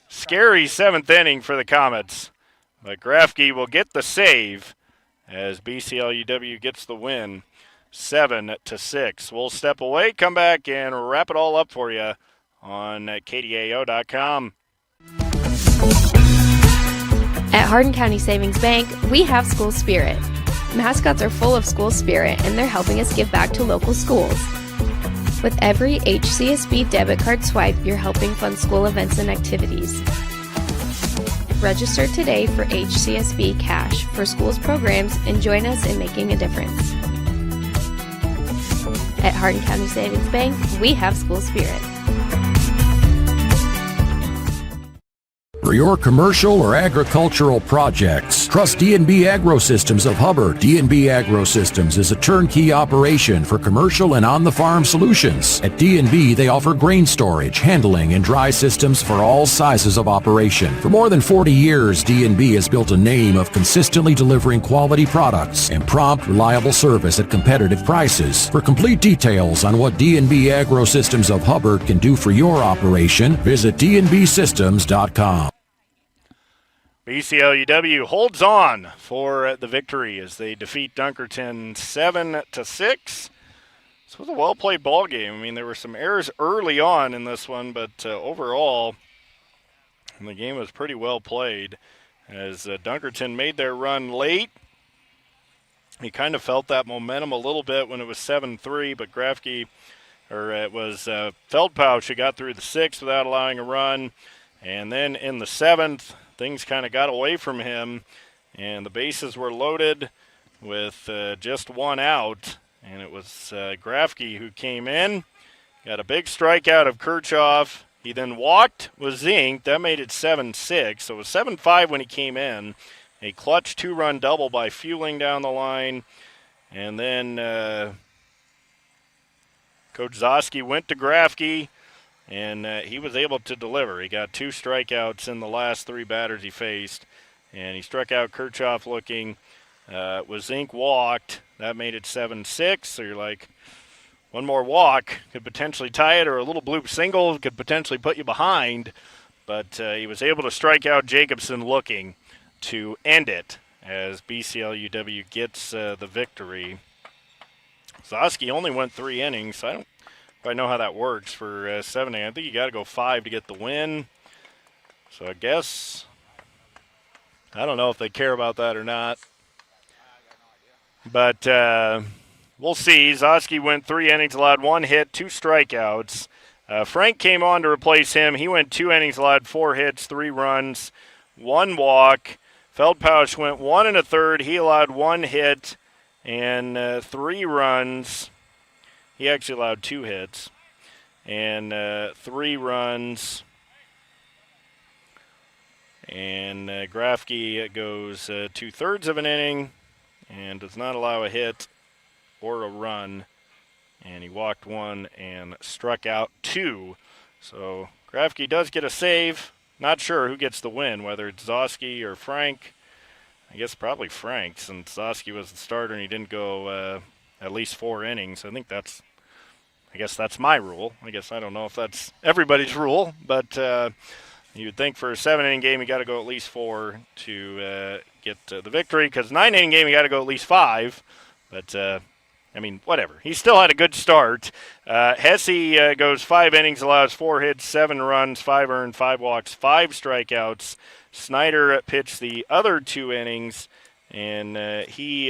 scary 7th inning for the Comets. But Grafke will get the save as BCLUW gets the win, 7-6. We'll step away, come back, and wrap it all up for you on KDAO.com. At Hardin County Savings Bank, we have school spirit. Mascots are full of school spirit, and they're helping us give back to local schools. With every HCSB debit card swipe, you're helping fund school events and activities. Register today for HCSB Cash for schools programs and join us in making a difference. At Hardin County Savings Bank, we have school spirit. For your commercial or agricultural projects, trust D&B Agrosystems of Hubbard. D&B Agrosystems is a turnkey operation for commercial and on-the-farm solutions. At D&B, they offer grain storage, handling, and dry systems for all sizes of operation. For more than 40 years, D&B has built a name of consistently delivering quality products and prompt, reliable service at competitive prices. For complete details on what D&B Agrosystems of Hubbard can do for your operation, visit dnbsystems.com. BCLUW holds on for the victory as they defeat Dunkerton 7-6. This was a well-played ball game. I mean, there were some errors early on in this one, but overall, the game was pretty well played as Dunkerton made their run late. He kind of felt that momentum a little bit when it was 7-3, but it was Feldpausch who got through the 6th without allowing a run. And then in the 7th, things kind of got away from him, and the bases were loaded with just 1 out, and it was Grafke who came in, got a big strikeout of Kirchhoff. He then walked, was zinked. That made it 7-6, so it was 7-5 when he came in. A clutch 2-run double by Fueling down the line, and then Coach Zosky went to Grafke, and he was able to deliver. He got 2 strikeouts in the last 3 batters he faced, and he struck out Kirchhoff looking. Zink walked. That made it 7-6. So you're like, one more walk could potentially tie it, or a little bloop single could potentially put you behind. But he was able to strike out Jacobson looking to end it as BCLUW gets the victory. Zosky only went 3 innings, so I don't quite know how that works for 7 innings. I think you got to go 5 to get the win. So I guess, I don't know if they care about that or not. But we'll see. Zosky went 3 innings, allowed 1 hit, 2 strikeouts. Frank came on to replace him. He went 2 innings, allowed 4 hits, 3 runs, 1 walk. Feldpausch went 1 1/3. He allowed 1 hit and 3 runs. He actually allowed 2 hits and 3 runs. And Grafke goes 2/3 of an inning and does not allow a hit or a run. And he walked 1 and struck out 2. So Grafke does get a save. Not sure who gets the win, whether it's Zosky or Frank. I guess probably Frank, since Zosky was the starter and he didn't go at least 4 innings. I guess that's my rule. I guess I don't know if that's everybody's rule, but you'd think for a 7-inning game you got to go at least 4 to get the victory, because 9-inning game you got to go at least 5. But I mean, whatever. He still had a good start. Hesse goes 5 innings, allows 4 hits, 7 runs, 5 earned, 5 walks, 5 strikeouts. Snyder pitched the other 2 innings, and he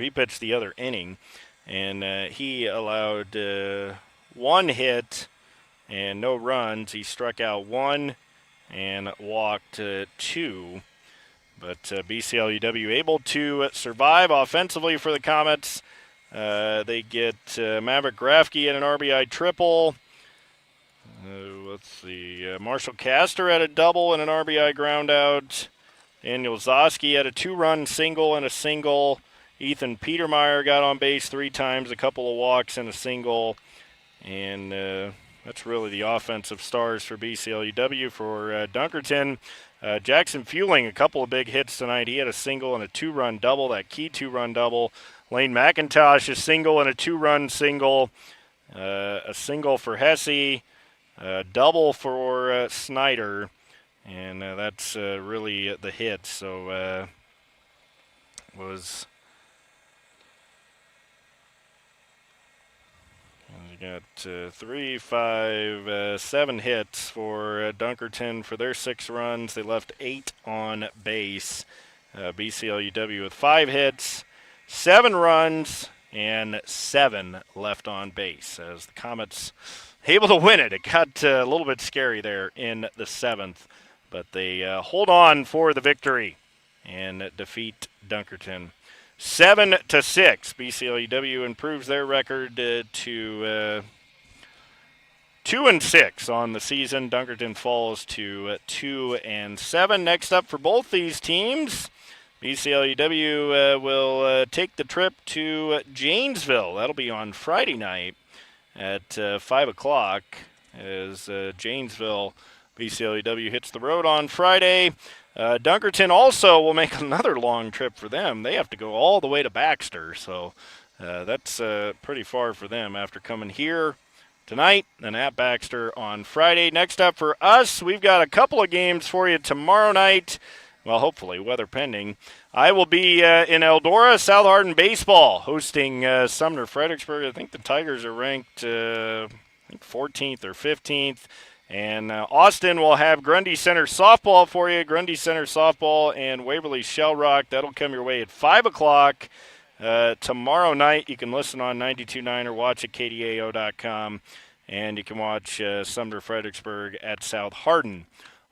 pitched the other inning, and he allowed 1 hit and no runs. He struck out 1 and walked 2. But BCLUW able to survive offensively for the Comets. They get Maverick Grafke at an RBI triple. Let's see. Marshall Castor had a double and an RBI groundout. Daniel Zoski had a 2-run single and a single. Ethan Petermeyer got on base 3 times, a couple of walks and a single. And that's really the offensive stars for BCLUW. For Dunkerton, Jackson Fueling, a couple of big hits tonight. He had a single and a 2-run double, that key 2-run double. Lane McIntosh, a single and a 2-run single. A single for Hesse, a double for Snyder. And that's really the hit. So we got 3, 5, 7 hits for Dunkerton for their 6 runs. They left 8 on base. BCLUW with 5 hits, 7 runs, and 7 left on base. As the Comets able to win it. It got a little bit scary there in the 7th, but they hold on for the victory and defeat Dunkerton 7-6. BCLUW improves their record to 2-6 on the season. Dunkerton falls to 2-7. Next up for both these teams, BCLUW will take the trip to Janesville. That'll be on Friday night at 5 o'clock as Janesville BCLUW hits the road on Friday. Dunkerton also will make another long trip for them. They have to go all the way to Baxter, so that's pretty far for them after coming here tonight and at Baxter on Friday. Next up for us, we've got a couple of games for you tomorrow night. Well, hopefully, weather pending. I will be in Eldora, South Hardin baseball, hosting Sumner Fredericksburg. I think the Tigers are ranked 14th or 15th. And Austin will have Grundy Center softball for you. Grundy Center softball and Waverly Shell Rock. That'll come your way at 5 o'clock tomorrow night. You can listen on 92.9 or watch at KDAO.com. And you can watch Sumner Fredericksburg at South Hardin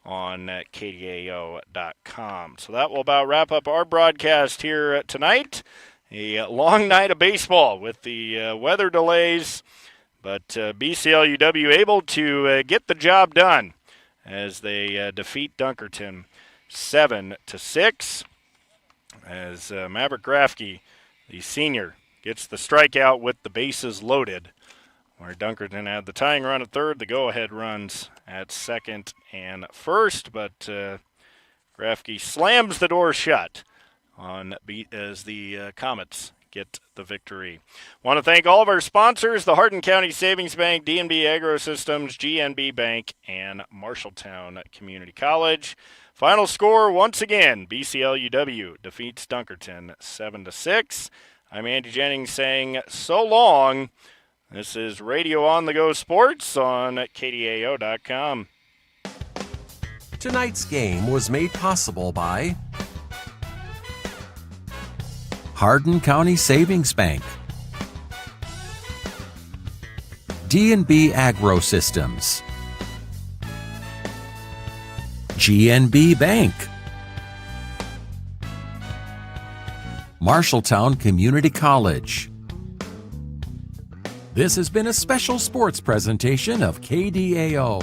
on KDAO.com. So that will about wrap up our broadcast here tonight. A long night of baseball with the weather delays. But BCLUW able to get the job done as they defeat Dunkerton 7-6. As Maverick Grafke, the senior, gets the strikeout with the bases loaded, where Dunkerton had the tying run at third, the go-ahead runs at second and first. But Grafke slams the door shut on as the Comets get the victory. Want to thank all of our sponsors, the Hardin County Savings Bank, D&B Agro Systems, GNB Bank, and Marshalltown Community College. Final score, once again, BCLUW defeats Dunkerton 7-6. I'm Andy Jennings saying so long. This is Radio On the Go Sports on KDAO.com. Tonight's game was made possible by Hardin County Savings Bank, D&B Agro Systems, GNB Bank, Marshalltown Community College. This has been a special sports presentation of KDAO.